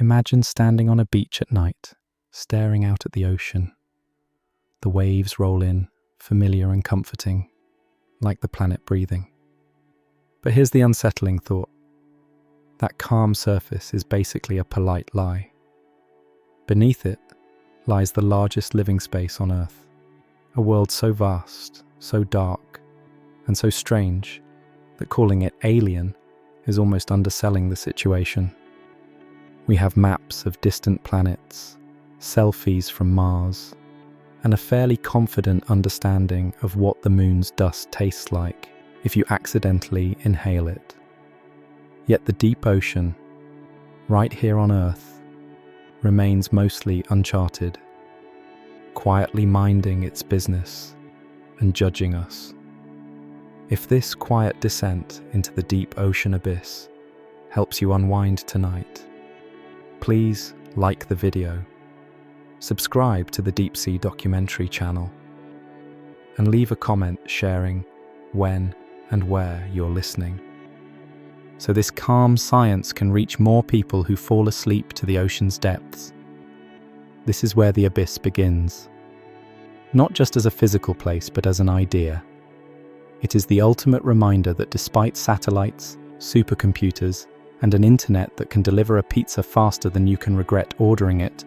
Imagine standing on a beach at night, staring out at the ocean. The waves roll in, familiar and comforting, like the planet breathing. But here's the unsettling thought. That calm surface is basically a polite lie. Beneath it lies the largest living space on Earth, a world so vast, so dark, and so strange that calling it alien is almost underselling the situation. We have maps of distant planets, selfies from Mars, and a fairly confident understanding of what the moon's dust tastes like if you accidentally inhale it. Yet the deep ocean, right here on Earth, remains mostly uncharted, quietly minding its business and judging us. If this quiet descent into the deep ocean abyss helps you unwind tonight, please like the video, subscribe to the Deep Sea Documentary channel, and leave a comment sharing when and where you're listening, so this calm science can reach more people who fall asleep to the ocean's depths. This is where the abyss begins, not just as a physical place, but as an idea. It is the ultimate reminder that despite satellites, supercomputers, and an internet that can deliver a pizza faster than you can regret ordering it,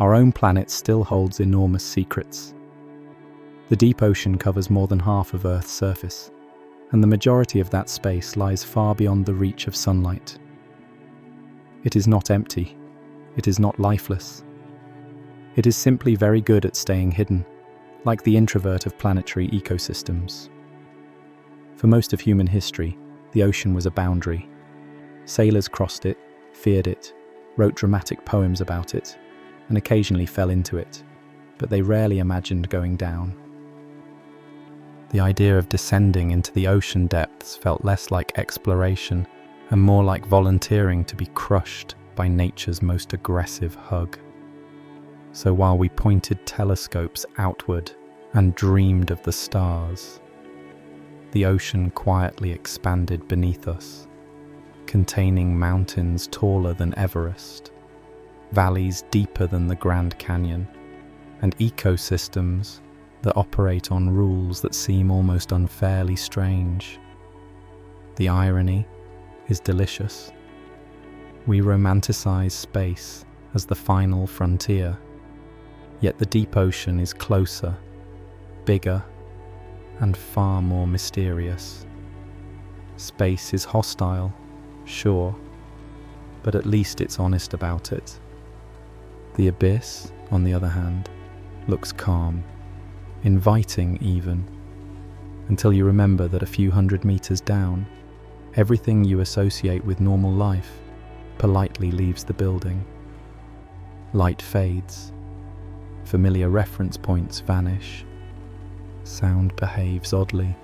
our own planet still holds enormous secrets. The deep ocean covers more than half of Earth's surface, and the majority of that space lies far beyond the reach of sunlight. It is not empty. It is not lifeless. It is simply very good at staying hidden, like the introvert of planetary ecosystems. For most of human history, the ocean was a boundary. Sailors crossed it, feared it, wrote dramatic poems about it, and occasionally fell into it, but they rarely imagined going down. The idea of descending into the ocean depths felt less like exploration and more like volunteering to be crushed by nature's most aggressive hug. So while we pointed telescopes outward and dreamed of the stars, the ocean quietly expanded beneath us, containing mountains taller than Everest, valleys deeper than the Grand Canyon, and ecosystems that operate on rules that seem almost unfairly strange. The irony is delicious. We romanticize space as the final frontier, yet the deep ocean is closer, bigger, and far more mysterious. Space is hostile, sure, but at least it's honest about it. The abyss, on the other hand, looks calm, inviting even, until you remember that a few hundred meters down, everything you associate with normal life politely leaves the building. Light fades, familiar reference points vanish, sound behaves oddly,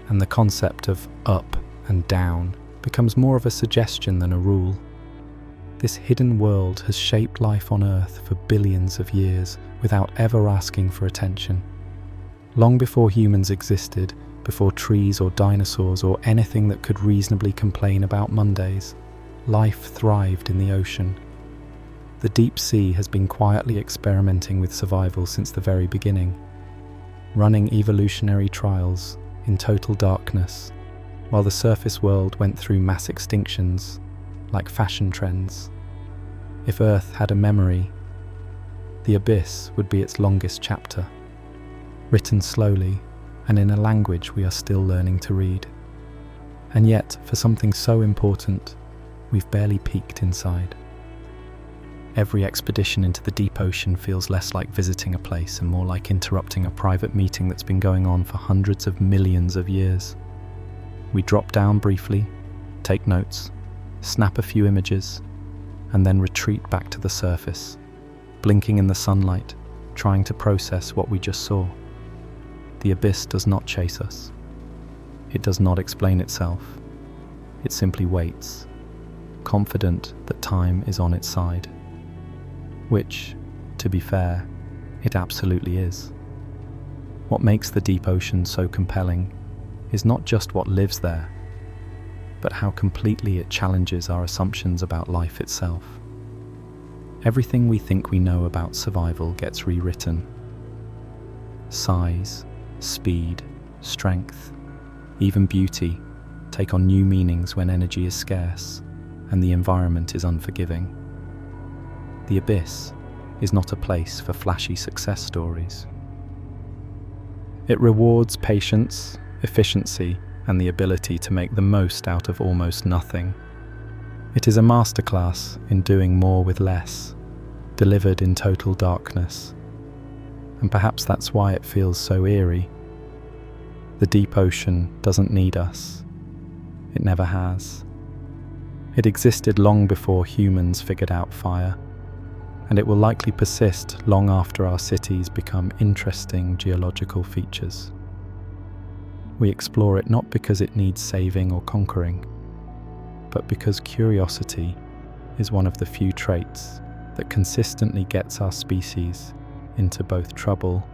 and the concept of up and down becomes more of a suggestion than a rule. This hidden world has shaped life on Earth for billions of years without ever asking for attention. Long before humans existed, before trees or dinosaurs or anything that could reasonably complain about Mondays, life thrived in the ocean. The deep sea has been quietly experimenting with survival since the very beginning, running evolutionary trials in total darkness, while the surface world went through mass extinctions, like fashion trends. If Earth had a memory, the abyss would be its longest chapter, written slowly and in a language we are still learning to read. And yet, for something so important, we've barely peeked inside. Every expedition into the deep ocean feels less like visiting a place and more like interrupting a private meeting that's been going on for hundreds of millions of years. We drop down briefly, take notes, snap a few images, and then retreat back to the surface, blinking in the sunlight, trying to process what we just saw. The abyss does not chase us. It does not explain itself. It simply waits, confident that time is on its side. Which, to be fair, it absolutely is. What makes the deep ocean so compelling is not just what lives there, but how completely it challenges our assumptions about life itself. everything we think we know about survival gets rewritten. Size, speed, strength, even beauty take on new meanings when energy is scarce and the environment is unforgiving. The abyss is not a place for flashy success stories. It rewards patience, efficiency, and the ability to make the most out of almost nothing. It is a masterclass in doing more with less, delivered in total darkness. And perhaps that's why it feels so eerie. The deep ocean doesn't need us. It never has. It existed long before humans figured out fire, and it will likely persist long after our cities become interesting geological features. We explore it not because it needs saving or conquering, but because curiosity is one of the few traits that consistently gets our species into both trouble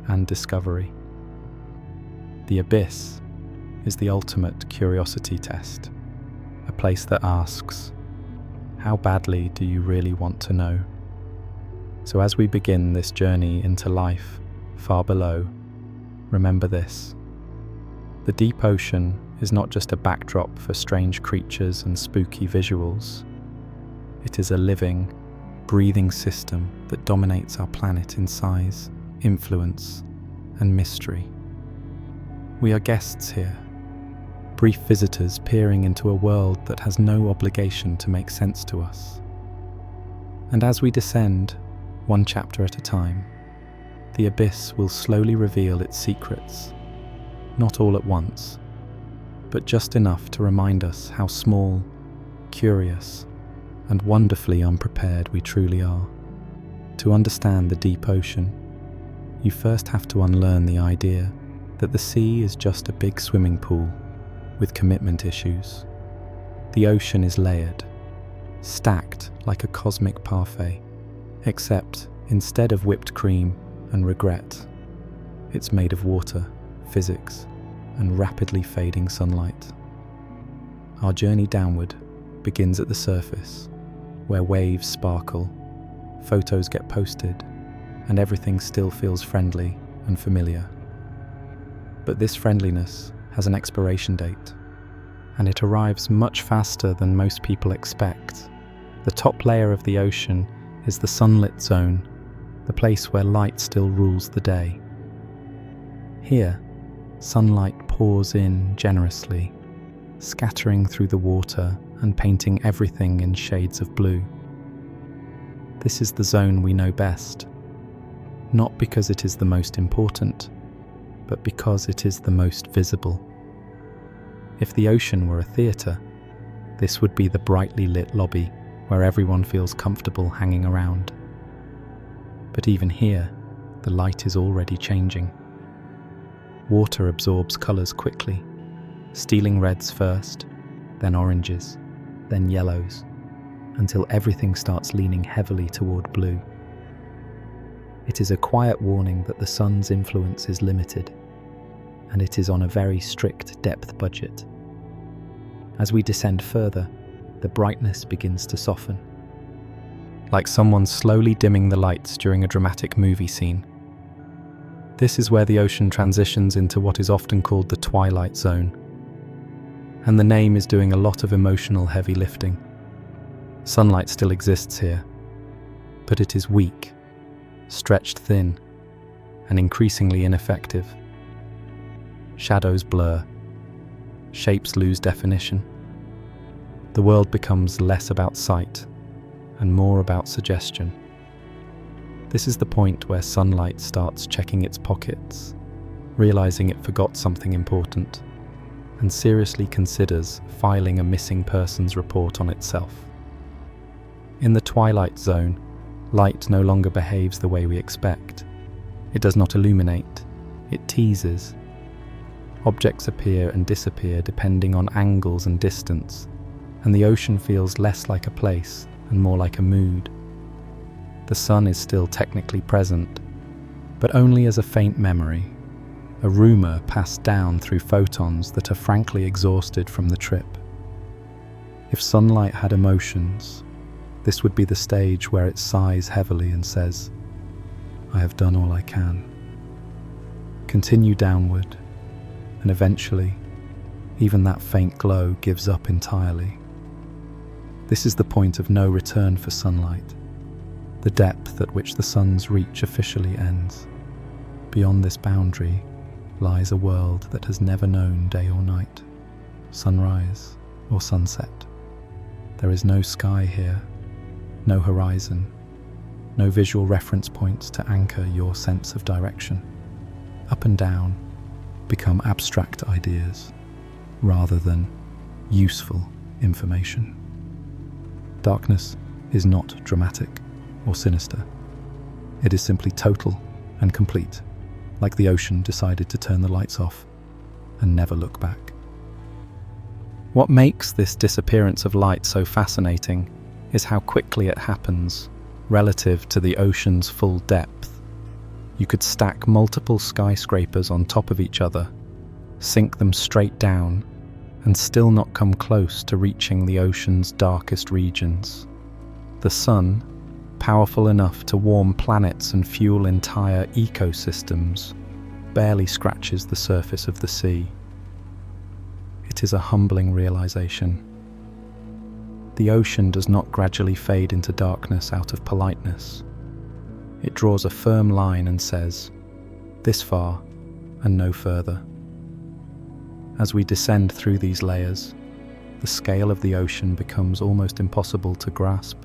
and discovery. The abyss is the ultimate curiosity test, a place that asks, how badly do you really want to know? So as we begin this journey into life far below, remember this. The deep ocean is not just a backdrop for strange creatures and spooky visuals. It is a living, breathing system that dominates our planet in size, influence, and mystery. We are guests here, brief visitors peering into a world that has no obligation to make sense to us. And as we descend, one chapter at a time, the abyss will slowly reveal its secrets, not all at once, but just enough to remind us how small, curious, and wonderfully unprepared we truly are. To understand the deep ocean, you first have to unlearn the idea that the sea is just a big swimming pool with commitment issues. The ocean is layered, stacked like a cosmic parfait, except instead of whipped cream and regret, it's made of water, physics, and rapidly fading sunlight. Our journey downward begins at the surface, where waves sparkle, photos get posted, and everything still feels friendly and familiar. But this friendliness has an expiration date, and it arrives much faster than most people expect. The top layer of the ocean is the sunlit zone, the place where light still rules the day. Here, sunlight pours in generously, scattering through the water and painting everything in shades of blue. This is the zone we know best, not because it is the most important, but because it is the most visible. If the ocean were a theatre, this would be the brightly lit lobby where everyone feels comfortable hanging around. But even here, the light is already changing. Water absorbs colours quickly, stealing reds first, then oranges, then yellows, until everything starts leaning heavily toward blue. It is a quiet warning that the sun's influence is limited, and it is on a very strict depth budget. As we descend further, the brightness begins to soften, like someone slowly dimming the lights during a dramatic movie scene. This is where the ocean transitions into what is often called the twilight zone, and the name is doing a lot of emotional heavy lifting. Sunlight still exists here, but it is weak, stretched thin, and increasingly ineffective. Shadows blur, shapes lose definition. The world becomes less about sight and more about suggestion. This is the point where sunlight starts checking its pockets, realizing it forgot something important, and seriously considers filing a missing persons report on itself. In the twilight zone, light no longer behaves the way we expect. It does not illuminate, it teases. Objects appear and disappear depending on angles and distance, and the ocean feels less like a place and more like a mood. The sun is still technically present, but only as a faint memory, a rumour passed down through photons that are frankly exhausted from the trip. If sunlight had emotions, This would be the stage where it sighs heavily and says, "I have done all I can." Continue downward, and eventually, even that faint glow gives up entirely. This is the point of no return for sunlight, the depth at which the sun's reach officially ends. Beyond this boundary lies a world that has never known day or night, sunrise or sunset. There is no sky here, no horizon, no visual reference points to anchor your sense of direction. Up and down become abstract ideas rather than useful information. Darkness is not dramatic or sinister. It is simply total and complete, like the ocean decided to turn the lights off and never look back. What makes this disappearance of light so fascinating is how quickly it happens relative to the ocean's full depth. You could stack multiple skyscrapers on top of each other, sink them straight down, and still not come close to reaching the ocean's darkest regions. The sun, powerful enough to warm planets and fuel entire ecosystems, barely scratches the surface of the sea. It is a humbling realization. The ocean does not gradually fade into darkness out of politeness. It draws a firm line and says, "This far and no further." As we descend through these layers, the scale of the ocean becomes almost impossible to grasp.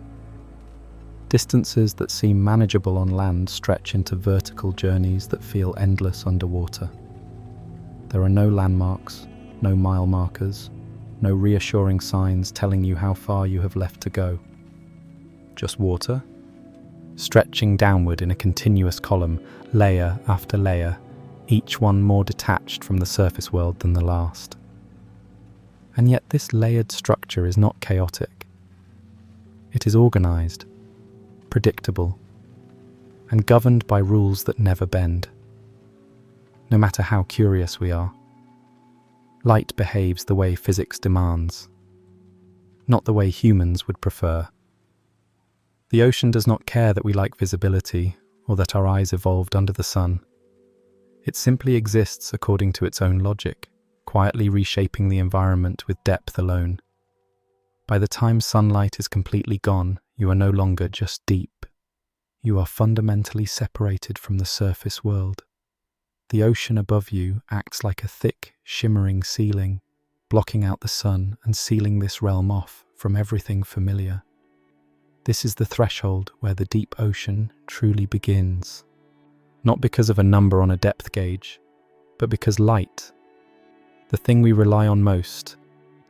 Distances that seem manageable on land stretch into vertical journeys that feel endless underwater. There are no landmarks, no mile markers, no reassuring signs telling you how far you have left to go. Just water, stretching downward in a continuous column, layer after layer, each one more detached from the surface world than the last. And yet this layered structure is not chaotic. It is organized, predictable, and governed by rules that never bend. No matter how curious we are, light behaves the way physics demands, not the way humans would prefer. The ocean does not care that we like visibility or that our eyes evolved under the sun. It simply exists according to its own logic, quietly reshaping the environment with depth alone. By the time sunlight is completely gone, you are no longer just deep. You are fundamentally separated from the surface world. The ocean above you acts like a thick, shimmering ceiling, blocking out the sun and sealing this realm off from everything familiar. This is the threshold where the deep ocean truly begins. Not because of a number on a depth gauge, but because light, the thing we rely on most,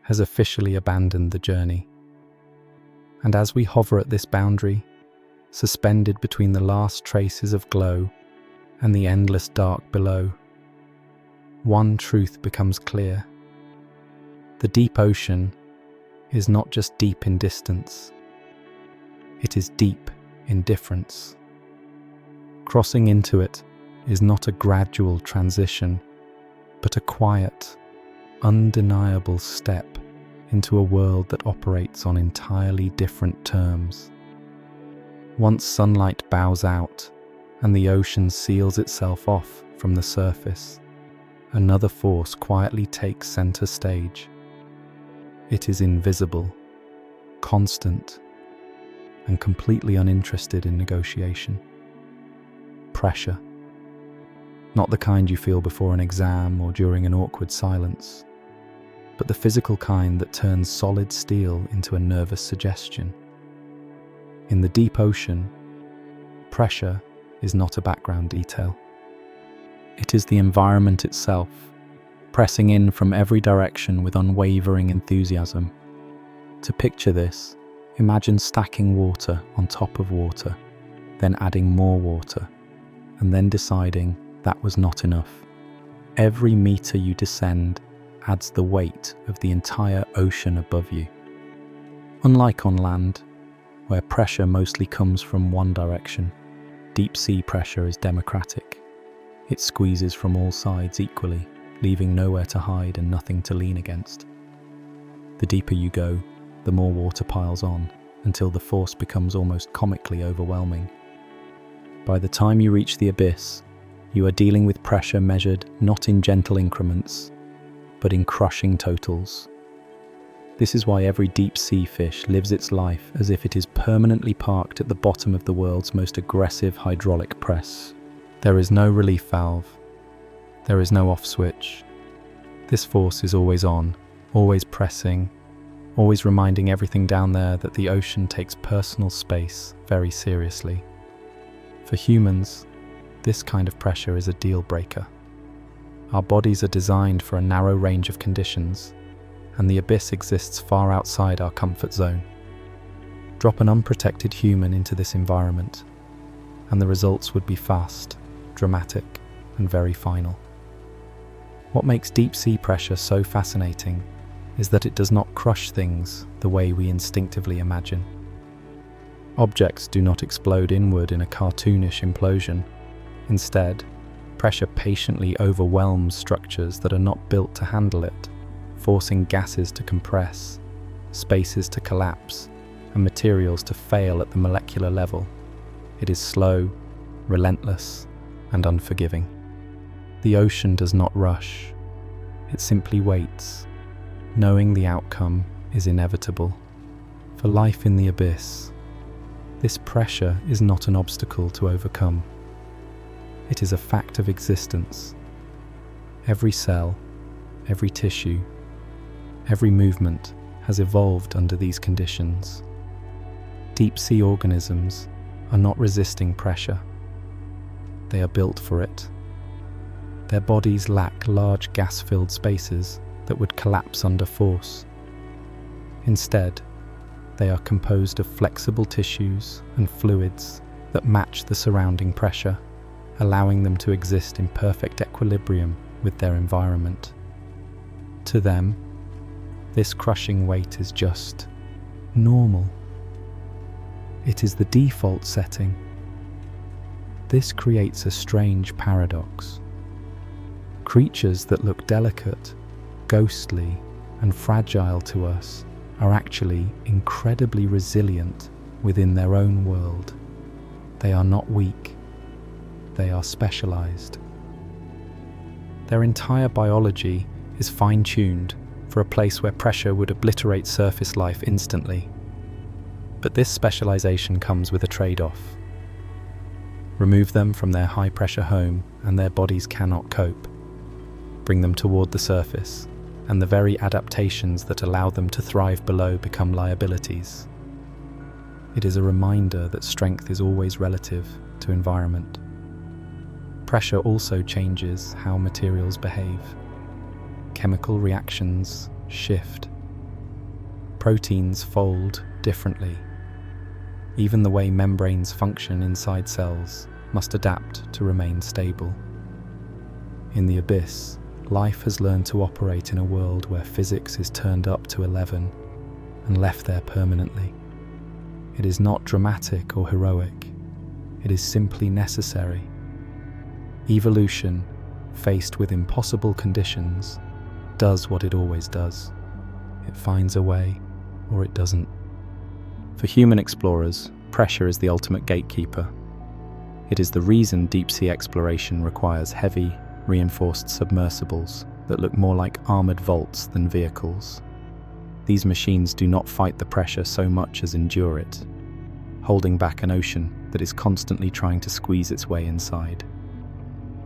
has officially abandoned the journey. And as we hover at this boundary, suspended between the last traces of glow and the endless dark below, one truth becomes clear. The deep ocean is not just deep in distance, it is deep in difference. Crossing into it is not a gradual transition, but a quiet, undeniable step into a world that operates on entirely different terms. Once sunlight bows out and the ocean seals itself off from the surface, another force quietly takes center stage. It is invisible, constant, and completely uninterested in negotiation. Pressure. Not the kind you feel before an exam or during an awkward silence, but the physical kind that turns solid steel into a nervous suggestion. In the deep ocean, pressure is not a background detail. It is the environment itself, pressing in from every direction with unwavering enthusiasm. To picture this, imagine stacking water on top of water, then adding more water, and then deciding that was not enough. Every meter you descend adds the weight of the entire ocean above you. Unlike on land, where pressure mostly comes from one direction, deep sea pressure is democratic. It squeezes from all sides equally, leaving nowhere to hide and nothing to lean against. The deeper you go, the more water piles on, until the force becomes almost comically overwhelming. By the time you reach the abyss, you are dealing with pressure measured not in gentle increments, but in crushing totals. This is why every deep-sea fish lives its life as if it is permanently parked at the bottom of the world's most aggressive hydraulic press. There is no relief valve. There is no off switch. This force is always on, always pressing, always reminding everything down there that the ocean takes personal space very seriously. For humans, this kind of pressure is a deal breaker. Our bodies are designed for a narrow range of conditions, and the abyss exists far outside our comfort zone. Drop an unprotected human into this environment, and the results would be fast, dramatic, and very final. What makes deep-sea pressure so fascinating is that it does not crush things the way we instinctively imagine. Objects do not explode inward in a cartoonish implosion. Instead, pressure patiently overwhelms structures that are not built to handle it, forcing gases to compress, spaces to collapse, and materials to fail at the molecular level. It is slow, relentless, and unforgiving. The ocean does not rush. It simply waits, knowing the outcome is inevitable. For life in the abyss, this pressure is not an obstacle to overcome. It is a fact of existence. Every cell, every tissue, every movement has evolved under these conditions. Deep-sea organisms are not resisting pressure. They are built for it. Their bodies lack large gas-filled spaces that would collapse under force. Instead, they are composed of flexible tissues and fluids that match the surrounding pressure, allowing them to exist in perfect equilibrium with their environment. To them, this crushing weight is just normal. It is the default setting. This creates a strange paradox. Creatures that look delicate, ghostly, and fragile to us are actually incredibly resilient within their own world. They are not weak. They are specialized. Their entire biology is fine-tuned for a place where pressure would obliterate surface life instantly. But this specialization comes with a trade-off. Remove them from their high-pressure home and their bodies cannot cope. Bring them toward the surface, and the very adaptations that allow them to thrive below become liabilities. It is a reminder that strength is always relative to environment. Pressure also changes how materials behave. Chemical reactions shift. Proteins fold differently. Even the way membranes function inside cells must adapt to remain stable. In the abyss, life has learned to operate in a world where physics is turned up to 11 and left there permanently. It is not dramatic or heroic. It is simply necessary. Evolution, faced with impossible conditions, does what it always does. It finds a way, or it doesn't. For human explorers, pressure is the ultimate gatekeeper. It is the reason deep-sea exploration requires heavy, reinforced submersibles that look more like armored vaults than vehicles. These machines do not fight the pressure so much as endure it, holding back an ocean that is constantly trying to squeeze its way inside.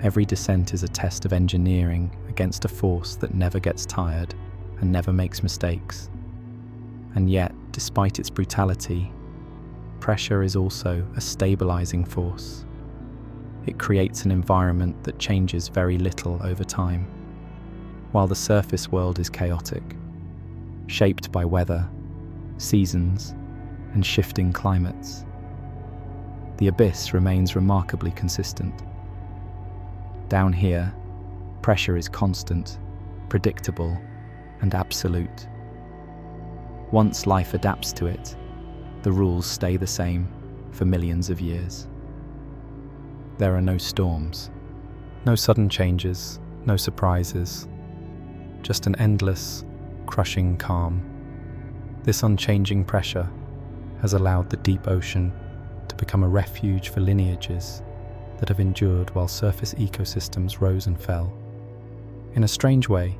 Every descent is a test of engineering against a force that never gets tired and never makes mistakes. And yet, despite its brutality, pressure is also a stabilizing force. It creates an environment that changes very little over time, while the surface world is chaotic, shaped by weather, seasons, and shifting climates. The abyss remains remarkably consistent. Down here, pressure is constant, predictable, and absolute. Once life adapts to it, the rules stay the same for millions of years. There are no storms, no sudden changes, no surprises, just an endless, crushing calm. This unchanging pressure, has allowed the deep ocean to become a refuge for lineages that have endured while surface ecosystems rose and fell. In a strange way,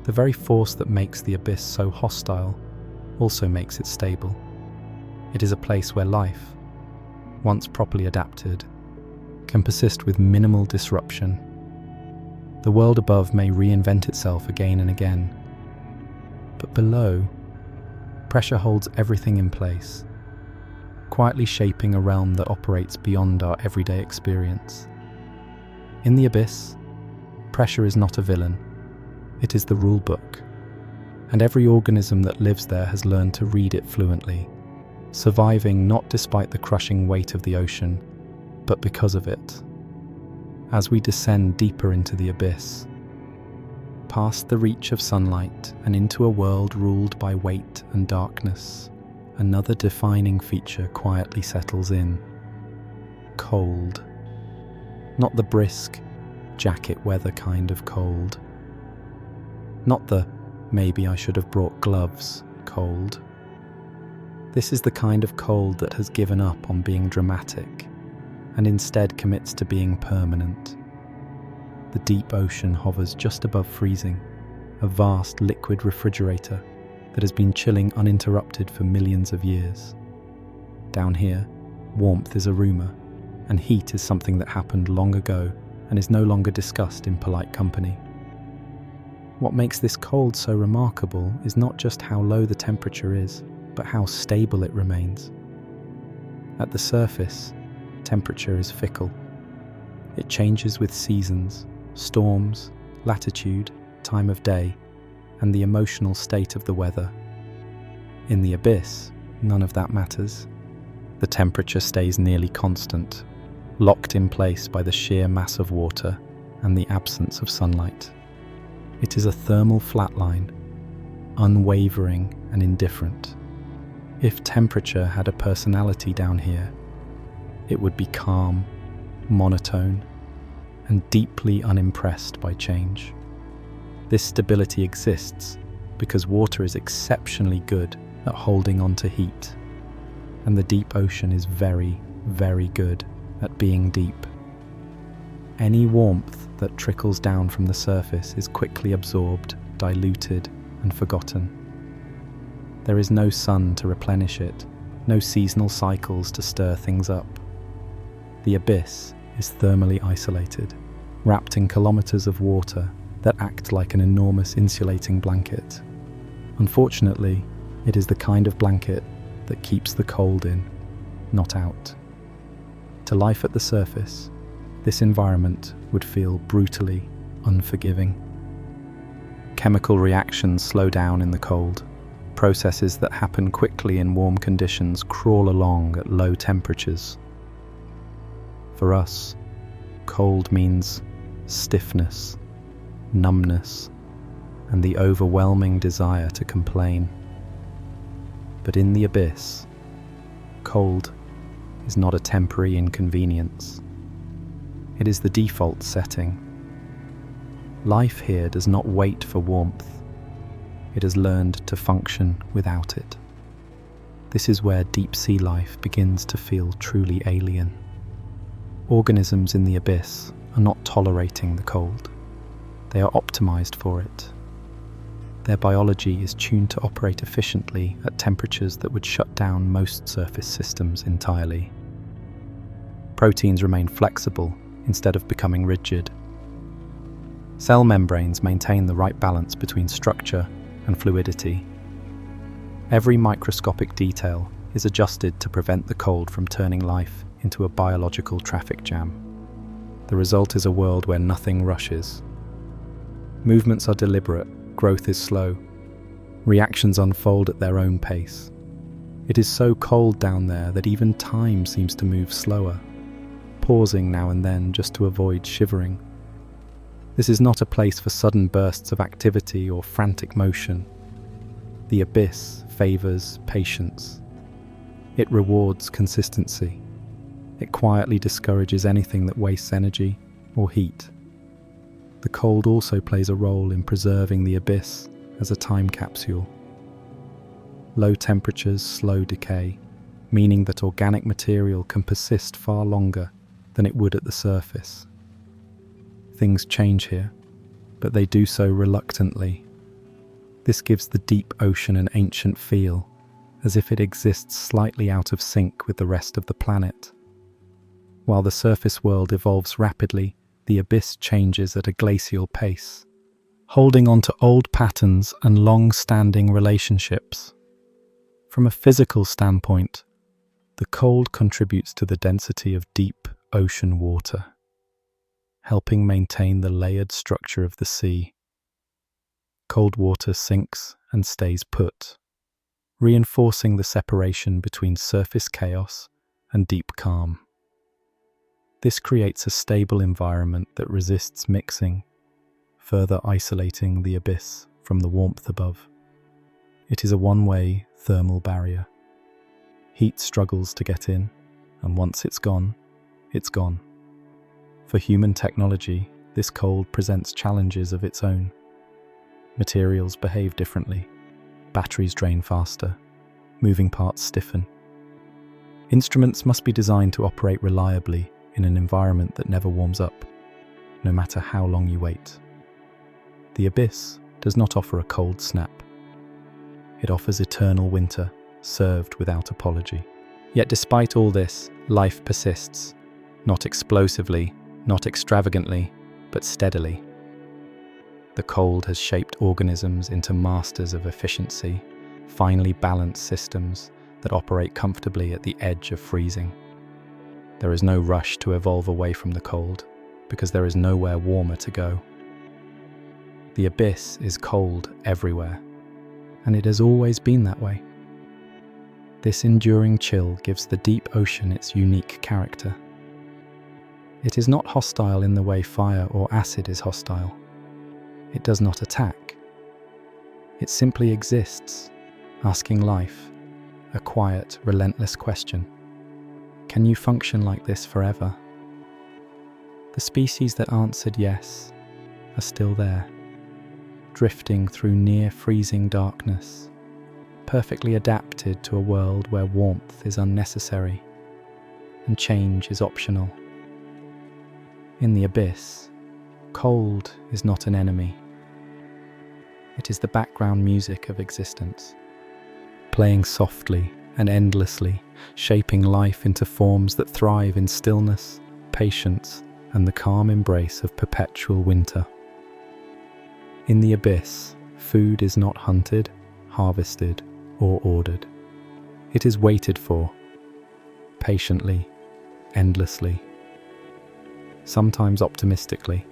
the very force that makes the abyss so hostile also makes it stable. It is a place where life, once properly adapted, can persist with minimal disruption. The world above may reinvent itself again and again, but below, pressure holds everything in place, quietly shaping a realm that operates beyond our everyday experience. In the abyss, pressure is not a villain, it is the rule book, and every organism that lives there has learned to read it fluently, surviving not despite the crushing weight of the ocean, but because of it. As we descend deeper into the abyss, past the reach of sunlight and into a world ruled by weight and darkness, another defining feature quietly settles in. Cold. Not the brisk, jacket weather kind of cold. Not the maybe I should have brought gloves cold. This is the kind of cold that has given up on being dramatic and instead commits to being permanent. The deep ocean hovers just above freezing, a vast liquid refrigerator that has been chilling uninterrupted for millions of years. Down here, warmth is a rumour, and heat is something that happened long ago and is no longer discussed in polite company. What makes this cold so remarkable is not just how low the temperature is, but how stable it remains. At the surface, temperature is fickle. It changes with seasons, storms, latitude, time of day, and the emotional state of the weather. In the abyss, none of that matters. The temperature stays nearly constant, locked in place by the sheer mass of water and the absence of sunlight. It is a thermal flatline, unwavering and indifferent. If temperature had a personality down here, it would be calm, monotone, and deeply unimpressed by change. This stability exists because water is exceptionally good at holding on to heat, and the deep ocean is very, very good at being deep. Any warmth that trickles down from the surface is quickly absorbed, diluted, and forgotten. There is no sun to replenish it, no seasonal cycles to stir things up. The abyss is thermally isolated, wrapped in kilometers of water that act like an enormous insulating blanket. Unfortunately, it is the kind of blanket that keeps the cold in, not out. To life at the surface, this environment would feel brutally unforgiving. Chemical reactions slow down in the cold. Processes that happen quickly in warm conditions crawl along at low temperatures. For us, cold means stiffness, numbness, and the overwhelming desire to complain. But in the abyss, cold is not a temporary inconvenience. It is the default setting. Life here does not wait for warmth. It has learned to function without it. This is where deep sea life begins to feel truly alien. Organisms in the abyss are not tolerating the cold. They are optimized for it. Their biology is tuned to operate efficiently at temperatures that would shut down most surface systems entirely. Proteins remain flexible instead of becoming rigid. Cell membranes maintain the right balance between structure and fluidity. Every microscopic detail is adjusted to prevent the cold from turning life into a biological traffic jam. The result is a world where nothing rushes. Movements are deliberate, growth is slow. Reactions unfold at their own pace. It is so cold down there that even time seems to move slower, pausing now and then just to avoid shivering. This is not a place for sudden bursts of activity or frantic motion. The abyss favors patience. It rewards consistency. It quietly discourages anything that wastes energy or heat. The cold also plays a role in preserving the abyss as a time capsule. Low temperatures slow decay, meaning that organic material can persist far longer than it would at the surface. Things change here, but they do so reluctantly. This gives the deep ocean an ancient feel, as if it exists slightly out of sync with the rest of the planet. While the surface world evolves rapidly, the abyss changes at a glacial pace, holding on to old patterns and long-standing relationships. From a physical standpoint, the cold contributes to the density of deep ocean water, helping maintain the layered structure of the sea. Cold water sinks and stays put, reinforcing the separation between surface chaos and deep calm. This creates a stable environment that resists mixing, further isolating the abyss from the warmth above. It is a one-way thermal barrier. Heat struggles to get in, and once it's gone, it's gone. For human technology, this cold presents challenges of its own. Materials behave differently. Batteries drain faster. Moving parts stiffen. Instruments must be designed to operate reliably in an environment that never warms up, no matter how long you wait. The abyss does not offer a cold snap. It offers eternal winter, served without apology. Yet despite all this, life persists, not explosively, not extravagantly, but steadily. The cold has shaped organisms into masters of efficiency, finely balanced systems that operate comfortably at the edge of freezing. There is no rush to evolve away from the cold, because there is nowhere warmer to go. The abyss is cold everywhere, and it has always been that way. This enduring chill gives the deep ocean its unique character. It is not hostile in the way fire or acid is hostile. It does not attack. It simply exists, asking life a quiet, relentless question. Can you function like this forever? The species that answered yes are still there, drifting through near-freezing darkness, perfectly adapted to a world where warmth is unnecessary and change is optional. In the abyss, cold is not an enemy. It is the background music of existence, playing softly and endlessly, shaping life into forms that thrive in stillness, patience, and the calm embrace of perpetual winter. In the abyss, food is not hunted, harvested, or ordered. It is waited for, patiently, endlessly, sometimes optimistically.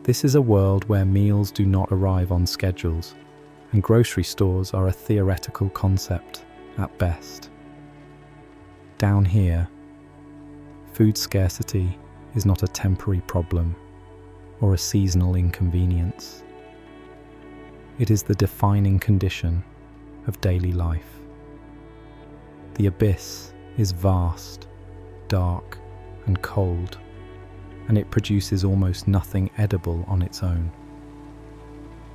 This is a world where meals do not arrive on schedules, and grocery stores are a theoretical concept at best. Down here, food scarcity is not a temporary problem or a seasonal inconvenience. It is the defining condition of daily life. The abyss is vast, dark, and cold, and it produces almost nothing edible on its own.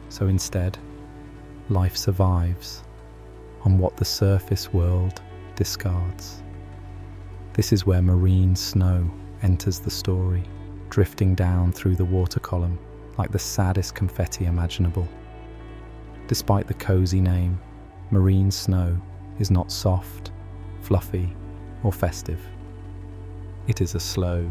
So instead, life survives on what the surface world discards. This is where marine snow enters the story, drifting down through the water column like the saddest confetti imaginable. Despite the cozy name, marine snow is not soft, fluffy, or festive. It is a slow,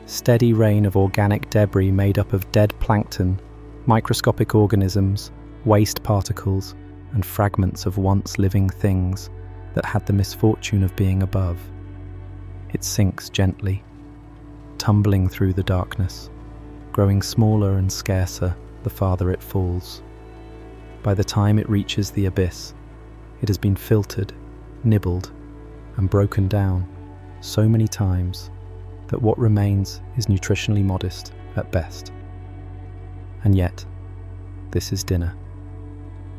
steady rain of organic debris made up of dead plankton, microscopic organisms, waste particles, and fragments of once living things that had the misfortune of being above. It sinks gently, tumbling through the darkness, growing smaller and scarcer the farther it falls. By the time it reaches the abyss, it has been filtered, nibbled, and broken down so many times that what remains is nutritionally modest at best. And yet, this is dinner.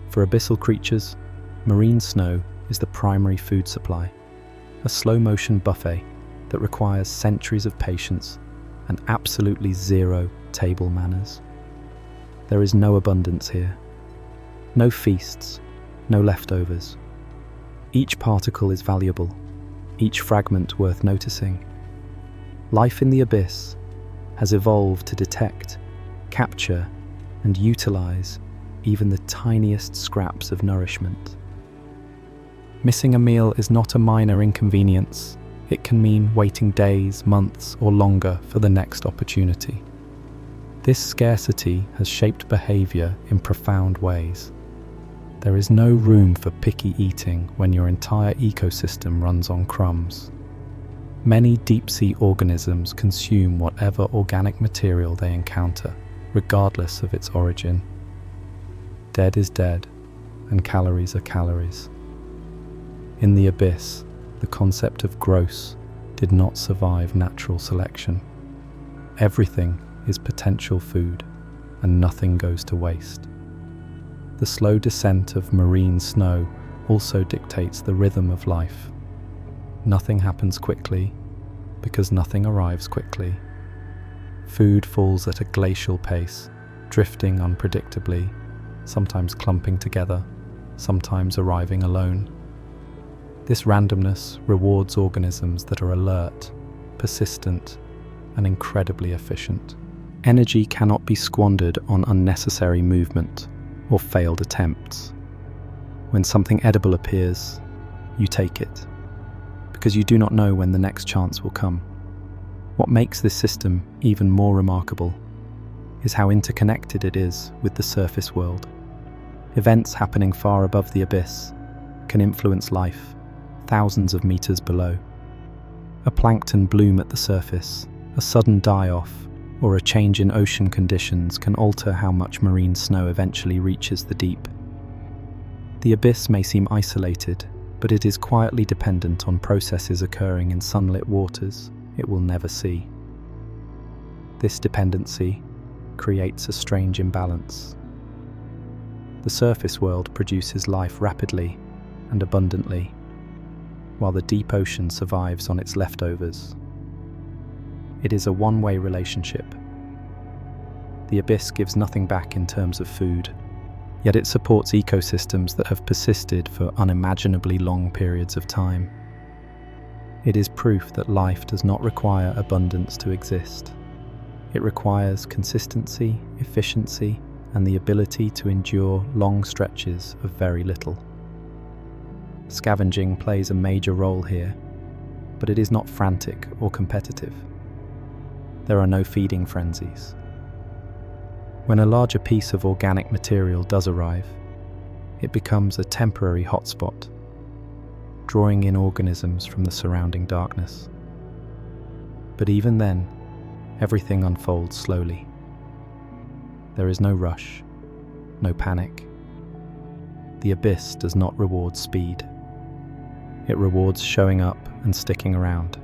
For abyssal creatures, marine snow is the primary food supply, a slow-motion buffet that requires centuries of patience and absolutely zero table manners. There is no abundance here, no feasts, no leftovers. Each particle is valuable, each fragment worth noticing. Life in the abyss has evolved to detect, capture, and utilize even the tiniest scraps of nourishment. Missing a meal is not a minor inconvenience. It can mean waiting days, months, or longer for the next opportunity. This scarcity has shaped behavior in profound ways. There is no room for picky eating when your entire ecosystem runs on crumbs. Many deep-sea organisms consume whatever organic material they encounter, regardless of its origin. Dead is dead, and calories are calories. In the abyss, the concept of gross did not survive natural selection. Everything is potential food, and nothing goes to waste. The slow descent of marine snow also dictates the rhythm of life. Nothing happens quickly, because nothing arrives quickly. Food falls at a glacial pace, drifting unpredictably, sometimes clumping together, sometimes arriving alone. This randomness rewards organisms that are alert, persistent, and incredibly efficient. Energy cannot be squandered on unnecessary movement or failed attempts. When something edible appears, you take it, because you do not know when the next chance will come. What makes this system even more remarkable is how interconnected it is with the surface world. Events happening far above the abyss can influence life thousands of meters below. A plankton bloom at the surface, a sudden die-off, or a change in ocean conditions can alter how much marine snow eventually reaches the deep. The abyss may seem isolated, but it is quietly dependent on processes occurring in sunlit waters it will never see. This dependency creates a strange imbalance. The surface world produces life rapidly and abundantly, while the deep ocean survives on its leftovers. It is a one-way relationship. The abyss gives nothing back in terms of food, yet it supports ecosystems that have persisted for unimaginably long periods of time. It is proof that life does not require abundance to exist. It requires consistency, efficiency, and the ability to endure long stretches of very little. Scavenging plays a major role here, but it is not frantic or competitive. There are no feeding frenzies. When a larger piece of organic material does arrive, it becomes a temporary hotspot, drawing in organisms from the surrounding darkness. But even then, everything unfolds slowly. There is no rush, no panic. The abyss does not reward speed. It rewards showing up and sticking around.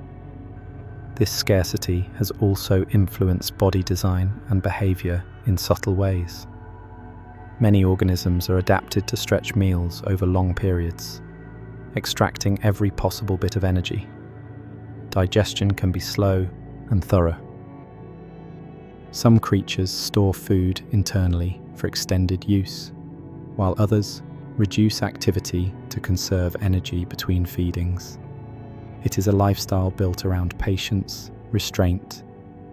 This scarcity has also influenced body design and behavior in subtle ways. Many organisms are adapted to stretch meals over long periods, extracting every possible bit of energy. Digestion can be slow and thorough. Some creatures store food internally for extended use, while others reduce activity to conserve energy between feedings. It is a lifestyle built around patience, restraint,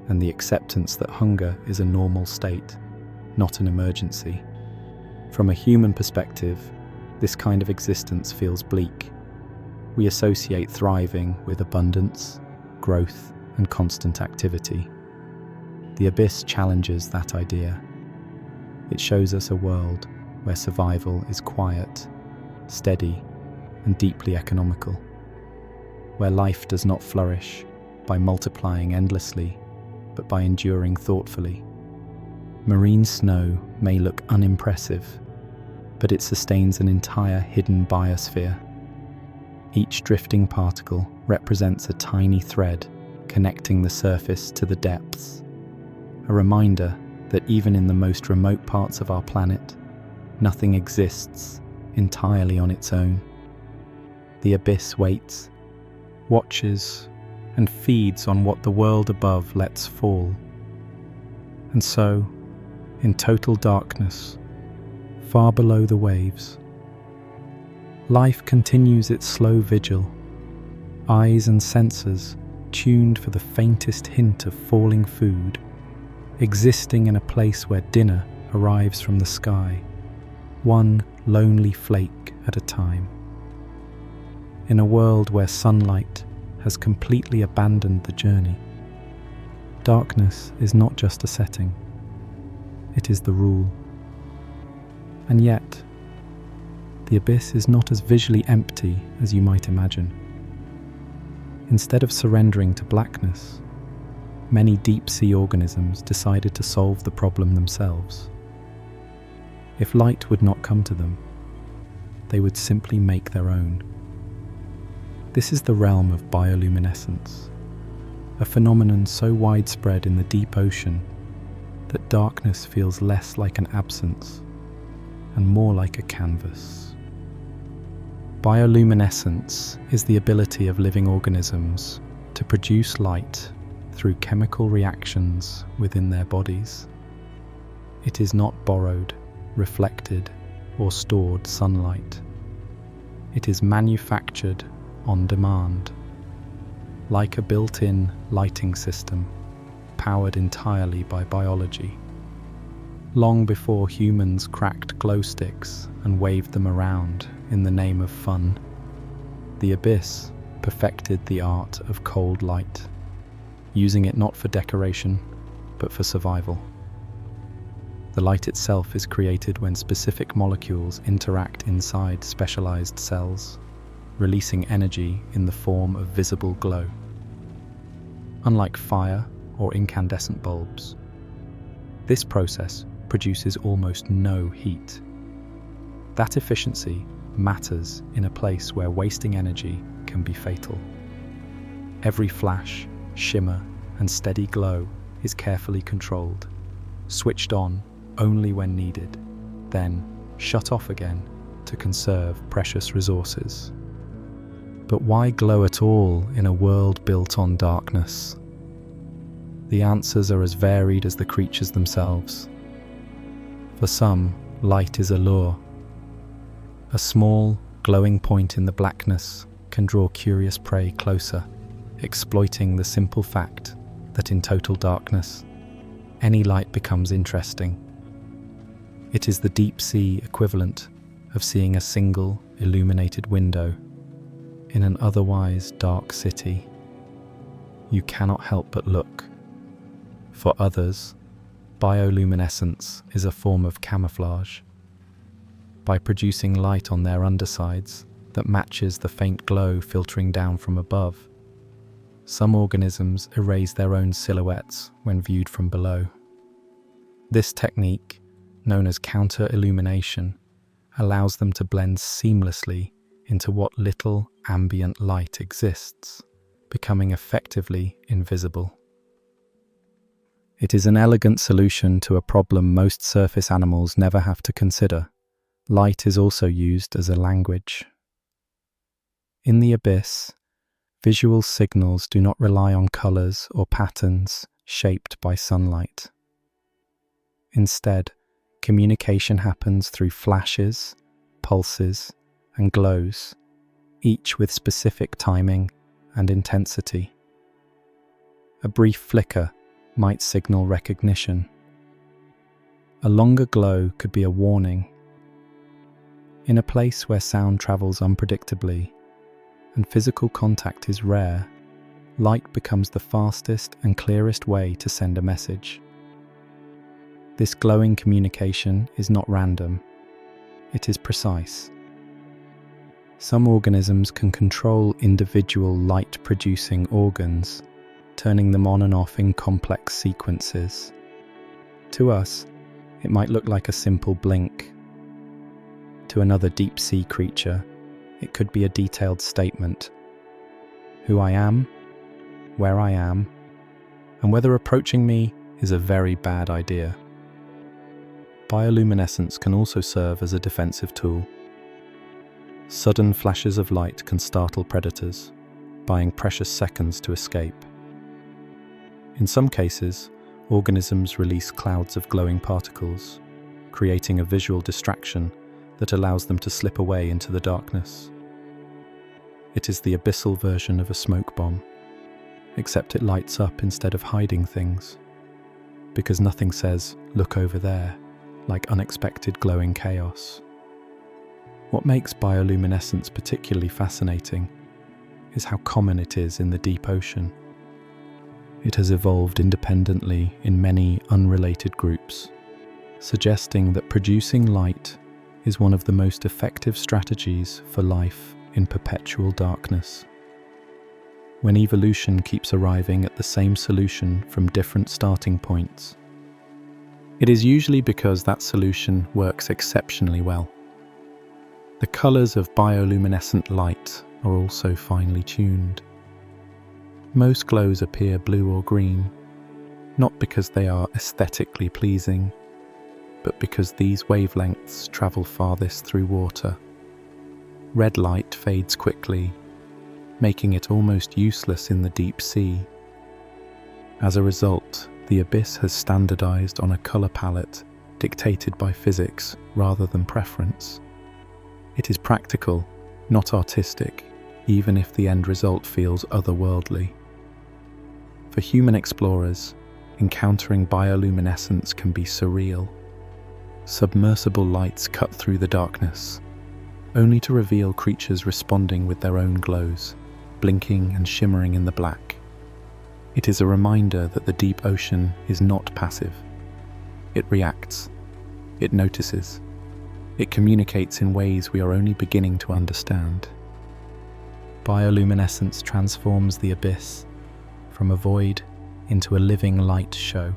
and the acceptance that hunger is a normal state, not an emergency. From a human perspective, this kind of existence feels bleak. We associate thriving with abundance, growth, and constant activity. The abyss challenges that idea. It shows us a world where survival is quiet, steady, and deeply economical, where life does not flourish by multiplying endlessly, but by enduring thoughtfully. Marine snow may look unimpressive, but it sustains an entire hidden biosphere. Each drifting particle represents a tiny thread connecting the surface to the depths, a reminder that even in the most remote parts of our planet, nothing exists entirely on its own. The abyss waits, watches, and feeds on what the world above lets fall. And so, in total darkness, far below the waves, Life continues its slow vigil, eyes and sensors tuned for the faintest hint of falling food, existing in a place where dinner arrives from the sky, one lonely flake at a time. In a world where sunlight has completely abandoned the journey, darkness is not just a setting, it is the rule. And yet, the abyss is not as visually empty as you might imagine. Instead of surrendering to blackness, many deep-sea organisms decided to solve the problem themselves. If light would not come to them, they would simply make their own. This is the realm of bioluminescence, a phenomenon so widespread in the deep ocean that darkness feels less like an absence and more like a canvas. Bioluminescence is the ability of living organisms to produce light through chemical reactions within their bodies. It is not borrowed, reflected, or stored sunlight. It is manufactured on demand, like a built-in lighting system powered entirely by biology. Long before humans cracked glow sticks and waved them around in the name of fun, the abyss perfected the art of cold light, using it not for decoration, but for survival. The light itself is created when specific molecules interact inside specialized cells, releasing energy in the form of visible glow. Unlike fire or incandescent bulbs, this process produces almost no heat. That efficiency matters in a place where wasting energy can be fatal. Every flash, shimmer, and steady glow is carefully controlled, switched on only when needed, then shut off again to conserve precious resources. But why glow at all in a world built on darkness? The answers are as varied as the creatures themselves. For some, light is a lure. A small, glowing point in the blackness can draw curious prey closer, exploiting the simple fact that in total darkness, any light becomes interesting. It is the deep-sea equivalent of seeing a single illuminated window in an otherwise dark city. You cannot help but look. For others, bioluminescence is a form of camouflage. By producing light on their undersides that matches the faint glow filtering down from above, some organisms erase their own silhouettes when viewed from below. This technique, known as counter-illumination, allows them to blend seamlessly into what little ambient light exists, becoming effectively invisible. It is an elegant solution to a problem most surface animals never have to consider. Light is also used as a language. In the abyss, visual signals do not rely on colors or patterns shaped by sunlight. Instead, communication happens through flashes, pulses, and glows, each with specific timing and intensity. A brief flicker might signal recognition. A longer glow could be a warning. In a place where sound travels unpredictably and physical contact is rare, light becomes the fastest and clearest way to send a message. This glowing communication is not random, it is precise. Some organisms can control individual light-producing organs, turning them on and off in complex sequences. To us, it might look like a simple blink. To another deep-sea creature, it could be a detailed statement. Who I am, where I am, and whether approaching me is a very bad idea. Bioluminescence can also serve as a defensive tool. Sudden flashes of light can startle predators, buying precious seconds to escape. In some cases, organisms release clouds of glowing particles, creating a visual distraction that allows them to slip away into the darkness. It is the abyssal version of a smoke bomb, except it lights up instead of hiding things, because nothing says, "Look over there," like unexpected glowing chaos. What makes bioluminescence particularly fascinating is how common it is in the deep ocean. It has evolved independently in many unrelated groups, suggesting that producing light is one of the most effective strategies for life in perpetual darkness. When evolution keeps arriving at the same solution from different starting points, it is usually because that solution works exceptionally well. The colours of bioluminescent light are also finely tuned. Most glows appear blue or green, not because they are aesthetically pleasing, but because these wavelengths travel farthest through water. Red light fades quickly, making it almost useless in the deep sea. As a result, the abyss has standardized on a color palette dictated by physics rather than preference. It is practical, not artistic, even if the end result feels otherworldly. For human explorers, encountering bioluminescence can be surreal. Submersible lights cut through the darkness, only to reveal creatures responding with their own glows, blinking and shimmering in the black. It is a reminder that the deep ocean is not passive. It reacts. It notices. It communicates in ways we are only beginning to understand. Bioluminescence transforms the abyss from a void into a living light show,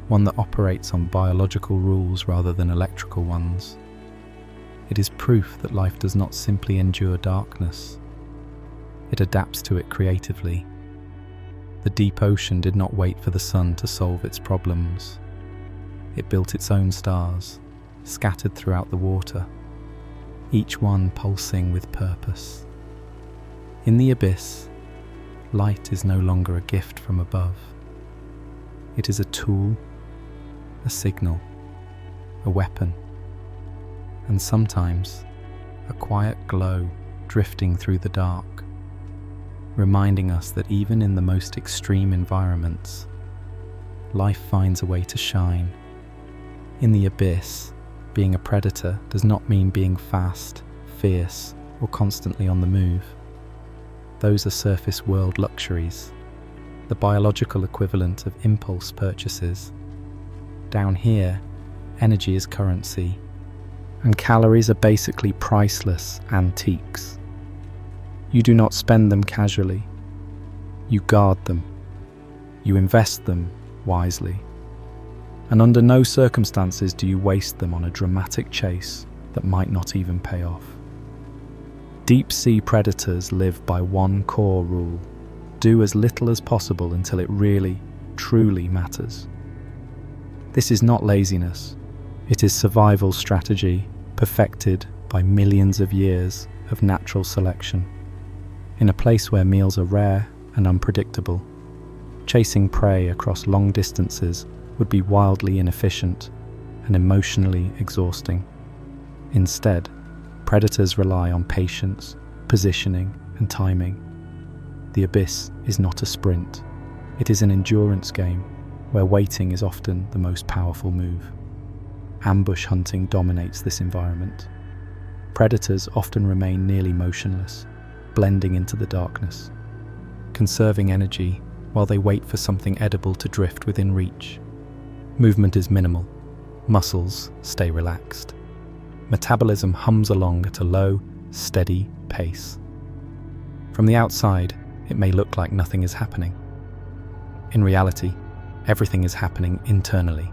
one that operates on biological rules rather than electrical ones. It is proof that life does not simply endure darkness. It adapts to it creatively. The deep ocean did not wait for the sun to solve its problems. It built its own stars, scattered throughout the water, each one pulsing with purpose. In the abyss, light is no longer a gift from above. It is a tool, a signal, a weapon, and sometimes a quiet glow drifting through the dark, reminding us that even in the most extreme environments, life finds a way to shine. In the abyss, being a predator does not mean being fast, fierce, or constantly on the move. Those are surface world luxuries, the biological equivalent of impulse purchases. Down here, energy is currency, and calories are basically priceless antiques. You do not spend them casually. You guard them. You invest them wisely. And under no circumstances do you waste them on a dramatic chase that might not even pay off. Deep-sea predators live by one core rule: do as little as possible until it really, truly matters. This is not laziness. It is survival strategy perfected by millions of years of natural selection. In a place where meals are rare and unpredictable, chasing prey across long distances would be wildly inefficient and emotionally exhausting. Instead, predators rely on patience, positioning, and timing. The abyss is not a sprint. It is an endurance game where waiting is often the most powerful move. Ambush hunting dominates this environment. Predators often remain nearly motionless, blending into the darkness, conserving energy while they wait for something edible to drift within reach. Movement is minimal. Muscles stay relaxed. Metabolism hums along at a low, steady pace. From the outside, it may look like nothing is happening. In reality, everything is happening internally,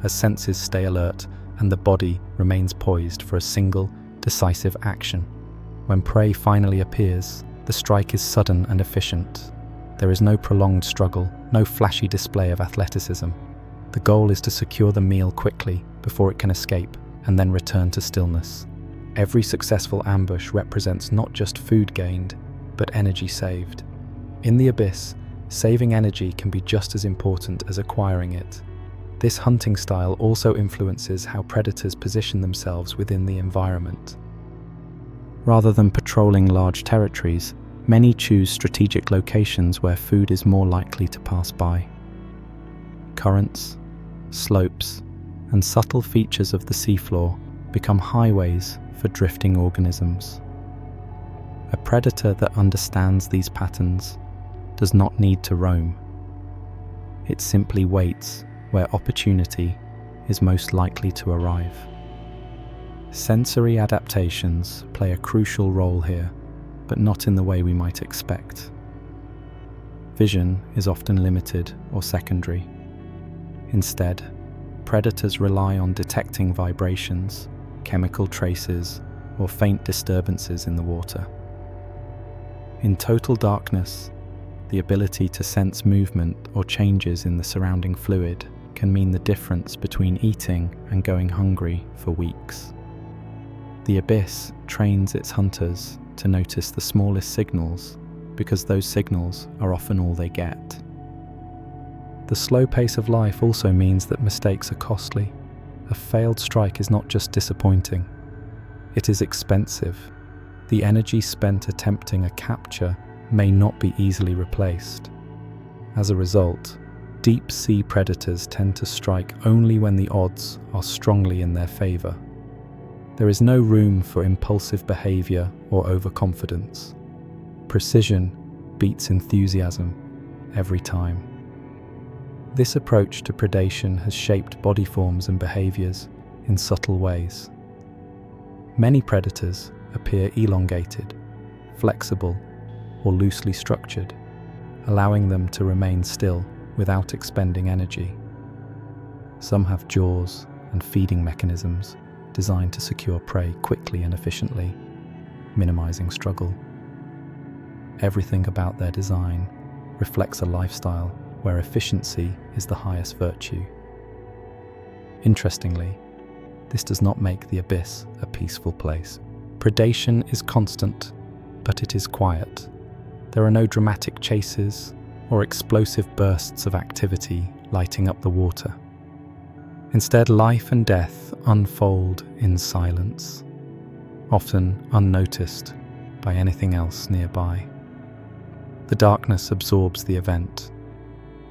as senses stay alert and the body remains poised for a single, decisive action. When prey finally appears, the strike is sudden and efficient. There is no prolonged struggle, no flashy display of athleticism. The goal is to secure the meal quickly before it can escape, and then return to stillness. Every successful ambush represents not just food gained, but energy saved. In the abyss, saving energy can be just as important as acquiring it. This hunting style also influences how predators position themselves within the environment. Rather than patrolling large territories, many choose strategic locations where food is more likely to pass by. Currents, slopes, and subtle features of the seafloor become highways for drifting organisms. A predator that understands these patterns does not need to roam. It simply waits where opportunity is most likely to arrive. Sensory adaptations play a crucial role here, but not in the way we might expect. Vision is often limited or secondary. Instead, predators rely on detecting vibrations, chemical traces, or faint disturbances in the water. In total darkness, the ability to sense movement or changes in the surrounding fluid can mean the difference between eating and going hungry for weeks. The abyss trains its hunters to notice the smallest signals because those signals are often all they get. The slow pace of life also means that mistakes are costly. A failed strike is not just disappointing, it is expensive. The energy spent attempting a capture may not be easily replaced. As a result, deep-sea predators tend to strike only when the odds are strongly in their favor. There is no room for impulsive behavior or overconfidence. Precision beats enthusiasm every time. This approach to predation has shaped body forms and behaviors in subtle ways. Many predators appear elongated, flexible, or loosely structured, allowing them to remain still without expending energy. Some have jaws and feeding mechanisms designed to secure prey quickly and efficiently, minimizing struggle. Everything about their design reflects a lifestyle where efficiency is the highest virtue. Interestingly, this does not make the abyss a peaceful place. Predation is constant, but it is quiet. There are no dramatic chases or explosive bursts of activity lighting up the water. Instead, life and death unfold in silence, often unnoticed by anything else nearby. The darkness absorbs the event,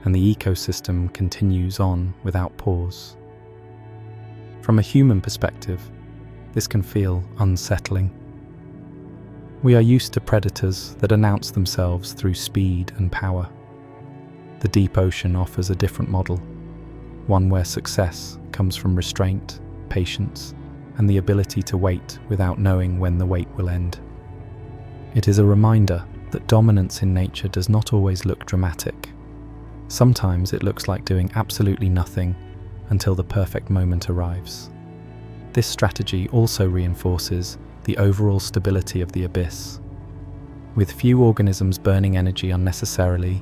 and the ecosystem continues on without pause. From a human perspective, this can feel unsettling. We are used to predators that announce themselves through speed and power. The deep ocean offers a different model, one where success comes from restraint, patience, and the ability to wait without knowing when the wait will end. It is a reminder that dominance in nature does not always look dramatic. Sometimes it looks like doing absolutely nothing until the perfect moment arrives. This strategy also reinforces the overall stability of the abyss. With few organisms burning energy unnecessarily,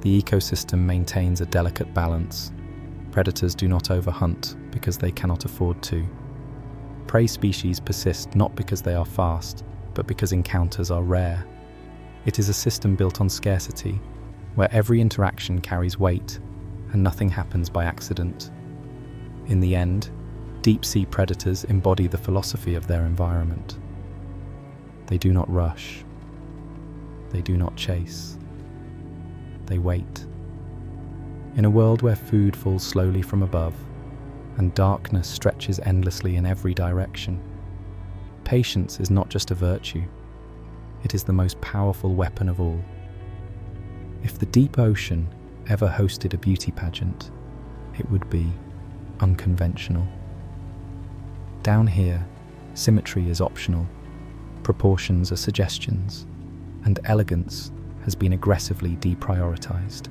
the ecosystem maintains a delicate balance. Predators do not overhunt because they cannot afford to. Prey species persist not because they are fast, but because encounters are rare. It is a system built on scarcity, where every interaction carries weight and nothing happens by accident. In the end, deep-sea predators embody the philosophy of their environment. They do not rush. They do not chase. They wait. In a world where food falls slowly from above and darkness stretches endlessly in every direction, patience is not just a virtue, it is the most powerful weapon of all. If the deep ocean ever hosted a beauty pageant, it would be unconventional. Down here, symmetry is optional, proportions are suggestions, and elegance has been aggressively deprioritized.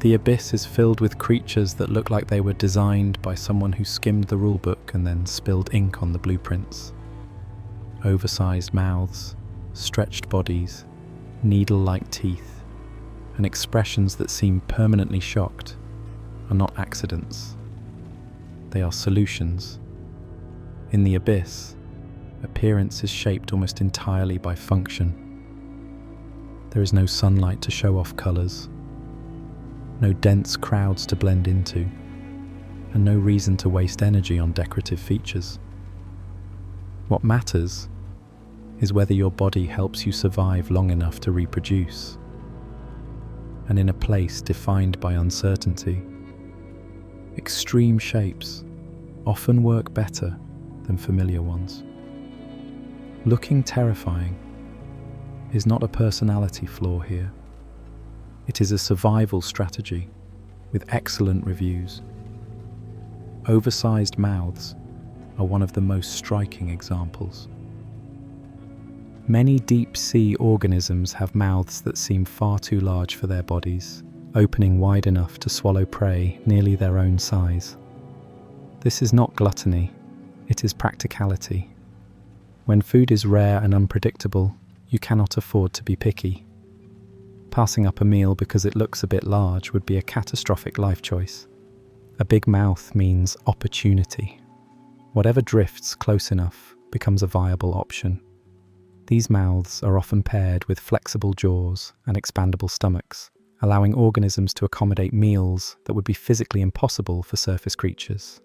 The abyss is filled with creatures that look like they were designed by someone who skimmed the rulebook and then spilled ink on the blueprints. Oversized mouths, stretched bodies, needle-like teeth, and expressions that seem permanently shocked are not accidents. They are solutions. In the abyss, appearance is shaped almost entirely by function. There is no sunlight to show off colors, no dense crowds to blend into, and no reason to waste energy on decorative features. What matters is whether your body helps you survive long enough to reproduce. And in a place defined by uncertainty, extreme shapes often work better than familiar ones. Looking terrifying is not a personality flaw here. It is a survival strategy with excellent reviews. Oversized mouths are one of the most striking examples. Many deep-sea organisms have mouths that seem far too large for their bodies, opening wide enough to swallow prey nearly their own size. This is not gluttony, it is practicality. When food is rare and unpredictable, you cannot afford to be picky. Passing up a meal because it looks a bit large would be a catastrophic life choice. A big mouth means opportunity. Whatever drifts close enough becomes a viable option. These mouths are often paired with flexible jaws and expandable stomachs, allowing organisms to accommodate meals that would be physically impossible for surface creatures.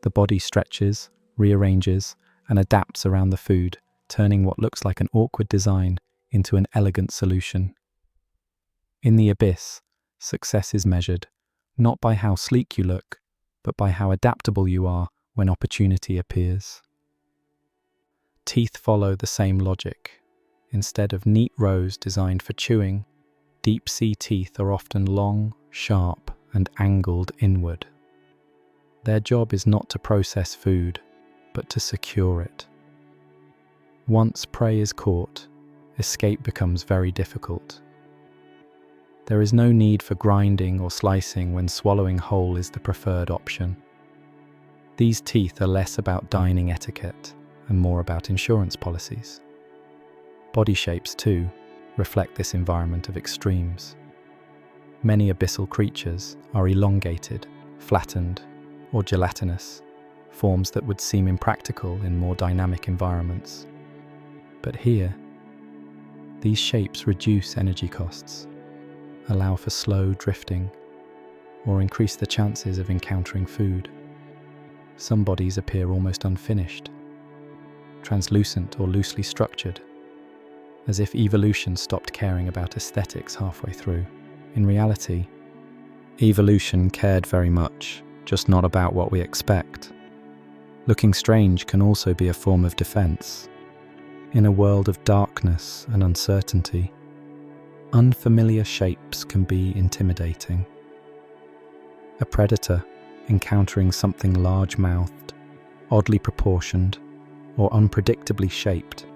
The body stretches, rearranges, and adapts around the food, turning what looks like an awkward design into an elegant solution. In the abyss, success is measured not by how sleek you look, but by how adaptable you are when opportunity appears. Teeth follow the same logic. Instead of neat rows designed for chewing, deep-sea teeth are often long, sharp, and angled inward. Their job is not to process food, but to secure it. Once prey is caught, escape becomes very difficult. There is no need for grinding or slicing when swallowing whole is the preferred option. These teeth are less about dining etiquette and more about insurance policies. Body shapes, too, reflect this environment of extremes. Many abyssal creatures are elongated, flattened, or gelatinous, forms that would seem impractical in more dynamic environments. But here, these shapes reduce energy costs, allow for slow drifting, or increase the chances of encountering food. Some bodies appear almost unfinished, translucent or loosely structured, as if evolution stopped caring about aesthetics halfway through. In reality, evolution cared very much, just not about what we expect. Looking strange can also be a form of defense. In a world of darkness and uncertainty, unfamiliar shapes can be intimidating. A predator encountering something large-mouthed, oddly proportioned, or unpredictably shaped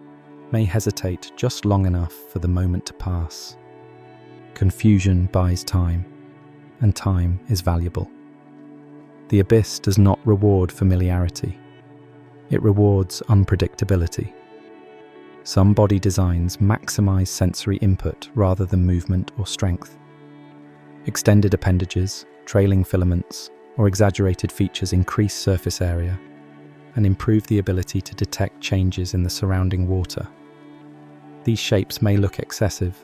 may hesitate just long enough for the moment to pass. Confusion buys time, and time is valuable. The abyss does not reward familiarity. It rewards unpredictability. Some body designs maximize sensory input rather than movement or strength. Extended appendages, trailing filaments, or exaggerated features increase surface area and improve the ability to detect changes in the surrounding water. These shapes may look excessive,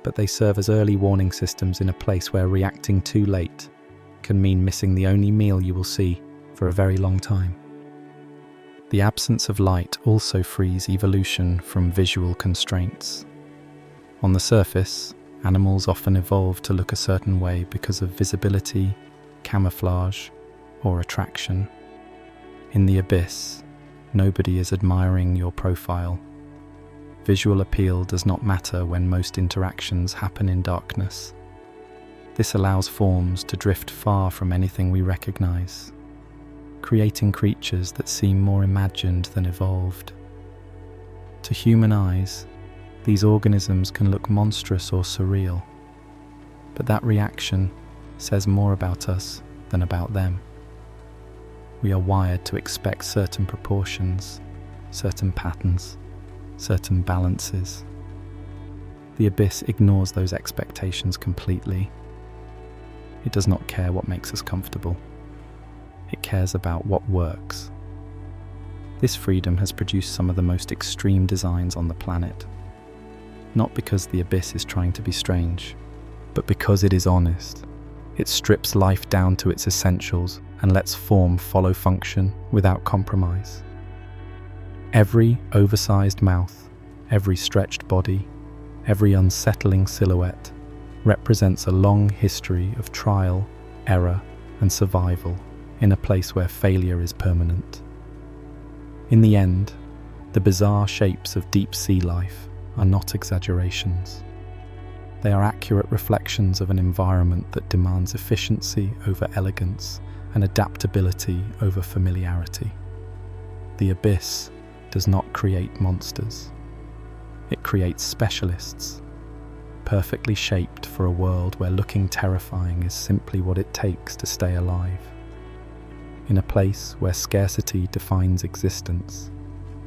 but they serve as early warning systems in a place where reacting too late can mean missing the only meal you will see for a very long time. The absence of light also frees evolution from visual constraints. On the surface, animals often evolve to look a certain way because of visibility, camouflage, or attraction. In the abyss, nobody is admiring your profile. Visual appeal does not matter when most interactions happen in darkness. This allows forms to drift far from anything we recognize, creating creatures that seem more imagined than evolved. To human eyes, these organisms can look monstrous or surreal, but that reaction says more about us than about them. We are wired to expect certain proportions, certain patterns, certain balances. The abyss ignores those expectations completely. It does not care what makes us comfortable. It cares about what works. This freedom has produced some of the most extreme designs on the planet. Not because the abyss is trying to be strange, but because it is honest. It strips life down to its essentials and lets form follow function without compromise. Every oversized mouth, every stretched body, every unsettling silhouette represents a long history of trial, error, and survival in a place where failure is permanent. In the end, the bizarre shapes of deep sea life are not exaggerations. They are accurate reflections of an environment that demands efficiency over elegance and adaptability over familiarity. The abyss does not create monsters. It creates specialists, perfectly shaped for a world where looking terrifying is simply what it takes to stay alive. In a place where scarcity defines existence,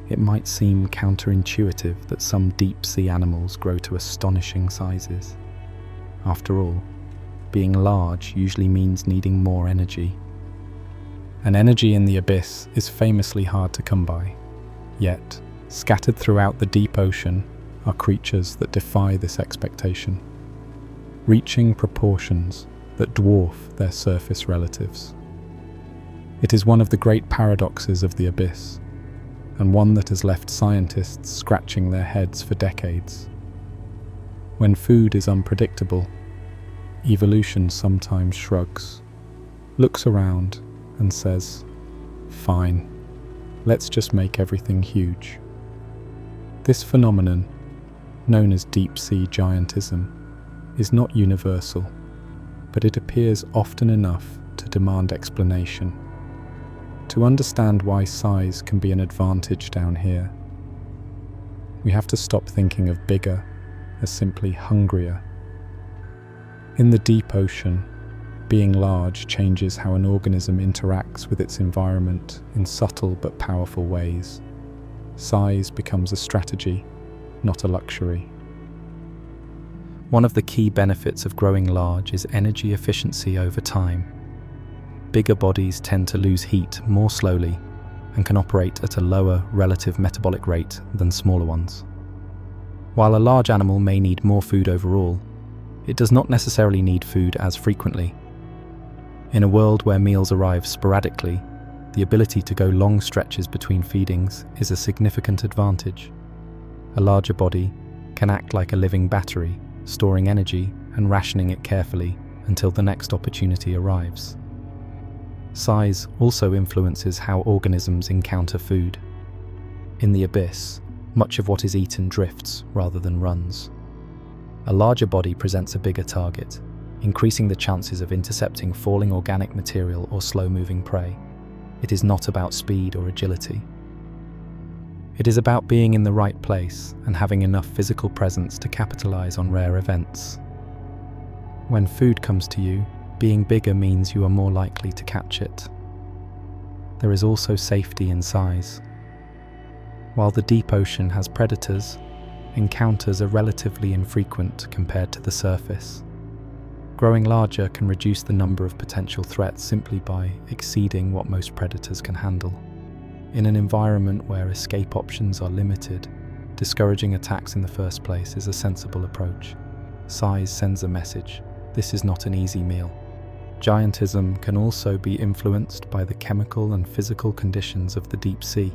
it might seem counterintuitive that some deep-sea animals grow to astonishing sizes. After all, being large usually means needing more energy. And energy in the abyss is famously hard to come by. Yet, scattered throughout the deep ocean are creatures that defy this expectation, reaching proportions that dwarf their surface relatives. It is one of the great paradoxes of the abyss, and one that has left scientists scratching their heads for decades. When food is unpredictable, evolution sometimes shrugs, looks around and says, "Fine, let's just make everything huge." This phenomenon, known as deep-sea giantism, is not universal, but it appears often enough to demand explanation. To understand why size can be an advantage down here, we have to stop thinking of bigger as simply hungrier. In the deep ocean, being large changes how an organism interacts with its environment in subtle but powerful ways. Size becomes a strategy, not a luxury. One of the key benefits of growing large is energy efficiency over time. Bigger bodies tend to lose heat more slowly and can operate at a lower relative metabolic rate than smaller ones. While a large animal may need more food overall, it does not necessarily need food as frequently. In a world where meals arrive sporadically, the ability to go long stretches between feedings is a significant advantage. A larger body can act like a living battery, storing energy and rationing it carefully until the next opportunity arrives. Size also influences how organisms encounter food. In the abyss, much of what is eaten drifts rather than runs. A larger body presents a bigger target, increasing the chances of intercepting falling organic material or slow-moving prey. It is not about speed or agility. It is about being in the right place and having enough physical presence to capitalize on rare events. When food comes to you, being bigger means you are more likely to catch it. There is also safety in size. While the deep ocean has predators, encounters are relatively infrequent compared to the surface. Growing larger can reduce the number of potential threats simply by exceeding what most predators can handle. In an environment where escape options are limited, discouraging attacks in the first place is a sensible approach. Size sends a message: this is not an easy meal. Giantism can also be influenced by the chemical and physical conditions of the deep sea.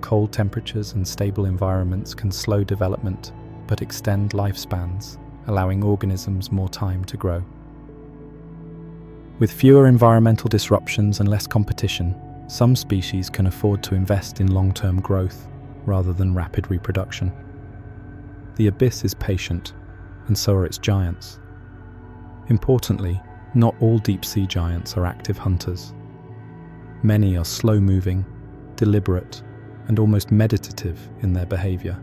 Cold temperatures and stable environments can slow development, but extend lifespans, allowing organisms more time to grow. With fewer environmental disruptions and less competition, some species can afford to invest in long-term growth rather than rapid reproduction. The abyss is patient, and so are its giants. Importantly, not all deep-sea giants are active hunters. Many are slow-moving, deliberate, and almost meditative in their behavior.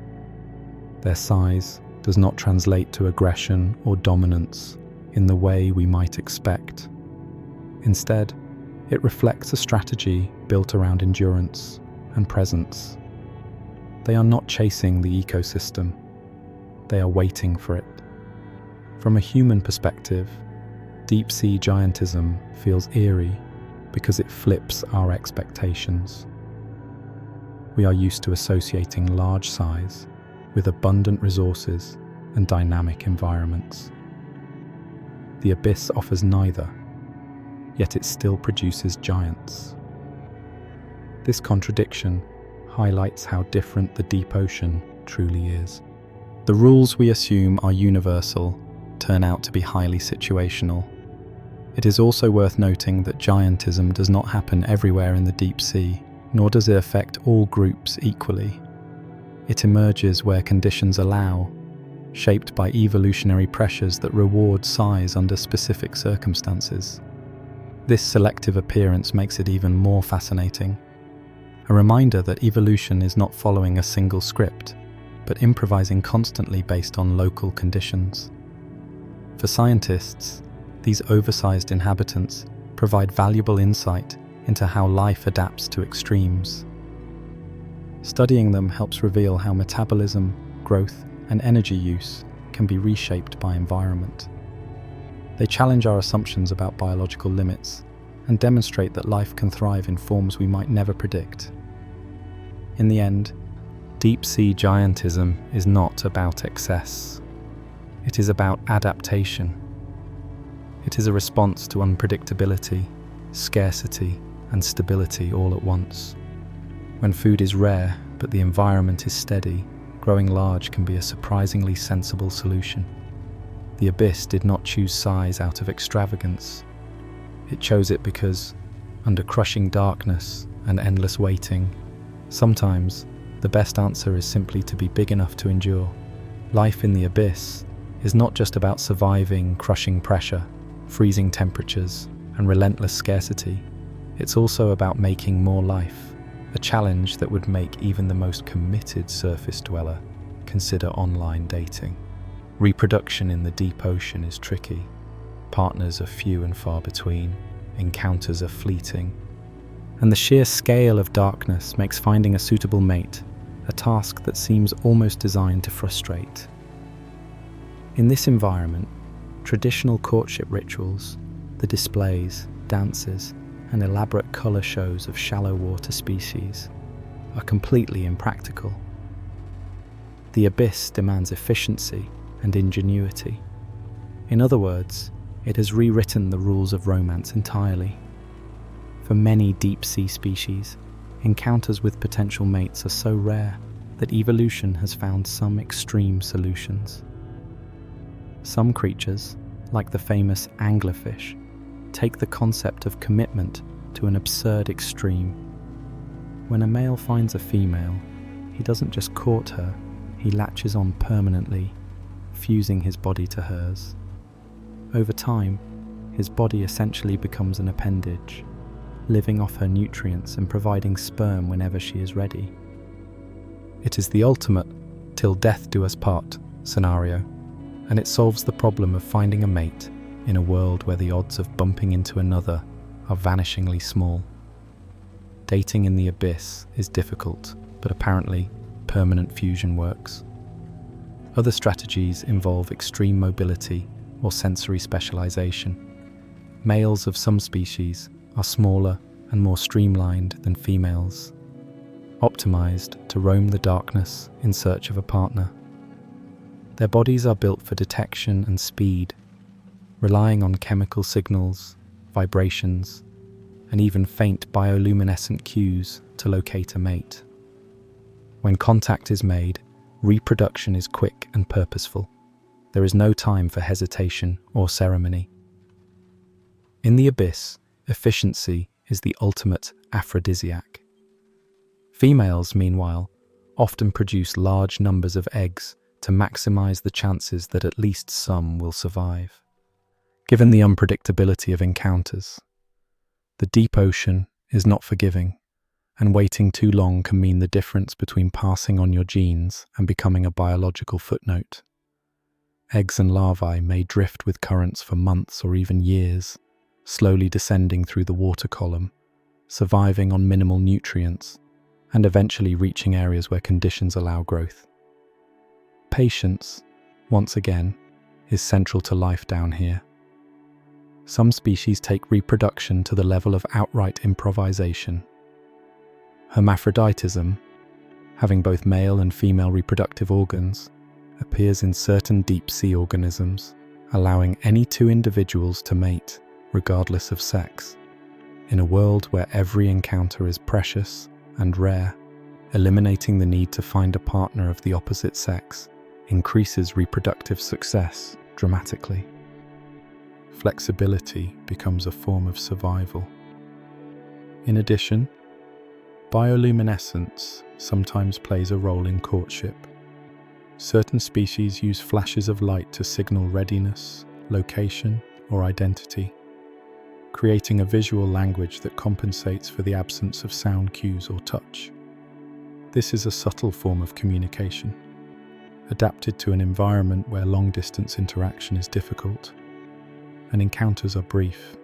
Their size does not translate to aggression or dominance in the way we might expect. Instead, it reflects a strategy built around endurance and presence. They are not chasing the ecosystem, they are waiting for it. From a human perspective, deep-sea giantism feels eerie because it flips our expectations. We are used to associating large size with abundant resources and dynamic environments. The abyss offers neither, yet it still produces giants. This contradiction highlights how different the deep ocean truly is. The rules we assume are universal turn out to be highly situational. It is also worth noting that giantism does not happen everywhere in the deep sea, nor does it affect all groups equally. It emerges where conditions allow, shaped by evolutionary pressures that reward size under specific circumstances. This selective appearance makes it even more fascinating. A reminder that evolution is not following a single script, but improvising constantly based on local conditions. For scientists, these oversized inhabitants provide valuable insight into how life adapts to extremes. Studying them helps reveal how metabolism, growth, and energy use can be reshaped by environment. They challenge our assumptions about biological limits and demonstrate that life can thrive in forms we might never predict. In the end, deep-sea giantism is not about excess. It is about adaptation. It is a response to unpredictability, scarcity, and stability all at once. When food is rare, but the environment is steady, growing large can be a surprisingly sensible solution. The abyss did not choose size out of extravagance. It chose it because, under crushing darkness and endless waiting, sometimes the best answer is simply to be big enough to endure. Life in the abyss is not just about surviving crushing pressure, freezing temperatures, and relentless scarcity. It's also about making more life, a challenge that would make even the most committed surface dweller consider online dating. Reproduction in the deep ocean is tricky. Partners are few and far between, encounters are fleeting, and the sheer scale of darkness makes finding a suitable mate a task that seems almost designed to frustrate. In this environment, traditional courtship rituals, the displays, dances, and elaborate colour shows of shallow water species are completely impractical. The abyss demands efficiency and ingenuity. In other words, it has rewritten the rules of romance entirely. For many deep-sea species, encounters with potential mates are so rare that evolution has found some extreme solutions. Some creatures, like the famous anglerfish, take the concept of commitment to an absurd extreme. When a male finds a female, he doesn't just court her, he latches on permanently, fusing his body to hers. Over time, his body essentially becomes an appendage, living off her nutrients and providing sperm whenever she is ready. It is the ultimate till death do us part scenario, and it solves the problem of finding a mate in a world where the odds of bumping into another are vanishingly small. Dating in the abyss is difficult, but apparently permanent fusion works. Other strategies involve extreme mobility or sensory specialization. Males of some species are smaller and more streamlined than females, optimized to roam the darkness in search of a partner. Their bodies are built for detection and speed, relying on chemical signals, vibrations, and even faint bioluminescent cues to locate a mate. When contact is made, reproduction is quick and purposeful. There is no time for hesitation or ceremony. In the abyss, efficiency is the ultimate aphrodisiac. Females, meanwhile, often produce large numbers of eggs to maximize the chances that at least some will survive. Given the unpredictability of encounters, the deep ocean is not forgiving, and waiting too long can mean the difference between passing on your genes and becoming a biological footnote. Eggs and larvae may drift with currents for months or even years, slowly descending through the water column, surviving on minimal nutrients, and eventually reaching areas where conditions allow growth. Patience, once again, is central to life down here. Some species take reproduction to the level of outright improvisation. Hermaphroditism, having both male and female reproductive organs, appears in certain deep-sea organisms, allowing any two individuals to mate, regardless of sex. In a world where every encounter is precious and rare, eliminating the need to find a partner of the opposite sex increases reproductive success dramatically. Flexibility becomes a form of survival. In addition, bioluminescence sometimes plays a role in courtship. Certain species use flashes of light to signal readiness, location, or identity, creating a visual language that compensates for the absence of sound cues or touch. This is a subtle form of communication, adapted to an environment where long-distance interaction is difficult and encounters are brief.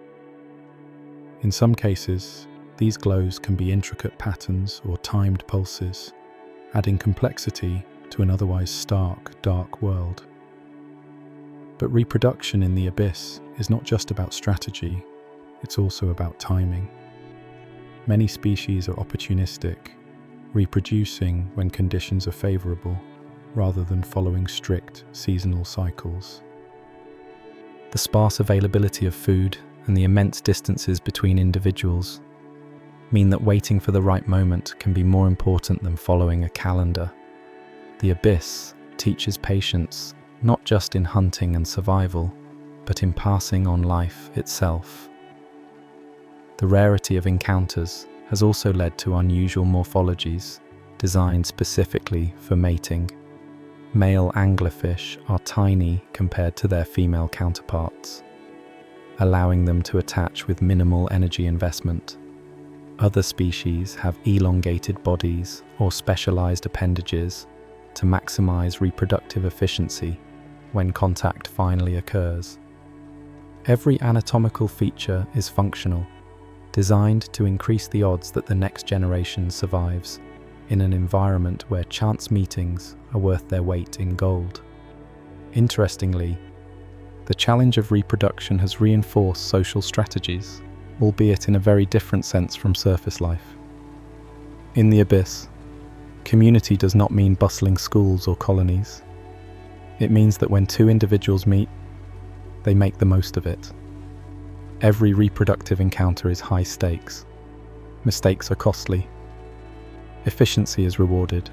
In some cases, these glows can be intricate patterns or timed pulses, adding complexity to an otherwise stark, dark world. But reproduction in the abyss is not just about strategy, it's also about timing. Many species are opportunistic, reproducing when conditions are favorable, rather than following strict seasonal cycles. The sparse availability of food and the immense distances between individuals mean that waiting for the right moment can be more important than following a calendar. The abyss teaches patience not just in hunting and survival, but in passing on life itself. The rarity of encounters has also led to unusual morphologies designed specifically for mating. Male anglerfish are tiny compared to their female counterparts, allowing them to attach with minimal energy investment. Other species have elongated bodies or specialized appendages to maximize reproductive efficiency when contact finally occurs. Every anatomical feature is functional, designed to increase the odds that the next generation survives in an environment where chance meetings are worth their weight in gold. Interestingly, the challenge of reproduction has reinforced social strategies, albeit in a very different sense from surface life. In the abyss, community does not mean bustling schools or colonies. It means that when two individuals meet, they make the most of it. Every reproductive encounter is high stakes. Mistakes are costly. Efficiency is rewarded.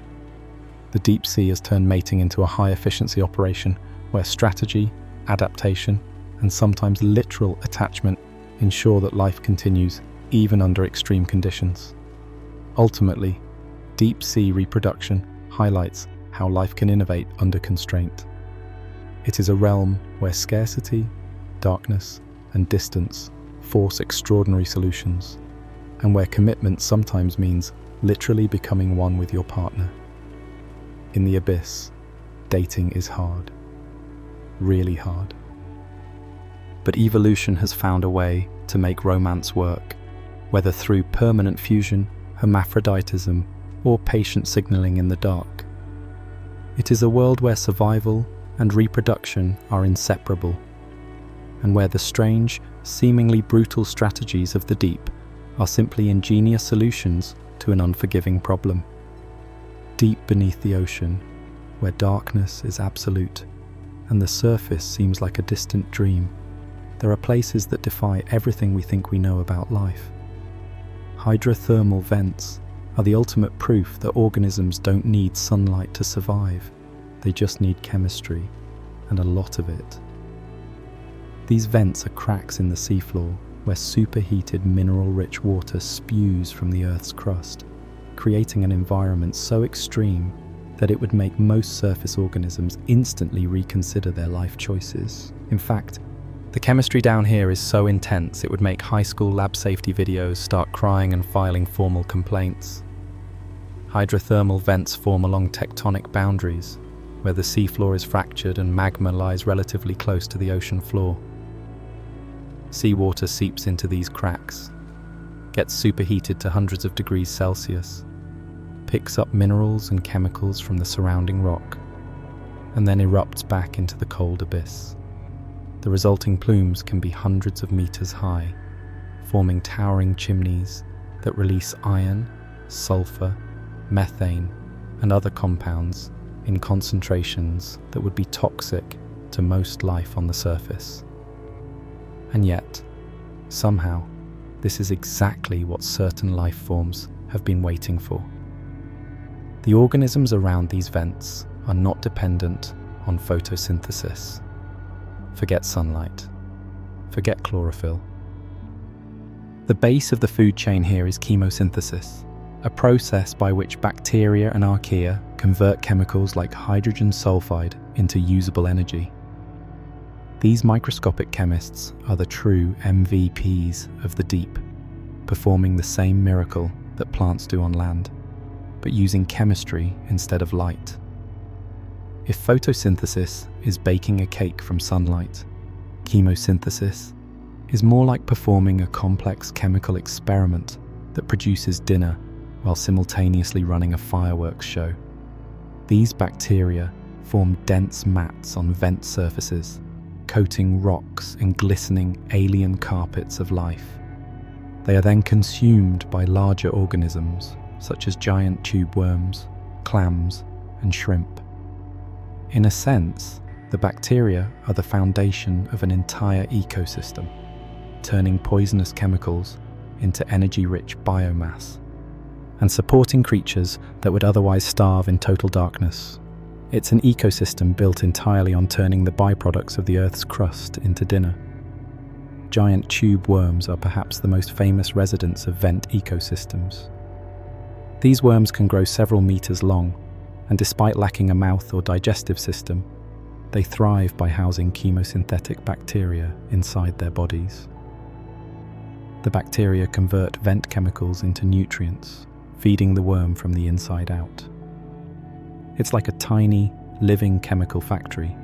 The deep sea has turned mating into a high-efficiency operation where strategy, adaptation, and sometimes literal attachment ensure that life continues even under extreme conditions. Ultimately, deep sea reproduction highlights how life can innovate under constraint. It is a realm where scarcity, darkness, and distance force extraordinary solutions, and where commitment sometimes means literally becoming one with your partner. In the abyss, dating is hard. Really hard. But evolution has found a way to make romance work, whether through permanent fusion, hermaphroditism, or patient signaling in the dark. It is a world where survival and reproduction are inseparable, and where the strange, seemingly brutal strategies of the deep are simply ingenious solutions to an unforgiving problem. Deep beneath the ocean, where darkness is absolute and the surface seems like a distant dream, there are places that defy everything we think we know about life. Hydrothermal vents are the ultimate proof that organisms don't need sunlight to survive. They just need chemistry, and a lot of it. These vents are cracks in the seafloor where superheated mineral-rich water spews from the Earth's crust, creating an environment so extreme that it would make most surface organisms instantly reconsider their life choices. In fact, the chemistry down here is so intense it would make high school lab safety videos start crying and filing formal complaints. Hydrothermal vents form along tectonic boundaries, where the seafloor is fractured and magma lies relatively close to the ocean floor. Seawater seeps into these cracks, gets superheated to hundreds of degrees Celsius, picks up minerals and chemicals from the surrounding rock, and then erupts back into the cold abyss. The resulting plumes can be hundreds of meters high, forming towering chimneys that release iron, sulfur, methane, and other compounds in concentrations that would be toxic to most life on the surface. And yet, somehow, this is exactly what certain life forms have been waiting for. The organisms around these vents are not dependent on photosynthesis. Forget sunlight. Forget chlorophyll. The base of the food chain here is chemosynthesis, a process by which bacteria and archaea convert chemicals like hydrogen sulfide into usable energy. These microscopic chemists are the true MVPs of the deep, performing the same miracle that plants do on land, but using chemistry instead of light. If photosynthesis is baking a cake from sunlight, chemosynthesis is more like performing a complex chemical experiment that produces dinner while simultaneously running a fireworks show. These bacteria form dense mats on vent surfaces, coating rocks in glistening alien carpets of life. They are then consumed by larger organisms, such as giant tube worms, clams, and shrimp. In a sense, the bacteria are the foundation of an entire ecosystem, turning poisonous chemicals into energy-rich biomass, and supporting creatures that would otherwise starve in total darkness. It's an ecosystem built entirely on turning the byproducts of the Earth's crust into dinner. Giant tube worms are perhaps the most famous residents of vent ecosystems. These worms can grow several meters long, and despite lacking a mouth or digestive system, they thrive by housing chemosynthetic bacteria inside their bodies. The bacteria convert vent chemicals into nutrients, feeding the worm from the inside out. It's like a tiny, living chemical factory,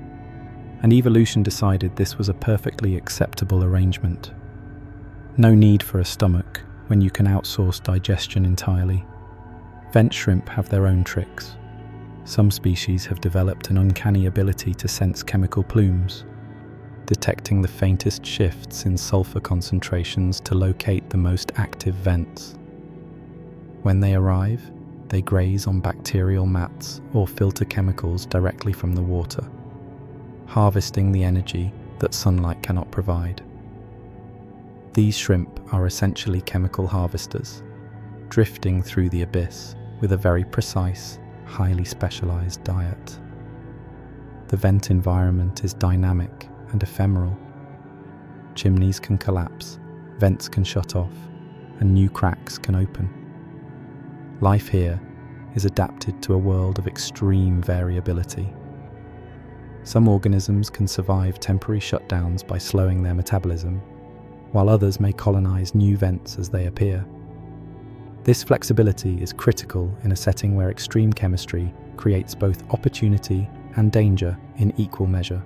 and evolution decided this was a perfectly acceptable arrangement. No need for a stomach when you can outsource digestion entirely. Vent shrimp have their own tricks. Some species have developed an uncanny ability to sense chemical plumes, detecting the faintest shifts in sulfur concentrations to locate the most active vents. When they arrive, they graze on bacterial mats or filter chemicals directly from the water, harvesting the energy that sunlight cannot provide. These shrimp are essentially chemical harvesters, drifting through the abyss with a very precise, highly specialized diet. The vent environment is dynamic and ephemeral. Chimneys can collapse, vents can shut off, and new cracks can open. Life here is adapted to a world of extreme variability. Some organisms can survive temporary shutdowns by slowing their metabolism, while others may colonize new vents as they appear. This flexibility is critical in a setting where extreme chemistry creates both opportunity and danger in equal measure.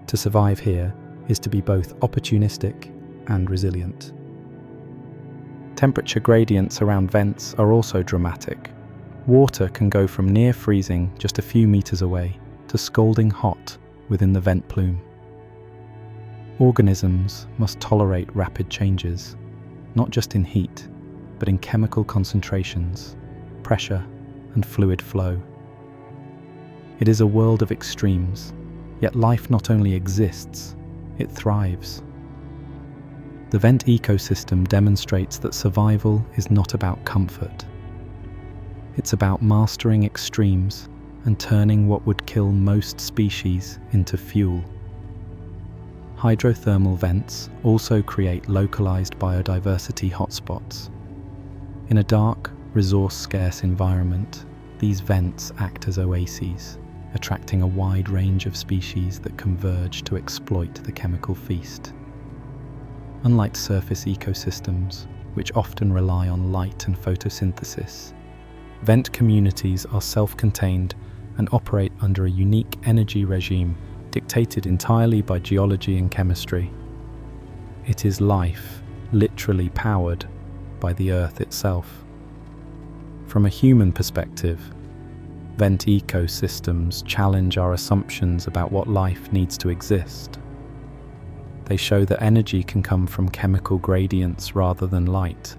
To survive here is to be both opportunistic and resilient. Temperature gradients around vents are also dramatic. Water can go from near freezing just a few meters away to scalding hot within the vent plume. Organisms must tolerate rapid changes, not just in heat, but in chemical concentrations, pressure, and fluid flow. It is a world of extremes, yet life not only exists, it thrives. The vent ecosystem demonstrates that survival is not about comfort. It's about mastering extremes and turning what would kill most species into fuel. Hydrothermal vents also create localized biodiversity hotspots. In a dark, resource-scarce environment, these vents act as oases, attracting a wide range of species that converge to exploit the chemical feast. Unlike surface ecosystems, which often rely on light and photosynthesis, vent communities are self-contained and operate under a unique energy regime dictated entirely by geology and chemistry. It is life, literally powered by the Earth itself. From a human perspective, vent ecosystems challenge our assumptions about what life needs to exist. They show that energy can come from chemical gradients rather than light,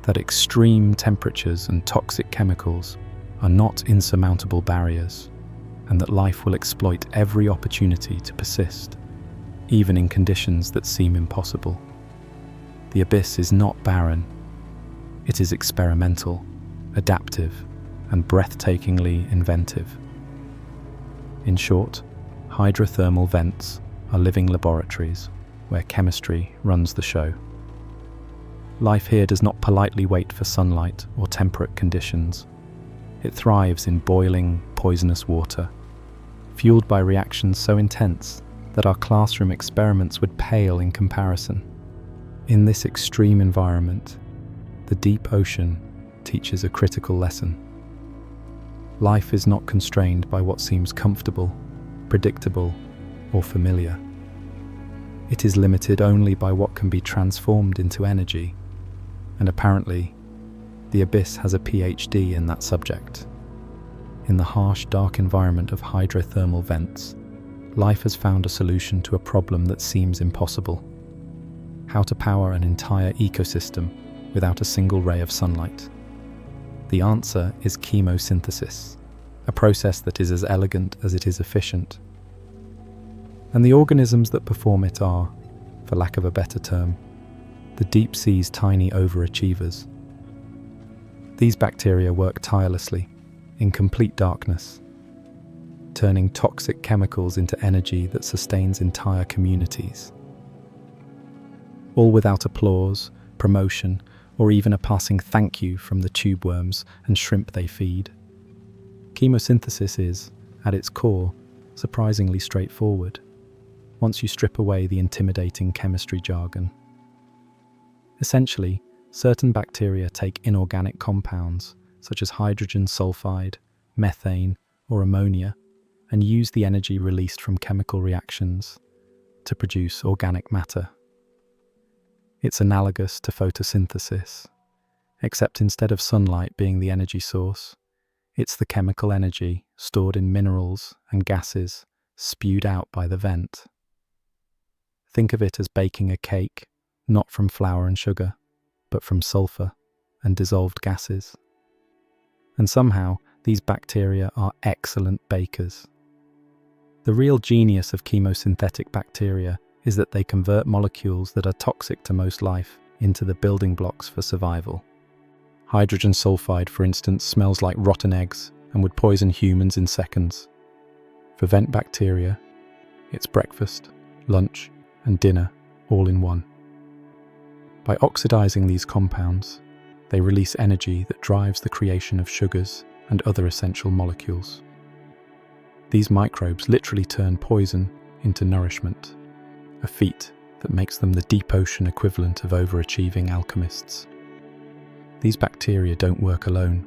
that extreme temperatures and toxic chemicals are not insurmountable barriers, and that life will exploit every opportunity to persist, even in conditions that seem impossible. The abyss is not barren. It is experimental, adaptive, and breathtakingly inventive. In short, hydrothermal vents are living laboratories where chemistry runs the show. Life here does not politely wait for sunlight or temperate conditions. It thrives in boiling, poisonous water, fueled by reactions so intense that our classroom experiments would pale in comparison. In this extreme environment, the deep ocean teaches a critical lesson. Life is not constrained by what seems comfortable, predictable, or familiar. It is limited only by what can be transformed into energy, and apparently, the abyss has a PhD in that subject. In the harsh, dark environment of hydrothermal vents, life has found a solution to a problem that seems impossible: how to power an entire ecosystem without a single ray of sunlight. The answer is chemosynthesis, a process that is as elegant as it is efficient. And the organisms that perform it are, for lack of a better term, the deep sea's tiny overachievers. These bacteria work tirelessly, in complete darkness, turning toxic chemicals into energy that sustains entire communities. All without applause, promotion, or even a passing thank you from the tube worms and shrimp they feed. Chemosynthesis is, at its core, surprisingly straightforward, once you strip away the intimidating chemistry jargon. Essentially, certain bacteria take inorganic compounds, such as hydrogen sulfide, methane, or ammonia, and use the energy released from chemical reactions to produce organic matter. It's analogous to photosynthesis, except instead of sunlight being the energy source, it's the chemical energy stored in minerals and gases spewed out by the vent. Think of it as baking a cake, not from flour and sugar, but from sulfur and dissolved gases. And somehow, these bacteria are excellent bakers. The real genius of chemosynthetic bacteria is that they convert molecules that are toxic to most life into the building blocks for survival. Hydrogen sulfide, for instance, smells like rotten eggs and would poison humans in seconds. For vent bacteria, it's breakfast, lunch, and dinner all in one. By oxidizing these compounds, they release energy that drives the creation of sugars and other essential molecules. These microbes literally turn poison into nourishment, a feat that makes them the deep ocean equivalent of overachieving alchemists. These bacteria don't work alone.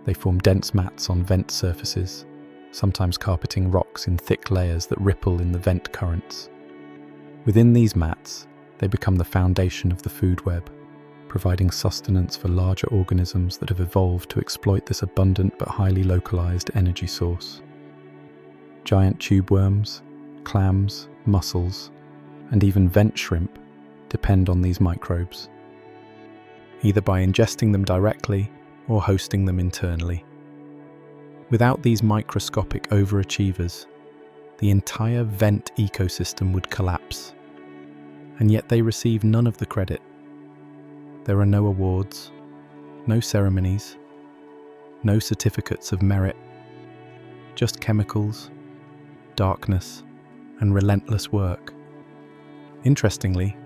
They form dense mats on vent surfaces, sometimes carpeting rocks in thick layers that ripple in the vent currents. Within these mats, they become the foundation of the food web, providing sustenance for larger organisms that have evolved to exploit this abundant but highly localized energy source. Giant tube worms, clams, mussels, and even vent shrimp depend on these microbes, either by ingesting them directly or hosting them internally. Without these microscopic overachievers, the entire vent ecosystem would collapse, and yet they receive none of the credit. There are no awards, no ceremonies, no certificates of merit, just chemicals, darkness, and relentless work. Interestingly,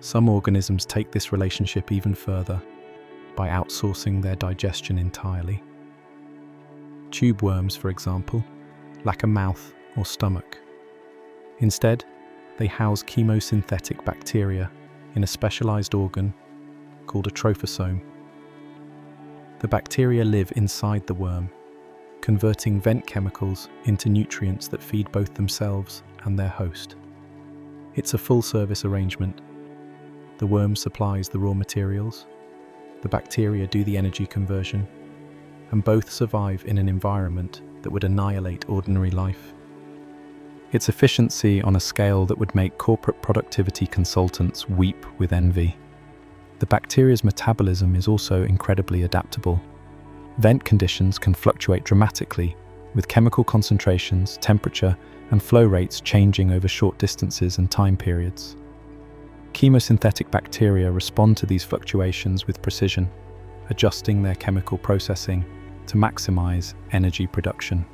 some organisms take this relationship even further by outsourcing their digestion entirely. Tube worms, for example, lack a mouth or stomach. Instead, they house chemosynthetic bacteria in a specialized organ called a trophosome. The bacteria live inside the worm, converting vent chemicals into nutrients that feed both themselves and their host. It's a full-service arrangement. The worm supplies the raw materials, the bacteria do the energy conversion, and both survive in an environment that would annihilate ordinary life. Its efficiency on a scale that would make corporate productivity consultants weep with envy. The bacteria's metabolism is also incredibly adaptable. Vent conditions can fluctuate dramatically with chemical concentrations, temperature, and flow rates changing over short distances and time periods. Chemosynthetic bacteria respond to these fluctuations with precision, adjusting their chemical processing to maximize energy production.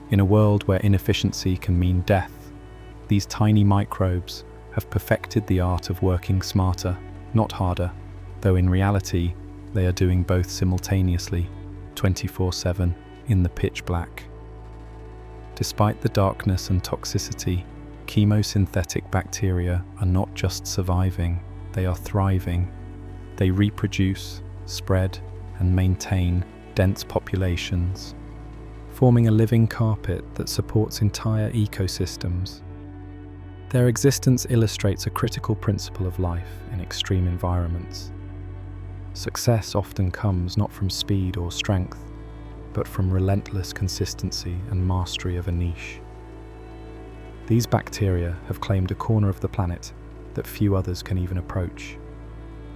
In a world where inefficiency can mean death, these tiny microbes have perfected the art of working smarter, not harder, though in reality, they are doing both simultaneously, 24/7, in the pitch black. Despite the darkness and toxicity, chemosynthetic bacteria are not just surviving, they are thriving. They reproduce, spread, and maintain dense populations, forming a living carpet that supports entire ecosystems. Their existence illustrates a critical principle of life in extreme environments. Success often comes not from speed or strength, but from relentless consistency and mastery of a niche. These bacteria have claimed a corner of the planet that few others can even approach,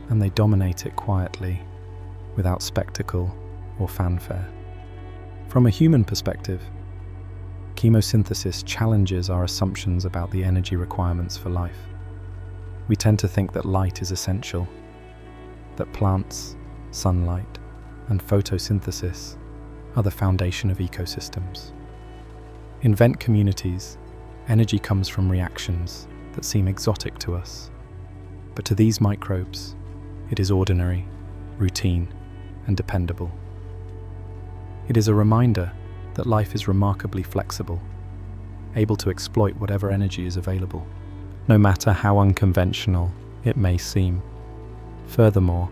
and they dominate it quietly, without spectacle or fanfare. From a human perspective, chemosynthesis challenges our assumptions about the energy requirements for life. We tend to think that light is essential, that plants, sunlight, and photosynthesis are the foundation of ecosystems. In vent communities, energy comes from reactions that seem exotic to us, but to these microbes, it is ordinary, routine, and dependable. It is a reminder that life is remarkably flexible, able to exploit whatever energy is available, no matter how unconventional it may seem. Furthermore,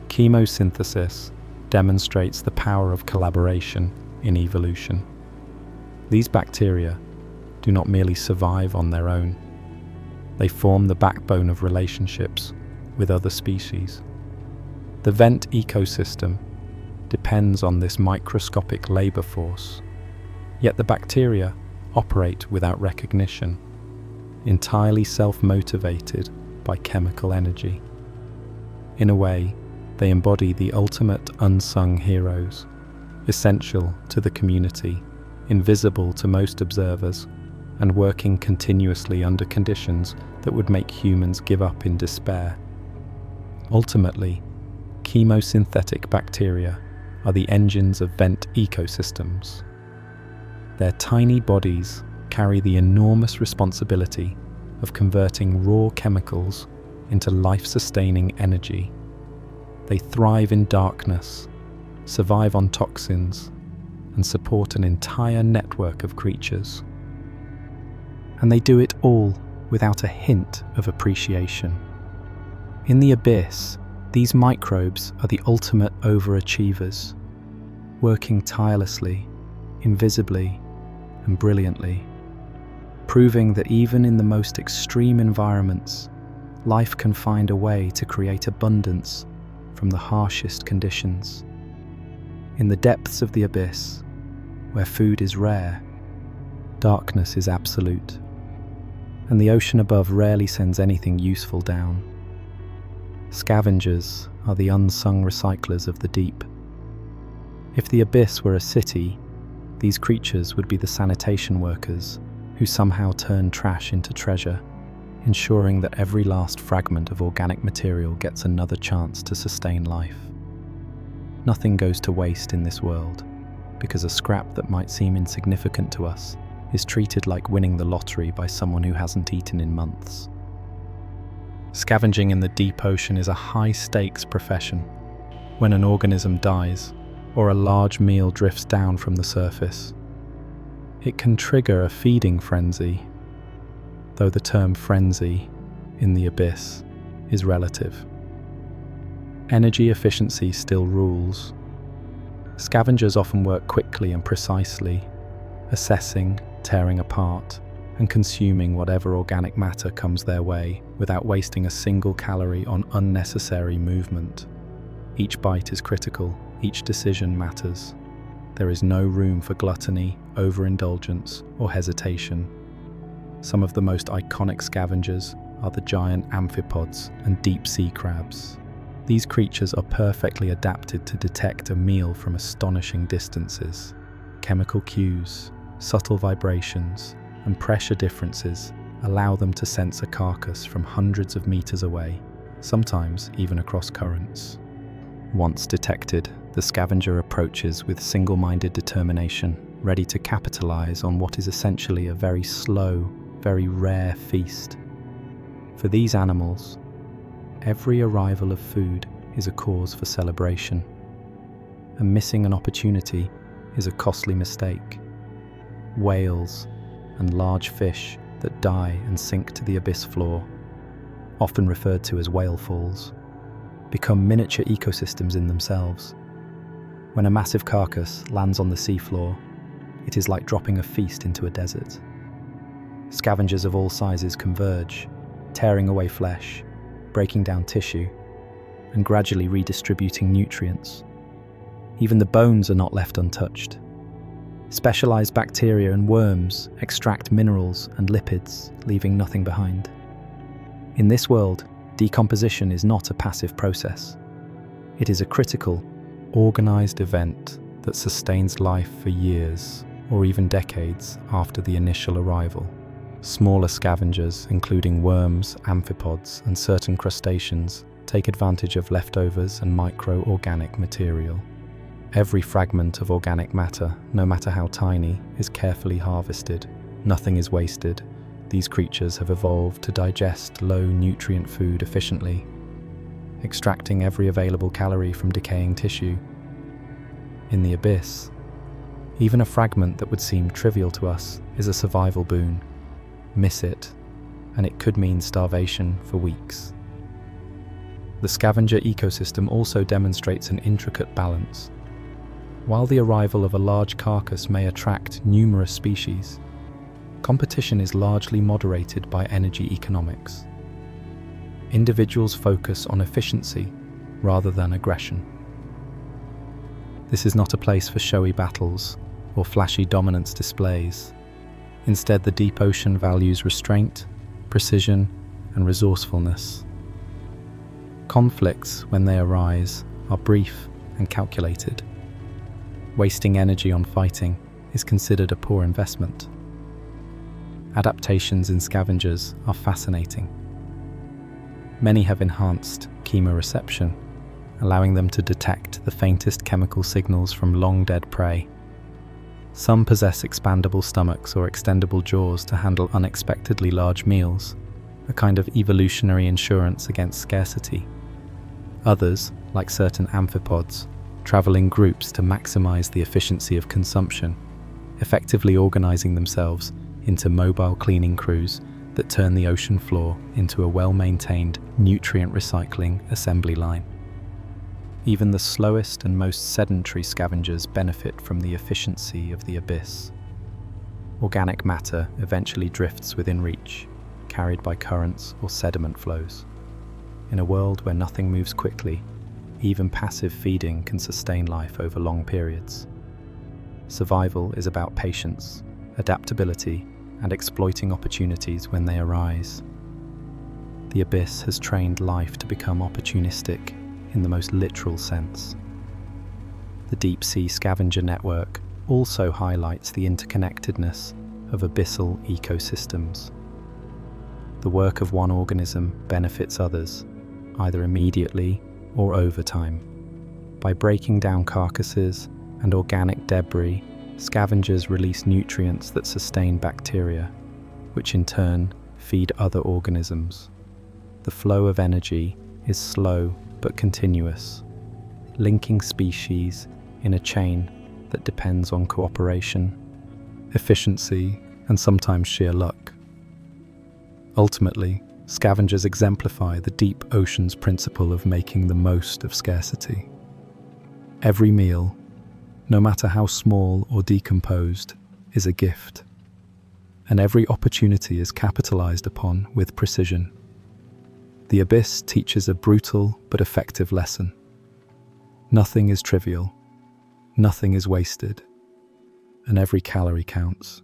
chemosynthesis demonstrates the power of collaboration in evolution. These bacteria do not merely survive on their own. They form the backbone of relationships with other species. The vent ecosystem depends on this microscopic labor force, yet the bacteria operate without recognition, entirely self-motivated by chemical energy. In a way, they embody the ultimate unsung heroes, essential to the community, invisible to most observers, and working continuously under conditions that would make humans give up in despair. Ultimately, chemosynthetic bacteria are the engines of vent ecosystems. Their tiny bodies carry the enormous responsibility of converting raw chemicals into life-sustaining energy. They thrive in darkness, survive on toxins, and support an entire network of creatures. And they do it all without a hint of appreciation. In the abyss, these microbes are the ultimate overachievers, working tirelessly, invisibly, and brilliantly, proving that even in the most extreme environments, life can find a way to create abundance from the harshest conditions. In the depths of the abyss, where food is rare, darkness is absolute, and the ocean above rarely sends anything useful down. Scavengers are the unsung recyclers of the deep. If the abyss were a city, these creatures would be the sanitation workers who somehow turn trash into treasure, ensuring that every last fragment of organic material gets another chance to sustain life. Nothing goes to waste in this world, because a scrap that might seem insignificant to us is treated like winning the lottery by someone who hasn't eaten in months. Scavenging in the deep ocean is a high-stakes profession. When an organism dies, or a large meal drifts down from the surface, it can trigger a feeding frenzy, though the term frenzy in the abyss is relative. Energy efficiency still rules. Scavengers often work quickly and precisely, assessing, tearing apart, and consuming whatever organic matter comes their way without wasting a single calorie on unnecessary movement. Each bite is critical, each decision matters. There is no room for gluttony, overindulgence, or hesitation. Some of the most iconic scavengers are the giant amphipods and deep-sea crabs. These creatures are perfectly adapted to detect a meal from astonishing distances, Chemical cues, subtle vibrations, and pressure differences allow them to sense a carcass from hundreds of meters away, sometimes even across currents. Once detected, the scavenger approaches with single-minded determination, ready to capitalize on what is essentially a very slow, very rare feast. For these animals, every arrival of food is a cause for celebration, and missing an opportunity is a costly mistake. Whales and large fish that die and sink to the abyss floor, often referred to as whale falls, become miniature ecosystems in themselves. When a massive carcass lands on the seafloor, it is like dropping a feast into a desert. Scavengers of all sizes converge, tearing away flesh, breaking down tissue, and gradually redistributing nutrients. Even the bones are not left untouched. Specialized bacteria and worms extract minerals and lipids, leaving nothing behind. In this world, decomposition is not a passive process. It is a critical, organized event that sustains life for years or even decades after the initial arrival. Smaller scavengers, including worms, amphipods, and certain crustaceans, take advantage of leftovers and micro-organic material. Every fragment of organic matter, no matter how tiny, is carefully harvested. Nothing is wasted. These creatures have evolved to digest low-nutrient food efficiently, extracting every available calorie from decaying tissue. In the abyss, even a fragment that would seem trivial to us is a survival boon. Miss it, and it could mean starvation for weeks. The scavenger ecosystem also demonstrates an intricate balance. While the arrival of a large carcass may attract numerous species, competition is largely moderated by energy economics. Individuals focus on efficiency rather than aggression. This is not a place for showy battles or flashy dominance displays. Instead, the deep ocean values restraint, precision, and resourcefulness. Conflicts, when they arise, are brief and calculated. Wasting energy on fighting is considered a poor investment. Adaptations in scavengers are fascinating. Many have enhanced chemoreception, allowing them to detect the faintest chemical signals from long-dead prey. Some possess expandable stomachs or extendable jaws to handle unexpectedly large meals, a kind of evolutionary insurance against scarcity. Others, like certain amphipods, travel in groups to maximize the efficiency of consumption, effectively organizing themselves into mobile cleaning crews that turn the ocean floor into a well-maintained nutrient recycling assembly line. Even the slowest and most sedentary scavengers benefit from the efficiency of the abyss. Organic matter eventually drifts within reach, carried by currents or sediment flows. In a world where nothing moves quickly, even passive feeding can sustain life over long periods. Survival is about patience, adaptability, and exploiting opportunities when they arise. The abyss has trained life to become opportunistic in the most literal sense. The deep-sea scavenger network also highlights the interconnectedness of abyssal ecosystems. The work of one organism benefits others, either immediately or over time. By breaking down carcasses and organic debris, scavengers release nutrients that sustain bacteria, which in turn feed other organisms. The flow of energy is slow but continuous, linking species in a chain that depends on cooperation, efficiency, and sometimes sheer luck. Ultimately, scavengers exemplify the deep ocean's principle of making the most of scarcity. Every meal, no matter how small or decomposed, is a gift, and every opportunity is capitalized upon with precision. The abyss teaches a brutal but effective lesson. Nothing is trivial, nothing is wasted, and every calorie counts.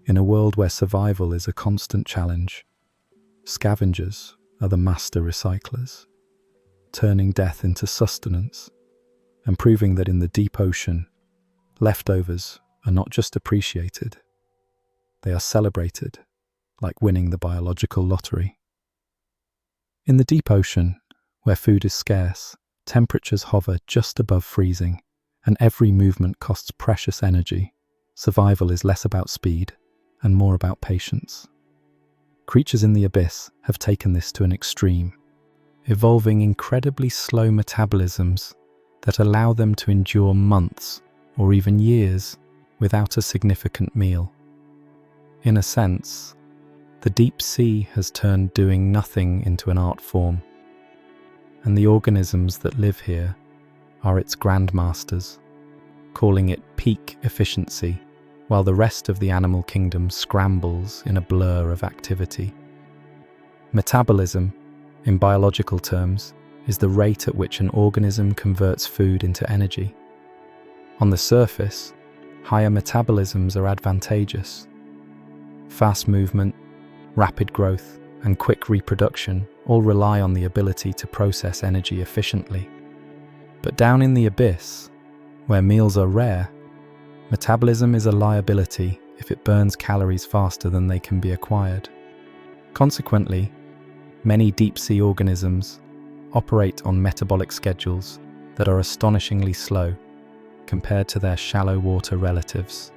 In a world where survival is a constant challenge, scavengers are the master recyclers, turning death into sustenance and proving that in the deep ocean, Leftovers are not just appreciated, they are celebrated, like winning the biological lottery. In the deep ocean, where food is scarce, temperatures hover just above freezing, and every movement costs precious energy. Survival is less about speed and more about patience. Creatures in the abyss have taken this to an extreme, evolving incredibly slow metabolisms that allow them to endure months or even years without a significant meal. In a sense, the deep sea has turned doing nothing into an art form, and the organisms that live here are its grandmasters, calling it peak efficiency, while the rest of the animal kingdom scrambles in a blur of activity. Metabolism, in biological terms, is the rate at which an organism converts food into energy. On the surface, higher metabolisms are advantageous. Fast movement, rapid growth, and quick reproduction all rely on the ability to process energy efficiently. But down in the abyss, where meals are rare, metabolism is a liability if it burns calories faster than they can be acquired. Consequently, many deep-sea organisms operate on metabolic schedules that are astonishingly slow compared to their shallow water relatives.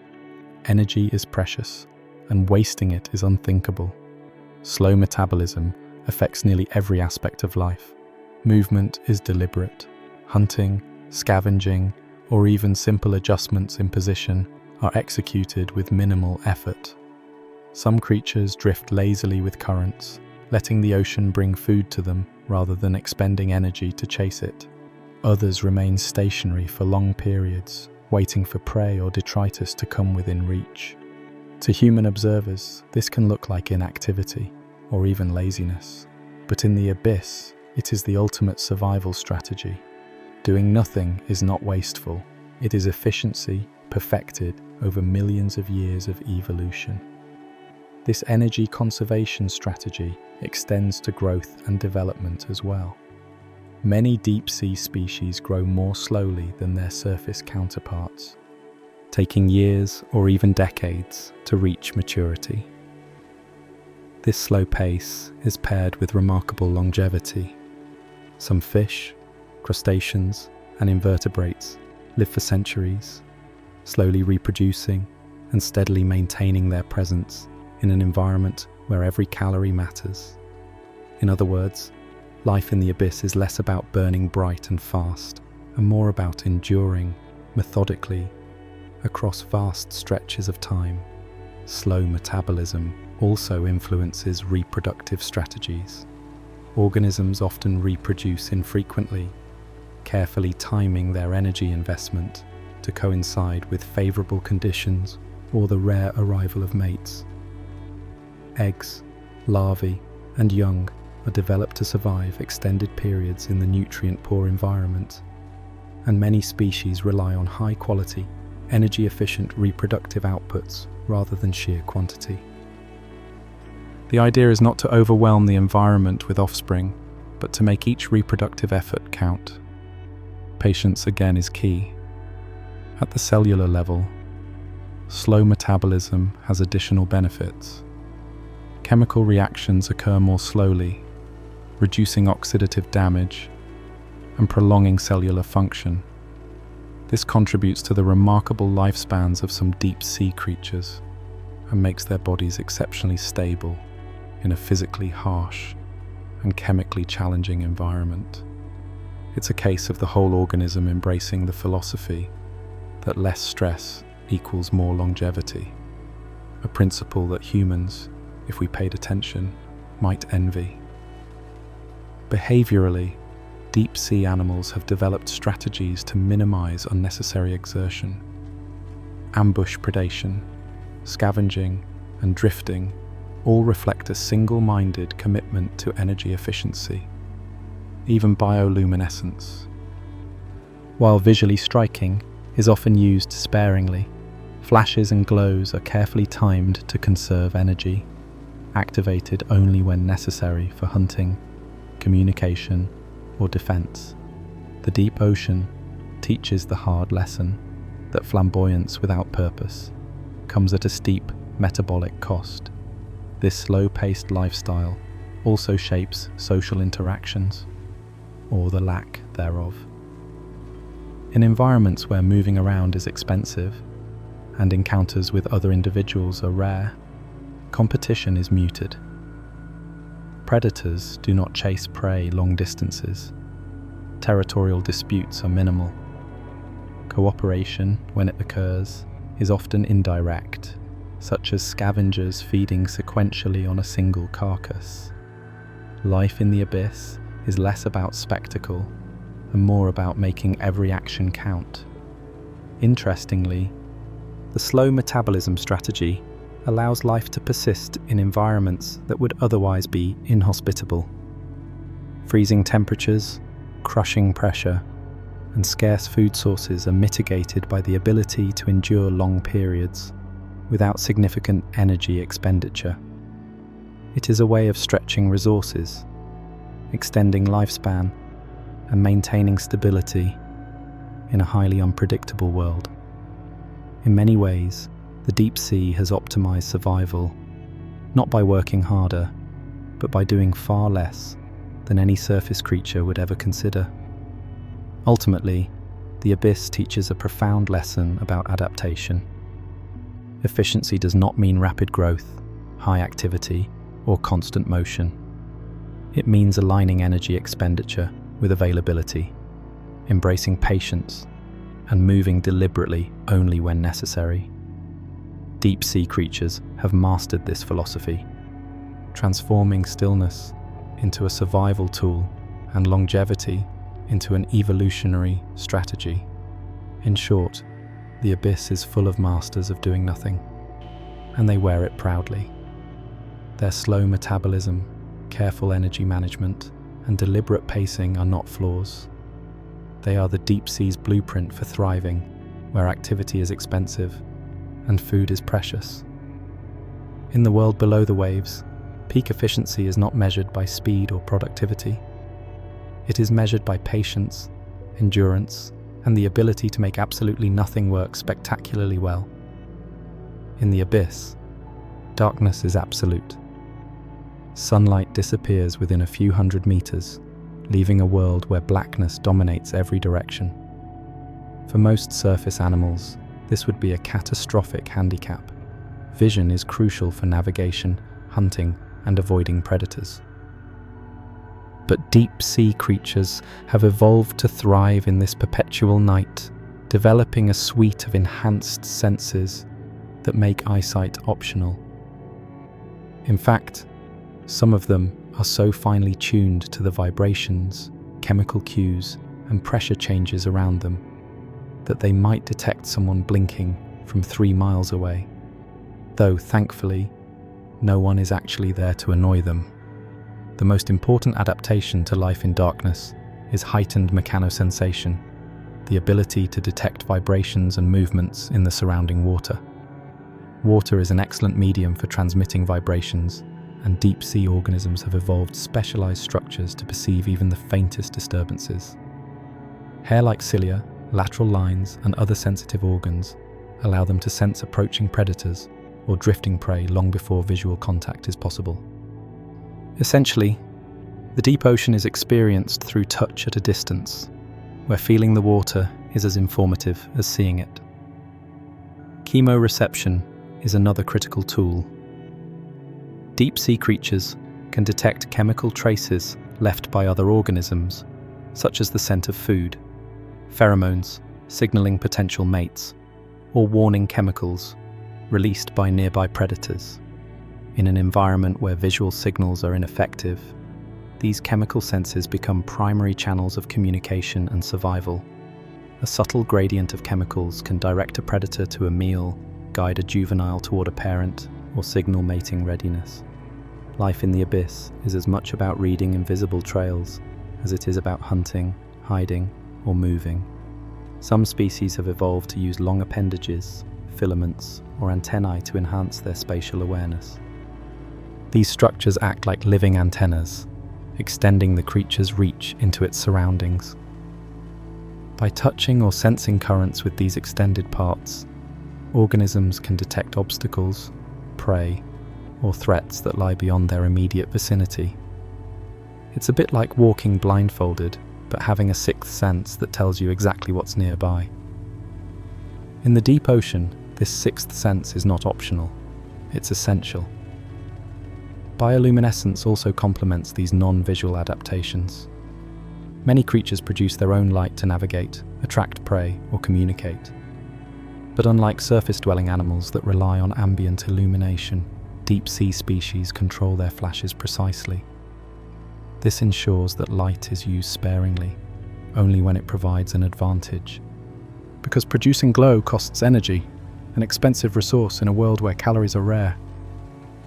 Energy is precious, and wasting it is unthinkable. Slow metabolism affects nearly every aspect of life. Movement is deliberate. Hunting, scavenging, or even simple adjustments in position are executed with minimal effort. Some creatures drift lazily with currents, letting the ocean bring food to them rather than expending energy to chase it. Others remain stationary for long periods, waiting for prey or detritus to come within reach. To human observers, this can look like inactivity or even laziness, but in the abyss, it is the ultimate survival strategy. Doing nothing is not wasteful. It is efficiency perfected over millions of years of evolution. This energy conservation strategy extends to growth and development as well. Many deep-sea species grow more slowly than their surface counterparts, taking years or even decades to reach maturity. This slow pace is paired with remarkable longevity. Some fish, crustaceans, and invertebrates live for centuries, slowly reproducing and steadily maintaining their presence in an environment where every calorie matters. In other words, life in the abyss is less about burning bright and fast, and more about enduring methodically across vast stretches of time. Slow metabolism also influences reproductive strategies. Organisms often reproduce infrequently, carefully timing their energy investment to coincide with favorable conditions or the rare arrival of mates. Eggs, larvae, and young are developed to survive extended periods in the nutrient-poor environment, and many species rely on high-quality, energy-efficient reproductive outputs rather than sheer quantity. The idea is not to overwhelm the environment with offspring, but to make each reproductive effort count. Patience again is key. At the cellular level, slow metabolism has additional benefits. Chemical reactions occur more slowly, reducing oxidative damage and prolonging cellular function. This contributes to the remarkable lifespans of some deep-sea creatures and makes their bodies exceptionally stable in a physically harsh and chemically challenging environment. It's a case of the whole organism embracing the philosophy that less stress equals more longevity, a principle that humans, if we paid attention, might envy. Behaviorally, deep-sea animals have developed strategies to minimize unnecessary exertion. Ambush predation, scavenging, and drifting all reflect a single-minded commitment to energy efficiency. Even bioluminescence, while visually striking, is often used sparingly. Flashes and glows are carefully timed to conserve energy, activated only when necessary for hunting, communication, or defense. The deep ocean teaches the hard lesson. that flamboyance without purpose comes at a steep metabolic cost. This slow-paced lifestyle also shapes social interactions, or the lack thereof. In environments where moving around is expensive and encounters with other individuals are rare, competition is muted. Predators do not chase prey long distances. Territorial disputes are minimal. Cooperation, when it occurs, is often indirect, such as scavengers feeding sequentially on a single carcass. Life in the abyss is less about spectacle and more about making every action count. Interestingly, the slow metabolism strategy allows life to persist in environments that would otherwise be inhospitable. Freezing temperatures, crushing pressure, and scarce food sources are mitigated by the ability to endure long periods without significant energy expenditure. It is a way of stretching resources, extending lifespan, and maintaining stability in a highly unpredictable world. In many ways, the deep sea has optimized survival, not by working harder, but by doing far less than any surface creature would ever consider. Ultimately, the abyss teaches a profound lesson about adaptation. Efficiency does not mean rapid growth, high activity, or constant motion. It means aligning energy expenditure with availability, embracing patience, and moving deliberately only when necessary. Deep sea creatures have mastered this philosophy, transforming stillness into a survival tool and longevity into an evolutionary strategy. In short, the abyss is full of masters of doing nothing, and they wear it proudly. Their slow metabolism, careful energy management, and deliberate pacing are not flaws. They are the deep sea's blueprint for thriving, where activity is expensive and food is precious. In the world below the waves, peak efficiency is not measured by speed or productivity. It is measured by patience, endurance, and the ability to make absolutely nothing work spectacularly well. In the abyss, darkness is absolute. Sunlight disappears within a few hundred meters, leaving a world where blackness dominates every direction. For most surface animals, this would be a catastrophic handicap. Vision is crucial for navigation, hunting, and avoiding predators. But deep sea creatures have evolved to thrive in this perpetual night, developing a suite of enhanced senses that make eyesight optional. In fact, some of them are so finely tuned to the vibrations, chemical cues, and pressure changes around them that they might detect someone blinking from 3 miles away, though thankfully, no one is actually there to annoy them. The most important adaptation to life in darkness is heightened mechanosensation, the ability to detect vibrations and movements in the surrounding water. Water is an excellent medium for transmitting vibrations, and deep-sea organisms have evolved specialized structures to perceive even the faintest disturbances. Hair-like cilia, lateral lines, and other sensitive organs allow them to sense approaching predators or drifting prey long before visual contact is possible. Essentially, the deep ocean is experienced through touch at a distance, where feeling the water is as informative as seeing it. Chemoreception is another critical tool. Deep-sea creatures can detect chemical traces left by other organisms, such as the scent of food, pheromones signaling potential mates, or warning chemicals released by nearby predators. In an environment where visual signals are ineffective, these chemical senses become primary channels of communication and survival. A subtle gradient of chemicals can direct a predator to a meal, guide a juvenile toward a parent, or signal mating readiness. Life in the abyss is as much about reading invisible trails as it is about hunting, hiding, or moving. Some species have evolved to use long appendages, filaments, or antennae to enhance their spatial awareness. These structures act like living antennas, extending the creature's reach into its surroundings. By touching or sensing currents with these extended parts, organisms can detect obstacles, prey, or threats that lie beyond their immediate vicinity. It's a bit like walking blindfolded, but having a sixth sense that tells you exactly what's nearby. In the deep ocean, this sixth sense is not optional, it's essential. Bioluminescence also complements these non-visual adaptations. Many creatures produce their own light to navigate, attract prey, or communicate. But unlike surface-dwelling animals that rely on ambient illumination, deep-sea species control their flashes precisely. This ensures that light is used sparingly, only when it provides an advantage. Because producing glow costs energy, an expensive resource in a world where calories are rare.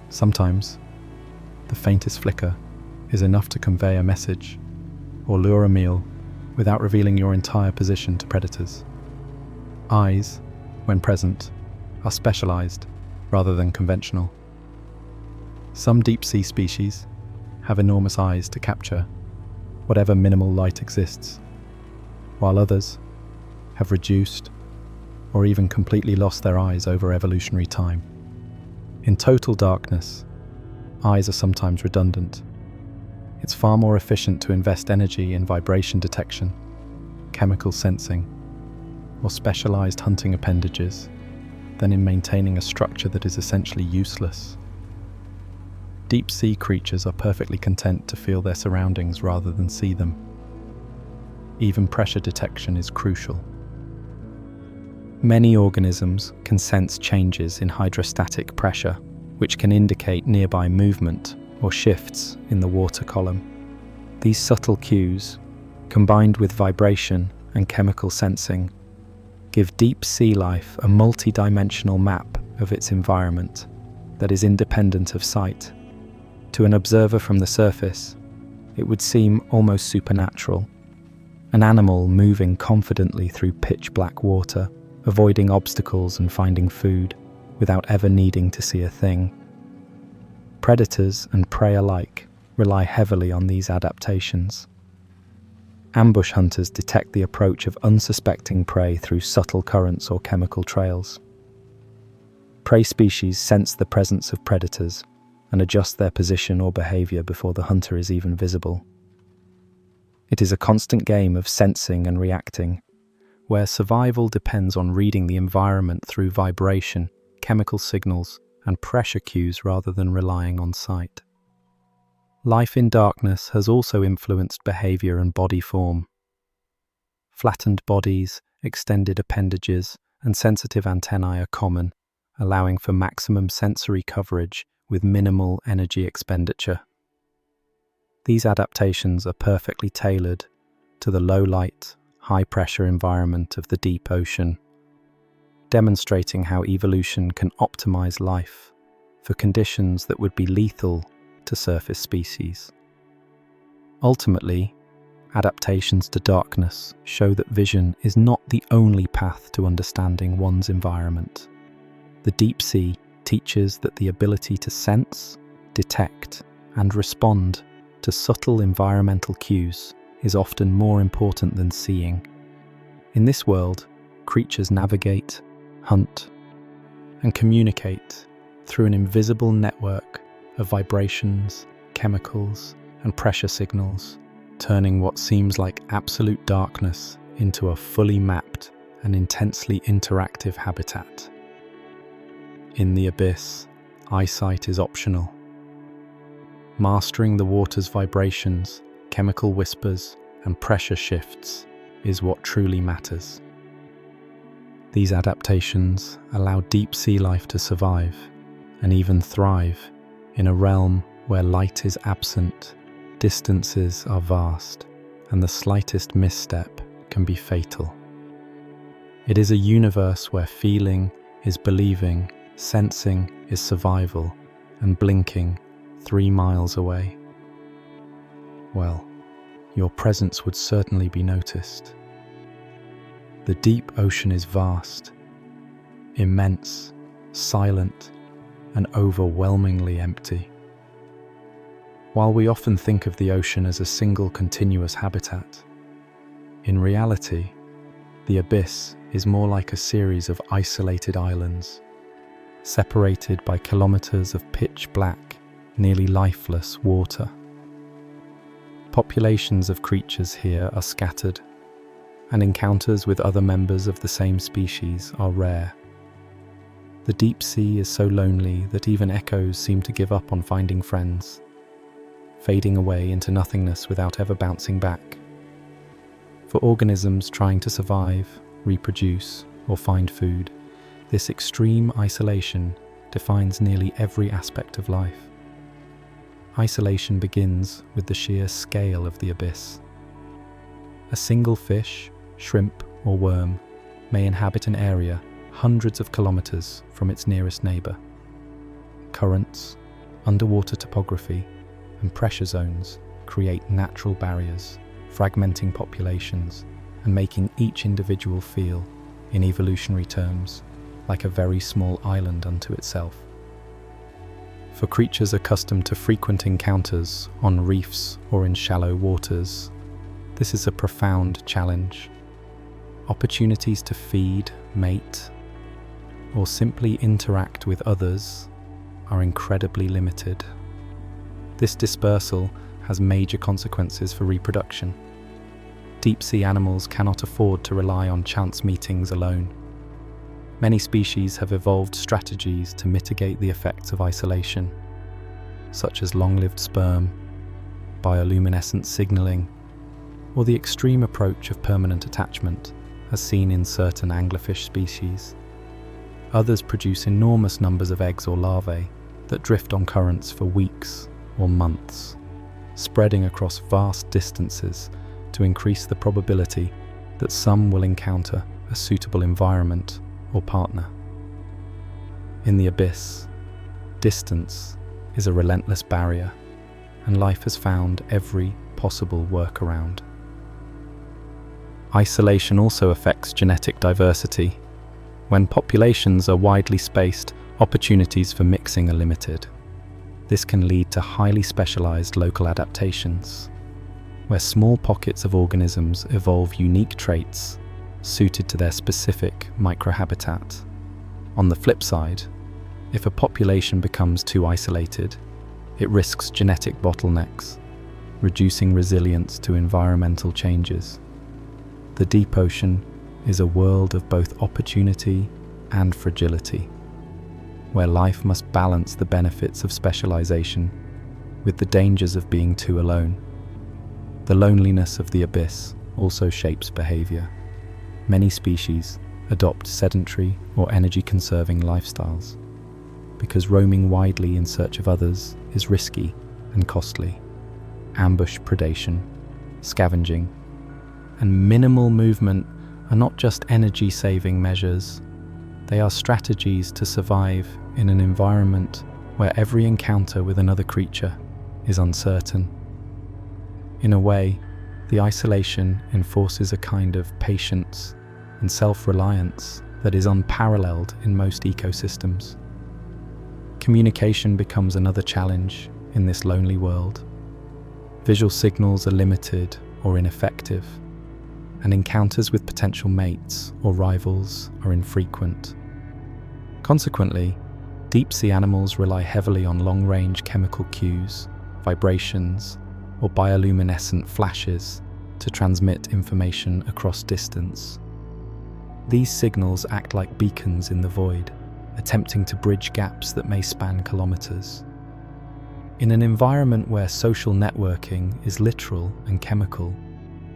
Sometimes, the faintest flicker is enough to convey a message or lure a meal without revealing your entire position to predators. Eyes, when present, are specialized rather than conventional. Some deep-sea species have enormous eyes to capture whatever minimal light exists, while others have reduced or even completely lost their eyes over evolutionary time. In total darkness, eyes are sometimes redundant. It's far more efficient to invest energy in vibration detection, chemical sensing, or specialized hunting appendages than in maintaining a structure that is essentially useless. Deep-sea creatures are perfectly content to feel their surroundings rather than see them. Even pressure detection is crucial. Many organisms can sense changes in hydrostatic pressure, which can indicate nearby movement or shifts in the water column. These subtle cues, combined with vibration and chemical sensing, give deep sea life a multi-dimensional map of its environment that is independent of sight. To an observer from the surface, it would seem almost supernatural. An animal moving confidently through pitch-black water, avoiding obstacles and finding food, without ever needing to see a thing. Predators and prey alike rely heavily on these adaptations. Ambush hunters detect the approach of unsuspecting prey through subtle currents or chemical trails. Prey species sense the presence of predators and adjust their position or behavior before the hunter is even visible. It is a constant game of sensing and reacting, where survival depends on reading the environment through vibration, chemical signals, and pressure cues rather than relying on sight. Life in darkness has also influenced behavior and body form. Flattened bodies, extended appendages, and sensitive antennae are common, allowing for maximum sensory coverage with minimal energy expenditure. These adaptations are perfectly tailored to the low-light, high-pressure environment of the deep ocean, demonstrating how evolution can optimize life for conditions that would be lethal to surface species. Ultimately, adaptations to darkness show that vision is not the only path to understanding one's environment. The deep sea teaches that the ability to sense, detect, and respond to subtle environmental cues is often more important than seeing. In this world, creatures navigate, hunt, and communicate through an invisible network of vibrations, chemicals, and pressure signals, turning what seems like absolute darkness into a fully mapped and intensely interactive habitat. In the abyss, eyesight is optional. Mastering the water's vibrations, chemical whispers, and pressure shifts is what truly matters. These adaptations allow deep sea life to survive and even thrive in a realm where light is absent, distances are vast, and the slightest misstep can be fatal. It is a universe where feeling is believing, sensing is survival, and blinking 3 miles away. Well, your presence would certainly be noticed. The deep ocean is vast, immense, silent, and overwhelmingly empty. While we often think of the ocean as a single continuous habitat, in reality, The abyss is more like a series of isolated islands, separated by kilometers of pitch black, nearly lifeless water. Populations of creatures here are scattered, and encounters with other members of the same species are rare. The deep sea is so lonely that even echoes seem to give up on finding friends, fading away into nothingness without ever bouncing back. For organisms trying to survive, reproduce, or find food, this extreme isolation defines nearly every aspect of life. Isolation begins with the sheer scale of the abyss. A single fish, shrimp, or worm may inhabit an area hundreds of kilometers from its nearest neighbor. Currents, underwater topography, and pressure zones create natural barriers, fragmenting populations and making each individual feel, in evolutionary terms, like a very small island unto itself. For creatures accustomed to frequent encounters on reefs or in shallow waters, this is a profound challenge. Opportunities to feed, mate, or simply interact with others are incredibly limited. This dispersal has major consequences for reproduction. Deep-sea animals cannot afford to rely on chance meetings alone. Many species have evolved strategies to mitigate the effects of isolation, such as long-lived sperm, bioluminescent signaling, or the extreme approach of permanent attachment, as seen in certain anglerfish species. Others produce enormous numbers of eggs or larvae that drift on currents for weeks or months, spreading across vast distances to increase the probability that some will encounter a suitable environment or partner. In the abyss, distance is a relentless barrier, and life has found every possible workaround. Isolation also affects genetic diversity. When populations are widely spaced, opportunities for mixing are limited. This can lead to highly specialized local adaptations, where small pockets of organisms evolve unique traits suited to their specific microhabitat. On the flip side, if a population becomes too isolated, it risks genetic bottlenecks, reducing resilience to environmental changes. The deep ocean is a world of both opportunity and fragility, where life must balance the benefits of specialization with the dangers of being too alone. The loneliness of the abyss also shapes behavior. Many species adopt sedentary or energy-conserving lifestyles because roaming widely in search of others is risky and costly. Ambush predation, scavenging, and minimal movement are not just energy-saving measures. They are strategies to survive in an environment where every encounter with another creature is uncertain. In a way, the isolation enforces a kind of patience and self-reliance that is unparalleled in most ecosystems. Communication becomes another challenge in this lonely world. Visual signals are limited or ineffective, and encounters with potential mates or rivals are infrequent. Consequently, deep-sea animals rely heavily on long-range chemical cues, vibrations, or bioluminescent flashes to transmit information across distance. These signals act like beacons in the void, attempting to bridge gaps that may span kilometers. In an environment where social networking is literal and chemical,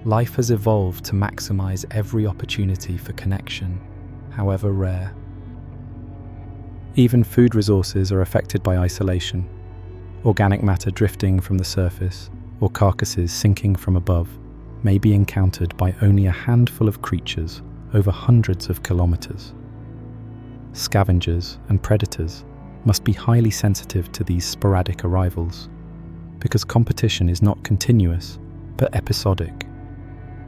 life has evolved to maximize every opportunity for connection, however rare. Even food resources are affected by isolation. Organic matter drifting from the surface or carcasses sinking from above may be encountered by only a handful of creatures over hundreds of kilometers. Scavengers and predators must be highly sensitive to these sporadic arrivals, because competition is not continuous, but episodic.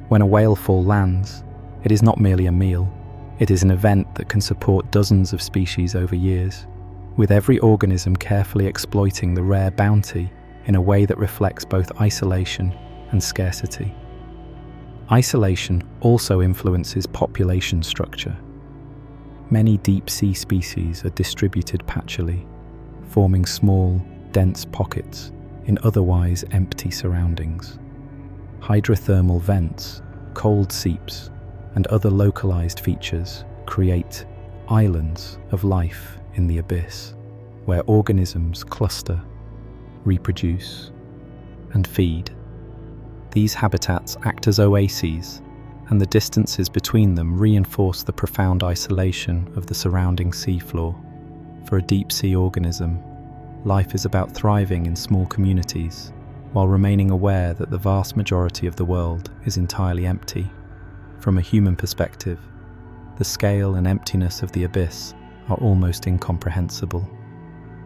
When a whalefall lands, it is not merely a meal, it is an event that can support dozens of species over years, with every organism carefully exploiting the rare bounty in a way that reflects both isolation and scarcity. Isolation also influences population structure. Many deep-sea species are distributed patchily, forming small, dense pockets in otherwise empty surroundings. Hydrothermal vents, cold seeps, and other localized features create islands of life in the abyss, where organisms cluster, reproduce, and feed. These habitats act as oases, and the distances between them reinforce the profound isolation of the surrounding seafloor. For a deep-sea organism, life is about thriving in small communities, while remaining aware that the vast majority of the world is entirely empty. From a human perspective, the scale and emptiness of the abyss are almost incomprehensible.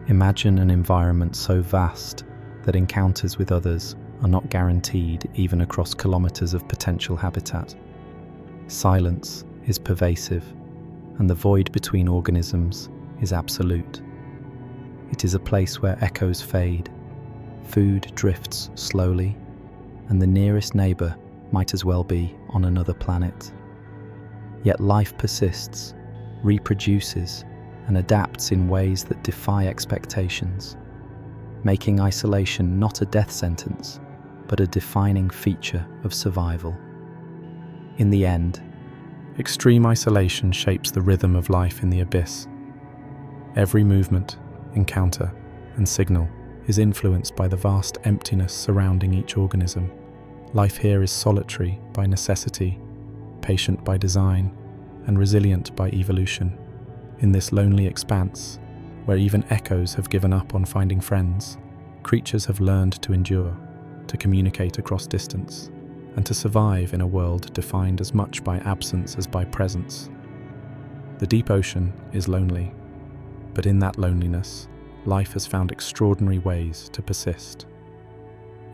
Imagine an environment so vast that encounters with others are not guaranteed even across kilometers of potential habitat. Silence is pervasive, and the void between organisms is absolute. It is a place where echoes fade, food drifts slowly, and the nearest neighbor might as well be on another planet. Yet life persists, reproduces, and adapts in ways that defy expectations, making isolation not a death sentence, but a defining feature of survival. In the end, extreme isolation shapes the rhythm of life in the abyss. Every movement, encounter, and signal is influenced by the vast emptiness surrounding each organism. Life here is solitary by necessity, patient by design, and resilient by evolution. In this lonely expanse, where even echoes have given up on finding friends, creatures have learned to endure, to communicate across distance, and to survive in a world defined as much by absence as by presence. The deep ocean is lonely, but in that loneliness, life has found extraordinary ways to persist.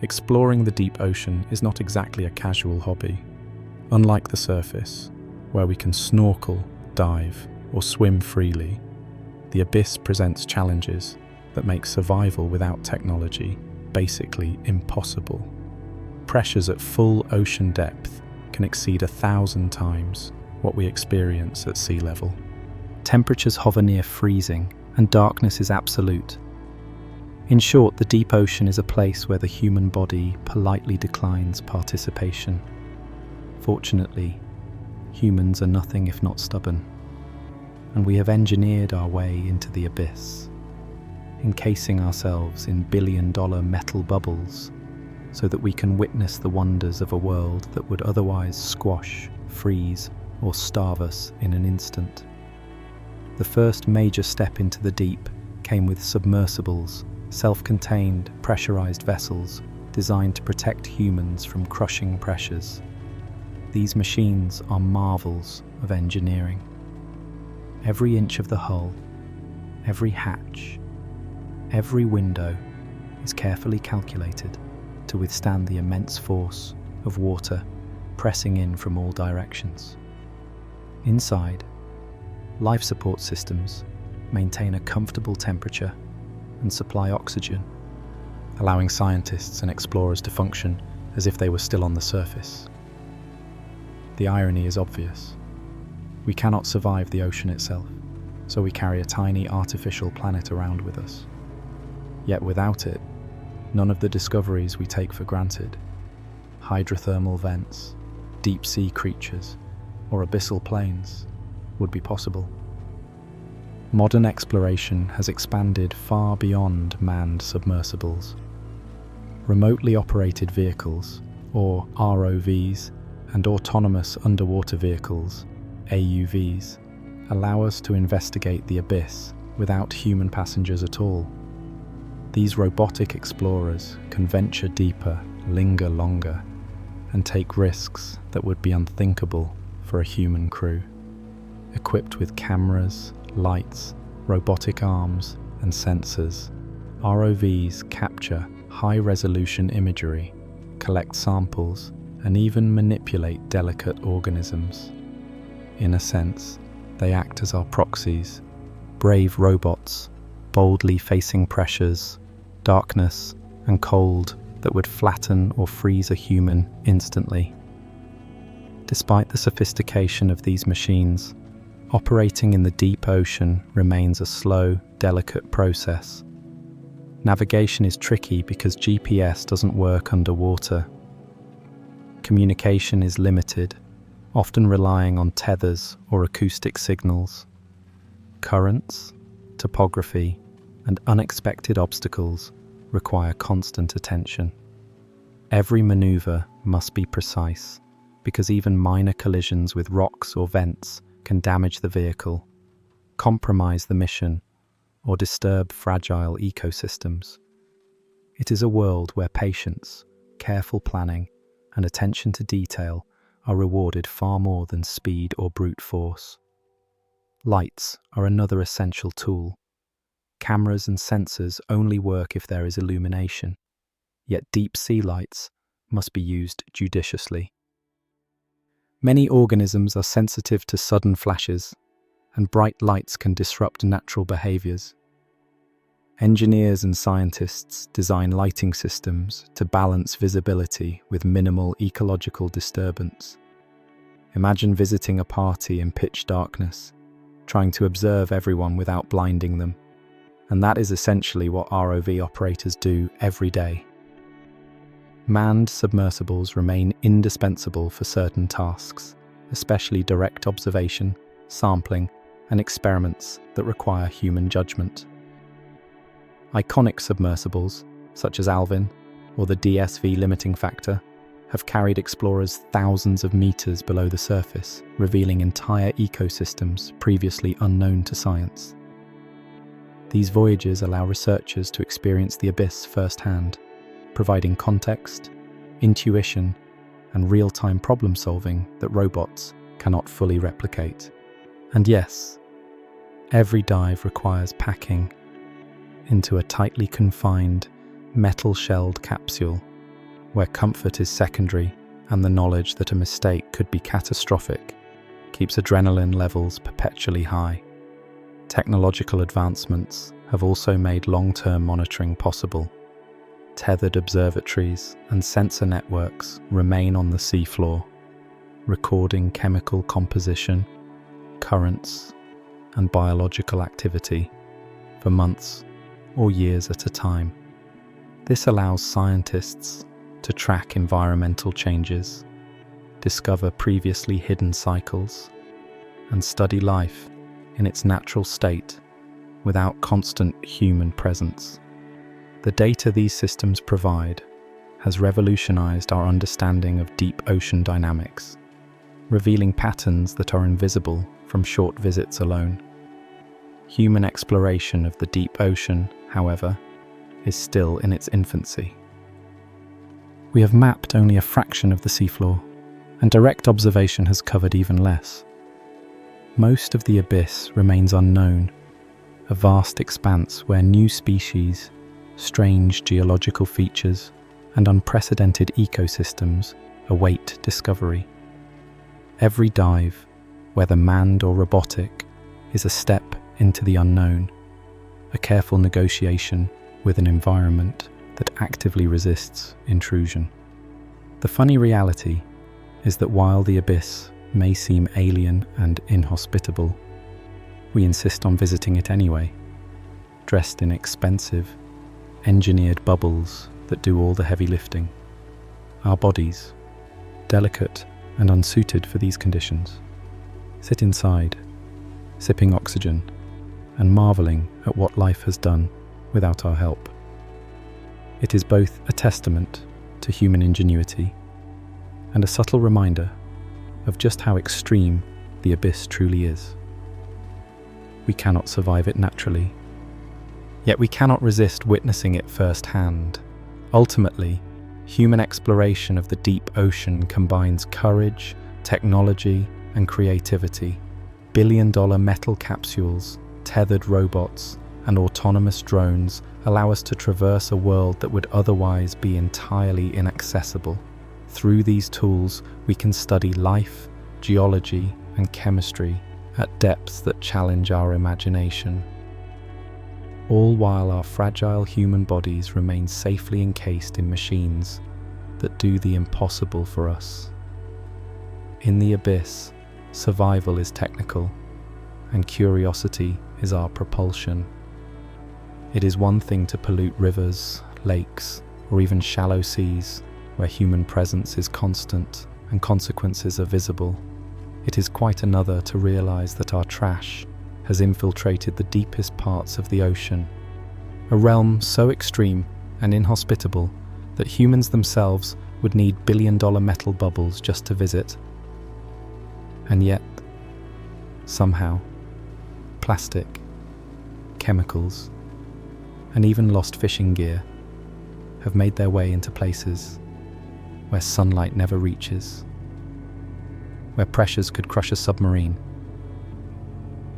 Exploring the deep ocean is not exactly a casual hobby. Unlike the surface, where we can snorkel, dive, or swim freely, the abyss presents challenges that make survival without technology basically impossible. Pressures at full ocean depth can exceed 1,000 times what we experience at sea level. Temperatures hover near freezing, and darkness is absolute. In short, the deep ocean is a place where the human body politely declines participation. Fortunately, humans are nothing if not stubborn, and we have engineered our way into the abyss, encasing ourselves in billion-dollar metal bubbles so that we can witness the wonders of a world that would otherwise squash, freeze, or starve us in an instant. The first major step into the deep came with submersibles, self-contained, pressurized vessels designed to protect humans from crushing pressures. These machines are marvels of engineering. Every inch of the hull, every hatch, every window is carefully calculated to withstand the immense force of water pressing in from all directions. Inside, life support systems maintain a comfortable temperature and supply oxygen, allowing scientists and explorers to function as if they were still on the surface. The irony is obvious. We cannot survive the ocean itself, so we carry a tiny artificial planet around with us. Yet without it, none of the discoveries we take for granted, hydrothermal vents, deep-sea creatures, or abyssal plains, would be possible. Modern exploration has expanded far beyond manned submersibles. Remotely operated vehicles, or ROVs, and autonomous underwater vehicles, AUVs, allow us to investigate the abyss without human passengers at all. These robotic explorers can venture deeper, linger longer, and take risks that would be unthinkable for a human crew. Equipped with cameras, lights, robotic arms, and sensors, ROVs capture high-resolution imagery, collect samples, and even manipulate delicate organisms. In a sense, they act as our proxies, brave robots, boldly facing pressures, darkness, and cold that would flatten or freeze a human instantly. Despite the sophistication of these machines, operating in the deep ocean remains a slow, delicate process. Navigation is tricky because GPS doesn't work underwater. Communication is limited, often relying on tethers or acoustic signals. Currents, topography, and unexpected obstacles require constant attention. Every maneuver must be precise, because even minor collisions with rocks or vents can damage the vehicle, compromise the mission, or disturb fragile ecosystems. It is a world where patience, careful planning, and attention to detail are rewarded far more than speed or brute force. Lights are another essential tool. Cameras and sensors only work if there is illumination, yet deep sea lights must be used judiciously. Many organisms are sensitive to sudden flashes, and bright lights can disrupt natural behaviors. Engineers and scientists design lighting systems to balance visibility with minimal ecological disturbance. Imagine visiting a party in pitch darkness, trying to observe everyone without blinding them. And that is essentially what ROV operators do every day. Manned submersibles remain indispensable for certain tasks, especially direct observation, sampling, and experiments that require human judgment. Iconic submersibles, such as Alvin or the DSV limiting factor, have carried explorers thousands of meters below the surface, revealing entire ecosystems previously unknown to science. These voyages allow researchers to experience the abyss firsthand, providing context, intuition, and real-time problem-solving that robots cannot fully replicate. And yes, every dive requires packing into a tightly confined, metal-shelled capsule, where comfort is secondary and the knowledge that a mistake could be catastrophic keeps adrenaline levels perpetually high. Technological advancements have also made long-term monitoring possible. Tethered observatories and sensor networks remain on the seafloor, recording chemical composition, currents, and biological activity for months or years at a time. This allows scientists to track environmental changes, discover previously hidden cycles, and study life in its natural state without constant human presence. The data these systems provide has revolutionized our understanding of deep ocean dynamics, revealing patterns that are invisible from short visits alone. Human exploration of the deep ocean, however, is still in its infancy. We have mapped only a fraction of the seafloor, and direct observation has covered even less. Most of the abyss remains unknown, a vast expanse where new species, strange geological features, and unprecedented ecosystems await discovery. Every dive, whether manned or robotic, is a step into the unknown, a careful negotiation with an environment that actively resists intrusion. The funny reality is that while the abyss may seem alien and inhospitable, we insist on visiting it anyway, dressed in expensive, engineered bubbles that do all the heavy lifting. Our bodies, delicate and unsuited for these conditions, sit inside, sipping oxygen and marveling at what life has done without our help. It is both a testament to human ingenuity and a subtle reminder of just how extreme the abyss truly is. We cannot survive it naturally, yet we cannot resist witnessing it firsthand. Ultimately, human exploration of the deep ocean combines courage, technology, and creativity. Billion-dollar metal capsules, tethered robots, and autonomous drones allow us to traverse a world that would otherwise be entirely inaccessible. Through these tools, we can study life, geology, and chemistry at depths that challenge our imagination, all while our fragile human bodies remain safely encased in machines that do the impossible for us. In the abyss, survival is technical, and curiosity is our propulsion. It is one thing to pollute rivers, lakes, or even shallow seas, where human presence is constant and consequences are visible. It is quite another to realize that our trash has infiltrated the deepest parts of the ocean, a realm so extreme and inhospitable that humans themselves would need billion-dollar metal bubbles just to visit. And yet, somehow, plastic, chemicals, and even lost fishing gear have made their way into places where sunlight never reaches, where pressures could crush a submarine,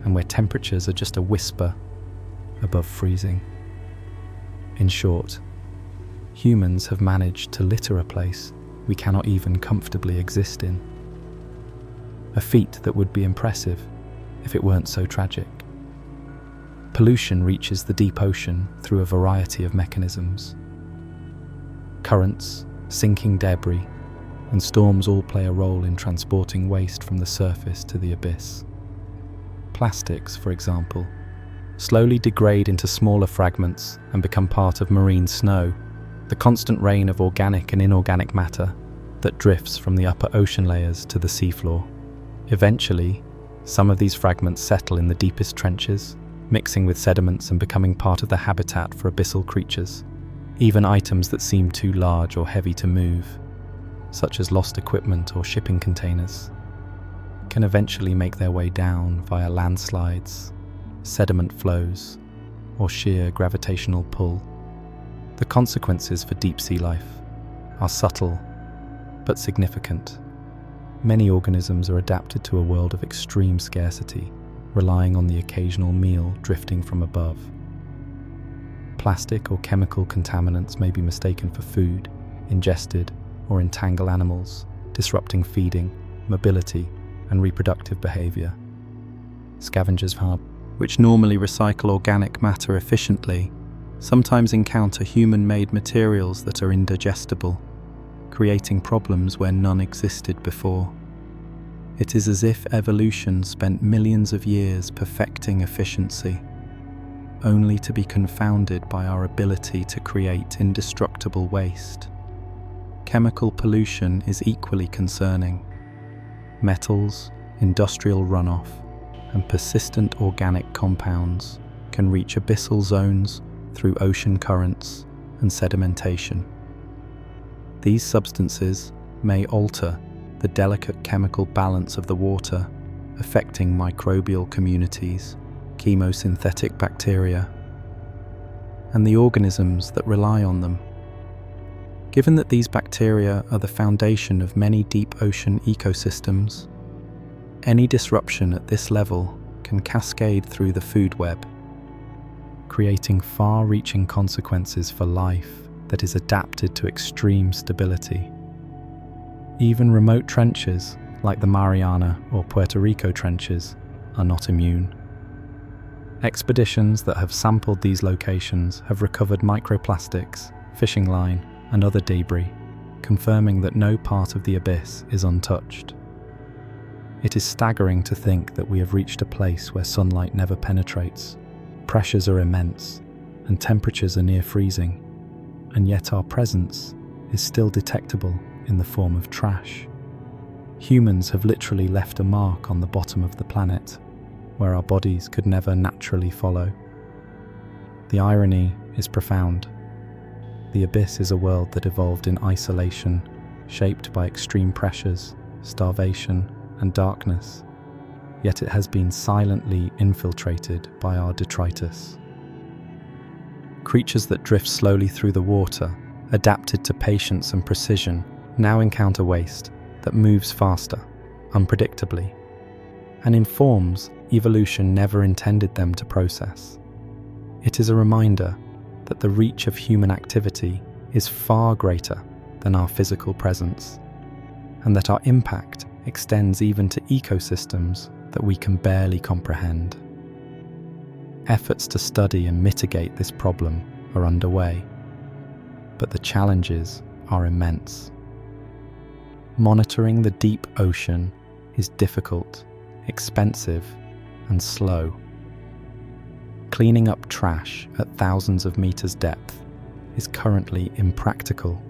and where temperatures are just a whisper above freezing. In short, humans have managed to litter a place we cannot even comfortably exist in. A feat that would be impressive if it weren't so tragic. Pollution reaches the deep ocean through a variety of mechanisms. Currents, sinking debris, and storms all play a role in transporting waste from the surface to the abyss. Plastics, for example, slowly degrade into smaller fragments and become part of marine snow, the constant rain of organic and inorganic matter that drifts from the upper ocean layers to the seafloor. Eventually, some of these fragments settle in the deepest trenches, mixing with sediments and becoming part of the habitat for abyssal creatures. Even items that seem too large or heavy to move, such as lost equipment or shipping containers, can eventually make their way down via landslides, sediment flows, or sheer gravitational pull. The consequences for deep sea life are subtle but significant. Many organisms are adapted to a world of extreme scarcity, relying on the occasional meal drifting from above. Plastic or chemical contaminants may be mistaken for food, ingested, or entangle animals, disrupting feeding, mobility, and reproductive behavior. Scavengers, which normally recycle organic matter efficiently, sometimes encounter human-made materials that are indigestible, creating problems where none existed before. It is as if evolution spent millions of years perfecting efficiency, only to be confounded by our ability to create indestructible waste. Chemical pollution is equally concerning. Metals, industrial runoff, and persistent organic compounds can reach abyssal zones through ocean currents and sedimentation. These substances may alter the delicate chemical balance of the water, affecting microbial communities, chemosynthetic bacteria, and the organisms that rely on them. Given that these bacteria are the foundation of many deep ocean ecosystems, any disruption at this level can cascade through the food web, creating far-reaching consequences for life that is adapted to extreme stability. Even remote trenches, like the Mariana or Puerto Rico trenches, are not immune. Expeditions that have sampled these locations have recovered microplastics, fishing line, and other debris, confirming that no part of the abyss is untouched. It is staggering to think that we have reached a place where sunlight never penetrates, pressures are immense, and temperatures are near freezing, and yet our presence is still detectable in the form of trash. Humans have literally left a mark on the bottom of the planet, where our bodies could never naturally follow. The irony is profound. The abyss is a world that evolved in isolation, shaped by extreme pressures, starvation, and darkness, yet it has been silently infiltrated by our detritus. Creatures that drift slowly through the water, adapted to patience and precision, now encounter waste that moves faster, unpredictably, and in forms evolution never intended them to process. It is a reminder that the reach of human activity is far greater than our physical presence, and that our impact extends even to ecosystems that we can barely comprehend. Efforts to study and mitigate this problem are underway, but the challenges are immense. monitoring the deep ocean is difficult, expensive, and slow. Cleaning up trash at thousands of meters depth is currently impractical,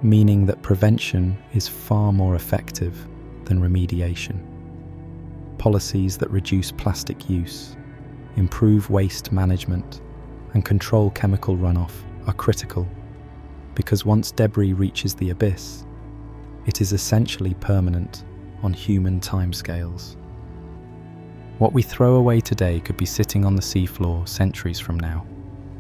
meaning that prevention is far more effective than remediation. Policies that reduce plastic use, improve waste management, and control chemical runoff are critical, because once debris reaches the abyss, it is essentially permanent on human timescales. What we throw away today could be sitting on the seafloor centuries from now.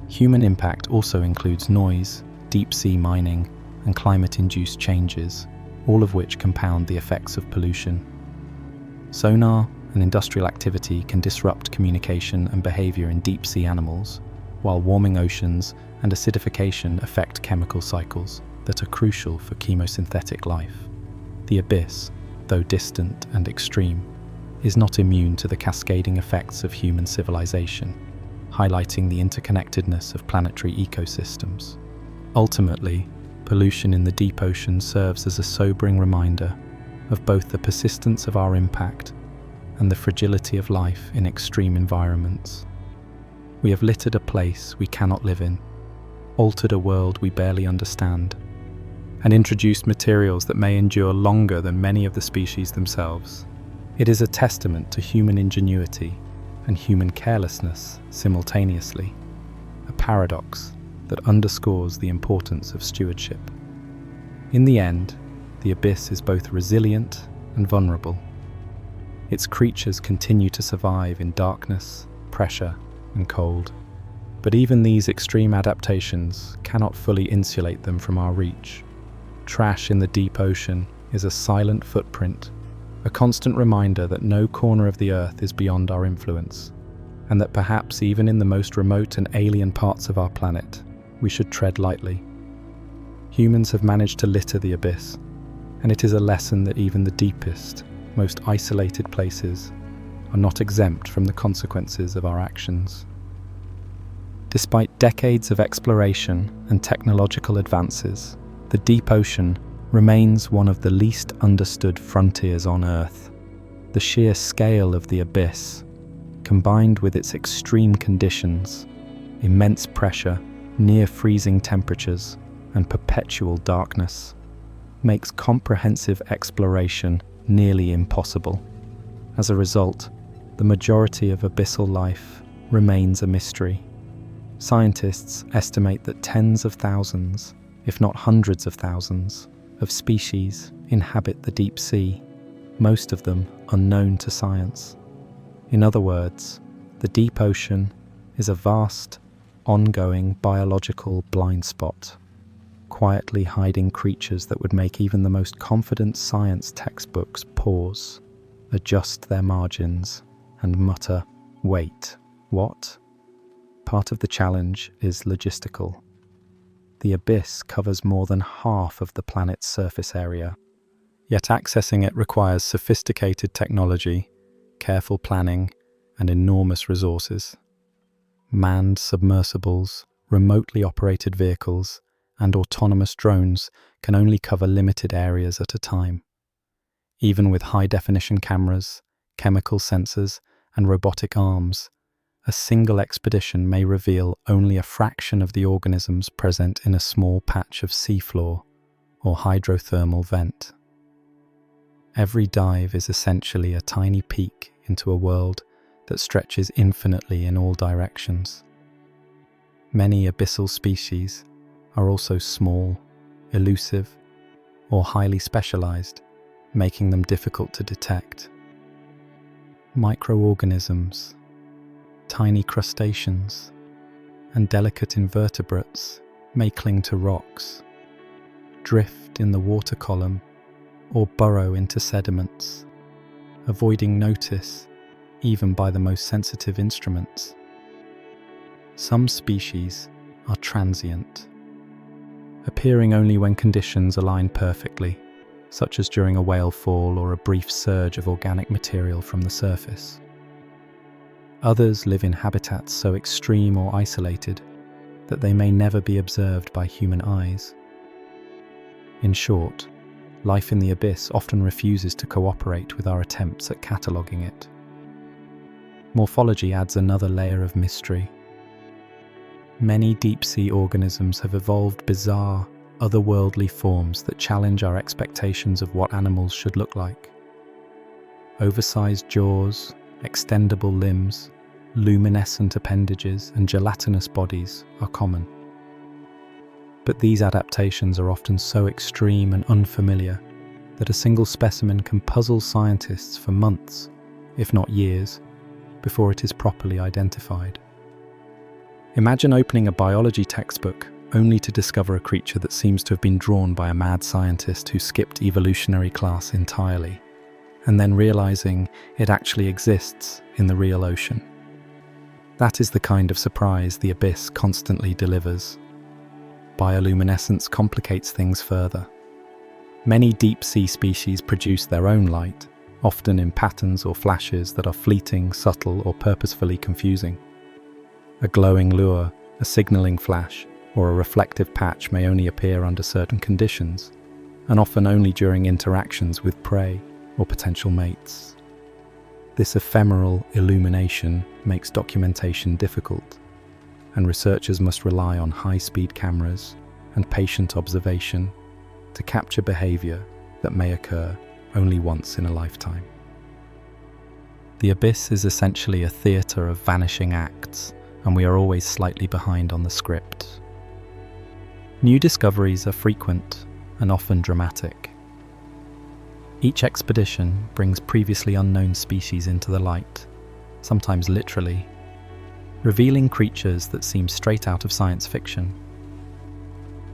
Human impact also includes noise, deep-sea mining, and climate-induced changes, all of which compound the effects of pollution. Sonar and industrial activity can disrupt communication and behavior in deep-sea animals, while warming oceans and acidification affect chemical cycles that are crucial for chemosynthetic life. The abyss, though distant and extreme, is not immune to the cascading effects of human civilization, highlighting the interconnectedness of planetary ecosystems. Ultimately, pollution in the deep ocean serves as a sobering reminder of both the persistence of our impact and the fragility of life in extreme environments. We have littered a place we cannot live in, altered a world we barely understand, and introduced materials that may endure longer than many of the species themselves. It is a testament to human ingenuity and human carelessness simultaneously, a paradox that underscores the importance of stewardship. In the end, the abyss is both resilient and vulnerable. Its creatures continue to survive in darkness, pressure, and cold. But even these extreme adaptations cannot fully insulate them from our reach. Trash in the deep ocean is a silent footprint, a constant reminder that no corner of the Earth is beyond our influence, and that perhaps even in the most remote and alien parts of our planet, we should tread lightly. Humans have managed to litter the abyss, and it is a lesson that even the deepest, most isolated places are not exempt from the consequences of our actions. Despite decades of exploration and technological advances, the deep ocean remains one of the least understood frontiers on Earth. The sheer scale of the abyss, combined with its extreme conditions, immense pressure, near freezing temperatures, and perpetual darkness, makes comprehensive exploration nearly impossible. As a result, the majority of abyssal life remains a mystery. Scientists estimate that tens of thousands, if not hundreds of thousands, of species inhabit the deep sea, most of them unknown to science. In other words, the deep ocean is a vast, ongoing biological blind spot, quietly hiding creatures that would make even the most confident science textbooks pause, adjust their margins, and mutter, "Wait, what?" Part of the challenge is logistical. The abyss covers more than half of the planet's surface area, yet accessing it requires sophisticated technology, careful planning, and enormous resources. Manned submersibles, remotely operated vehicles, and autonomous drones can only cover limited areas at a time. Even with high-definition cameras, chemical sensors, and robotic arms, a single expedition may reveal only a fraction of the organisms present in a small patch of seafloor or hydrothermal vent. Every dive is essentially a tiny peek into a world that stretches infinitely in all directions. Many abyssal species are also small, elusive, or highly specialized, making them difficult to detect. Microorganisms, tiny crustaceans, and delicate invertebrates may cling to rocks, drift in the water column, or burrow into sediments, avoiding notice even by the most sensitive instruments. Some species are transient, appearing only when conditions align perfectly, such as during a whale fall or a brief surge of organic material from the surface. Others live in habitats so extreme or isolated that they may never be observed by human eyes. In short, life in the abyss often refuses to cooperate with our attempts at cataloguing it. Morphology adds another layer of mystery. Many deep-sea organisms have evolved bizarre, otherworldly forms that challenge our expectations of what animals should look like. Oversized jaws, extendable limbs, luminescent appendages, and gelatinous bodies are common. But these adaptations are often so extreme and unfamiliar that a single specimen can puzzle scientists for months, if not years, before it is properly identified. Imagine opening a biology textbook only to discover a creature that seems to have been drawn by a mad scientist who skipped evolutionary class entirely, and then realizing it actually exists in the real ocean. That is the kind of surprise the abyss constantly delivers. Bioluminescence complicates things further. Many deep-sea species produce their own light, often in patterns or flashes that are fleeting, subtle, or purposefully confusing. A glowing lure, a signaling flash, or a reflective patch may only appear under certain conditions, and often only during interactions with prey or potential mates. This ephemeral illumination makes documentation difficult, and researchers must rely on high-speed cameras and patient observation to capture behavior that may occur only once in a lifetime. The abyss is essentially a theater of vanishing acts, and we are always slightly behind on the script. New discoveries are frequent and often dramatic. Each expedition brings previously unknown species into the light, sometimes literally, revealing creatures that seem straight out of science fiction.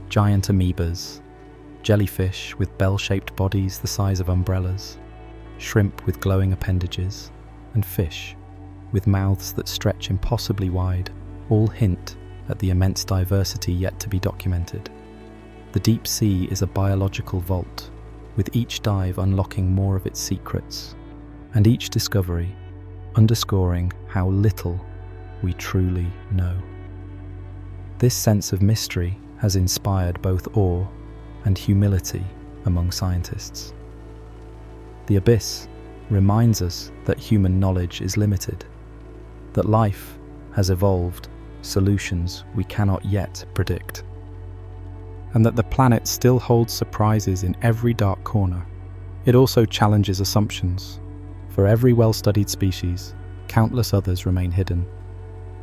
Giant amoebas, jellyfish with bell-shaped bodies the size of umbrellas, shrimp with glowing appendages, and fish with mouths that stretch impossibly wide, all hint at the immense diversity yet to be documented. The deep sea is a biological vault, with each dive unlocking more of its secrets, and each discovery underscoring how little we truly know. This sense of mystery has inspired both awe and humility among scientists. The abyss reminds us that human knowledge is limited, that life has evolved solutions we cannot yet predict, and that the planet still holds surprises in every dark corner. It also challenges assumptions. For every well-studied species, countless others remain hidden,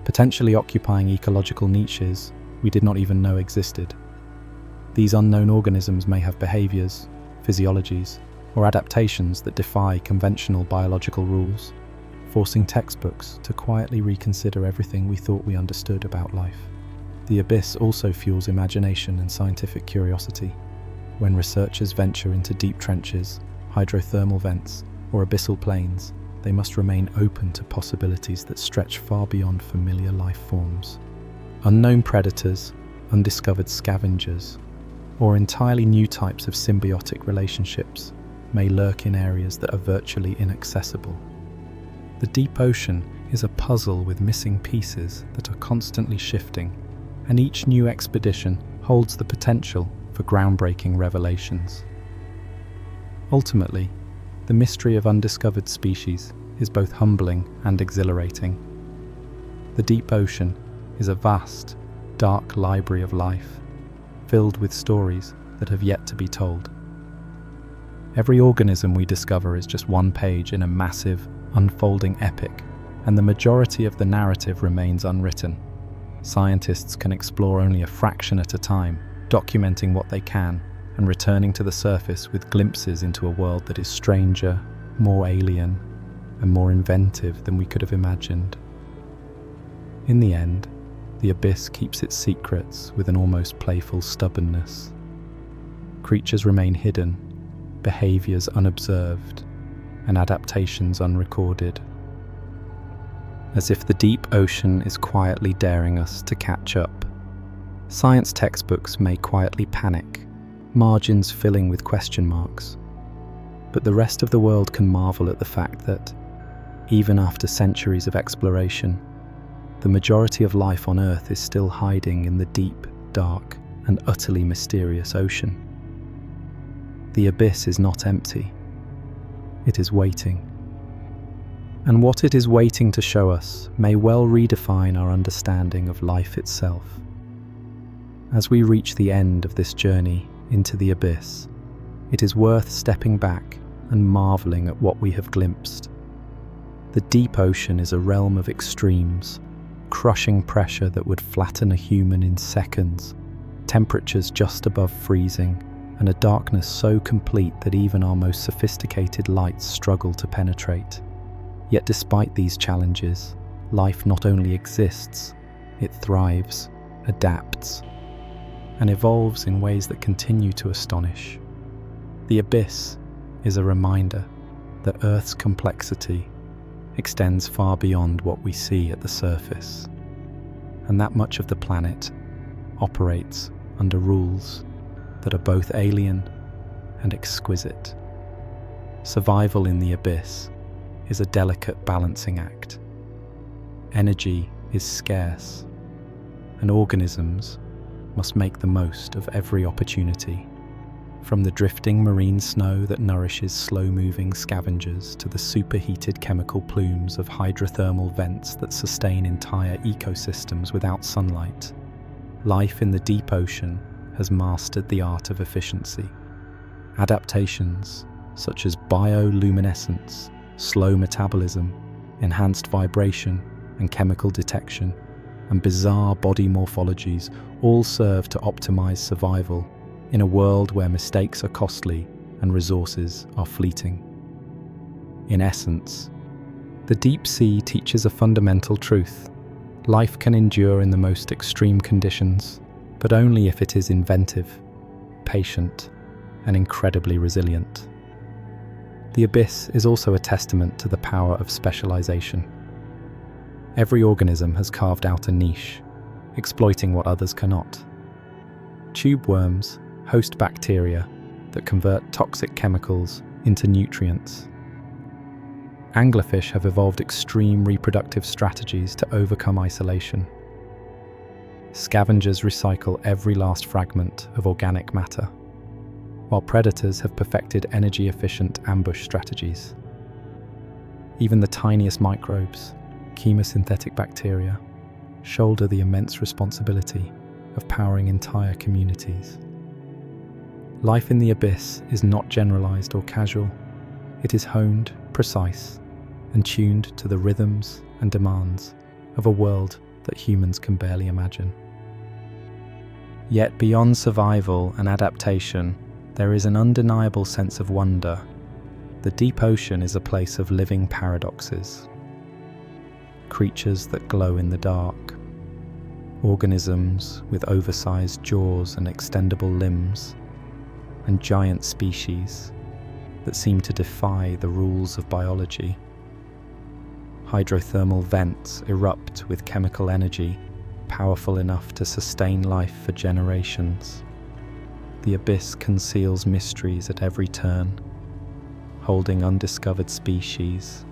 potentially occupying ecological niches we did not even know existed. These unknown organisms may have behaviors, physiologies, or adaptations that defy conventional biological rules, forcing textbooks to quietly reconsider everything we thought we understood about life. The abyss also fuels imagination and scientific curiosity. When researchers venture into deep trenches, hydrothermal vents, or abyssal plains, they must remain open to possibilities that stretch far beyond familiar life forms. Unknown predators, undiscovered scavengers, or entirely new types of symbiotic relationships may lurk in areas that are virtually inaccessible. The deep ocean is a puzzle with missing pieces that are constantly shifting, and each new expedition holds the potential for groundbreaking revelations. Ultimately, the mystery of undiscovered species is both humbling and exhilarating. The deep ocean is a vast, dark library of life, filled with stories that have yet to be told. Every organism we discover is just one page in a massive, unfolding epic, and the majority of the narrative remains unwritten. Scientists can explore only a fraction at a time, documenting what they can, and returning to the surface with glimpses into a world that is stranger, more alien, and more inventive than we could have imagined. In the end, the abyss keeps its secrets with an almost playful stubbornness. Creatures remain hidden, behaviors unobserved, and adaptations unrecorded. As if the deep ocean is quietly daring us to catch up. Science textbooks may quietly panic, margins filling with question marks. But the rest of the world can marvel at the fact that, even after centuries of exploration, the majority of life on Earth is still hiding in the deep, dark, and utterly mysterious ocean. the abyss is not empty. It is waiting. And what it is waiting to show us may well redefine our understanding of life itself. As we reach the end of this journey into the abyss, it is worth stepping back and marveling at what we have glimpsed. The deep ocean is a realm of extremes, crushing pressure that would flatten a human in seconds, temperatures just above freezing, and a darkness so complete that even our most sophisticated lights struggle to penetrate. Yet despite these challenges, life not only exists, it thrives, adapts, and evolves in ways that continue to astonish. The abyss is a reminder that Earth's complexity extends far beyond what we see at the surface, and that much of the planet operates under rules that are both alien and exquisite. Survival in the abyss is a delicate balancing act. Energy is scarce, and organisms must make the most of every opportunity, from the drifting marine snow that nourishes slow-moving scavengers to the superheated chemical plumes of hydrothermal vents that sustain entire ecosystems without sunlight. Life in the deep ocean has mastered the art of efficiency. Adaptations such as bioluminescence, slow metabolism, enhanced vibration and chemical detection, and bizarre body morphologies all serve to optimize survival in a world where mistakes are costly and resources are fleeting. In essence, the deep sea teaches a fundamental truth. Life can endure in the most extreme conditions, but only if it is inventive, patient, and incredibly resilient. The abyss is also a testament to the power of specialization. Every organism has carved out a niche, exploiting what others cannot. Tube worms host bacteria that convert toxic chemicals into nutrients. Anglerfish have evolved extreme reproductive strategies to overcome isolation. Scavengers recycle every last fragment of organic matter, while predators have perfected energy-efficient ambush strategies. Even the tiniest microbes, chemosynthetic bacteria, shoulder the immense responsibility of powering entire communities. Life in the abyss is not generalized or casual. It is honed, precise, and tuned to the rhythms and demands of a world that humans can barely imagine. Yet beyond survival and adaptation, there is an undeniable sense of wonder. The deep ocean is a place of living paradoxes. Creatures that glow in the dark, organisms with oversized jaws and extendable limbs, and giant species that seem to defy the rules of biology. Hydrothermal vents erupt with chemical energy powerful enough to sustain life for generations. The abyss conceals mysteries at every turn, holding undiscovered species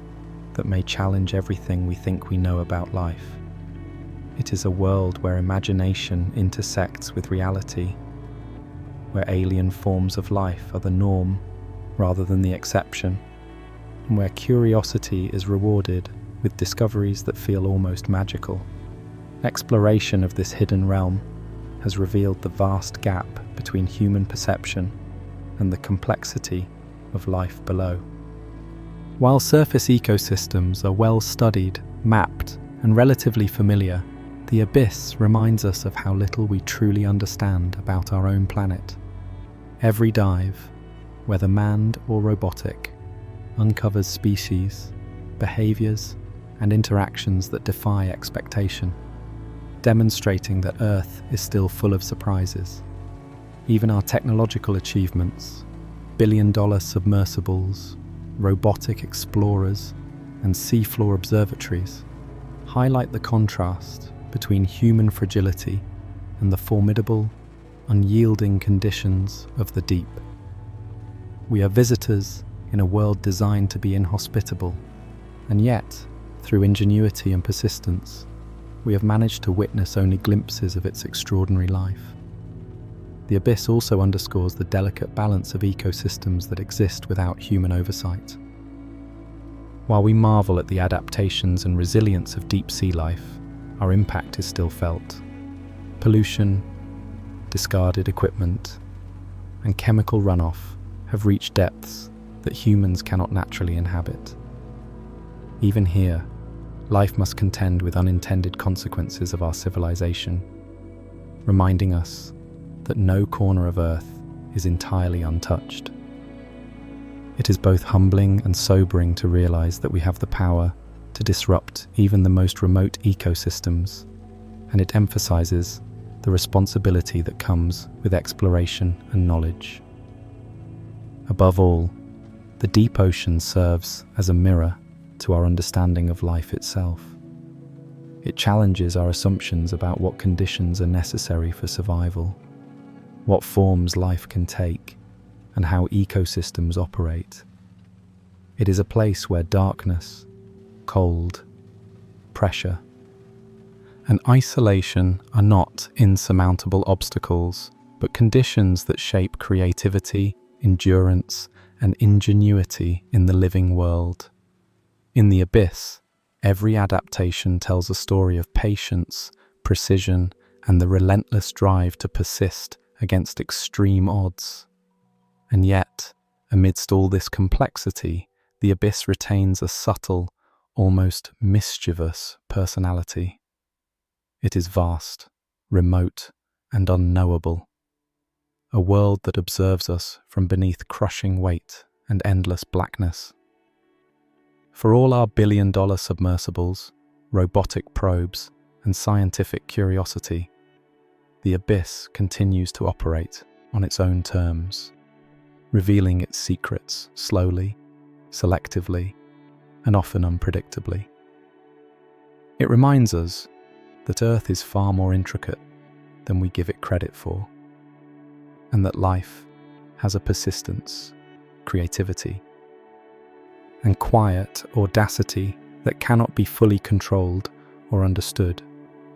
that may challenge everything we think we know about life. It is a world where imagination intersects with reality, where alien forms of life are the norm rather than the exception, and where curiosity is rewarded with discoveries that feel almost magical. Exploration of this hidden realm has revealed the vast gap between human perception and the complexity of life below. While surface ecosystems are well studied, mapped, and relatively familiar, the abyss reminds us of how little we truly understand about our own planet. Every dive, whether manned or robotic, uncovers species, behaviors, and interactions that defy expectation, demonstrating that Earth is still full of surprises. Even our technological achievements, billion-dollar submersibles, robotic explorers, and seafloor observatories, highlight the contrast between human fragility and the formidable, unyielding conditions of the deep. We are visitors in a world designed to be inhospitable, and yet, through ingenuity and persistence, we have managed to witness only glimpses of its extraordinary life. the abyss also underscores the delicate balance of ecosystems that exist without human oversight. While we marvel at the adaptations and resilience of deep sea life, our impact is still felt. Pollution, discarded equipment, and chemical runoff have reached depths that humans cannot naturally inhabit. Even here, life must contend with unintended consequences of our civilization, reminding us that no corner of Earth is entirely untouched. It is both humbling and sobering to realize that we have the power to disrupt even the most remote ecosystems, and it emphasizes the responsibility that comes with exploration and knowledge. Above all, the deep ocean serves as a mirror to our understanding of life itself. It challenges our assumptions about what conditions are necessary for survival, what forms life can take, and how ecosystems operate. It is a place where darkness, cold, pressure, and isolation are not insurmountable obstacles, but conditions that shape creativity, endurance, and ingenuity in the living world. In the abyss, every adaptation tells a story of patience, precision, and the relentless drive to persist against extreme odds. And yet, amidst all this complexity, the abyss retains a subtle, almost mischievous personality. It is vast, remote, and unknowable. A world that observes us from beneath crushing weight and endless blackness. For all our billion-dollar submersibles, robotic probes, and scientific curiosity, the abyss continues to operate on its own terms, revealing its secrets slowly, selectively, and often unpredictably. It reminds us that Earth is far more intricate than we give it credit for, and that life has a persistence, creativity, and quiet audacity that cannot be fully controlled or understood.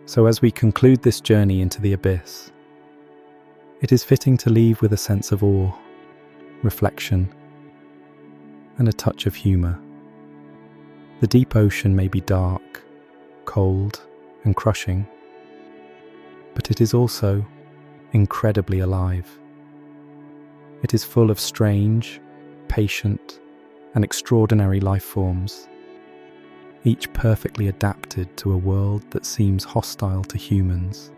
So as we conclude this journey into the abyss, it is fitting to leave with a sense of awe, reflection, and a touch of humour. The deep ocean may be dark, cold, and crushing, but it is also incredibly alive. It is full of strange, patient, and extraordinary life forms, each perfectly adapted to a world that seems hostile to humans,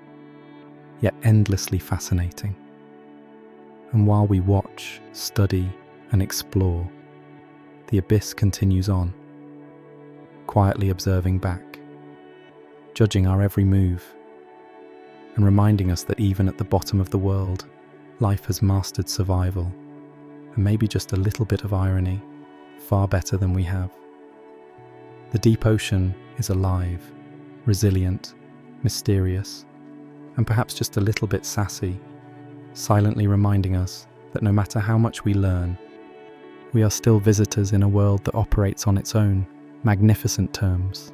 yet endlessly fascinating. And while we watch, study, and explore, the abyss continues on, quietly observing back, judging our every move, and reminding us that even at the bottom of the world, life has mastered survival, and maybe just a little bit of irony, far better than we have. The deep ocean is alive, resilient, mysterious, and perhaps just a little bit sassy, silently reminding us that no matter how much we learn, we are still visitors in a world that operates on its own magnificent terms.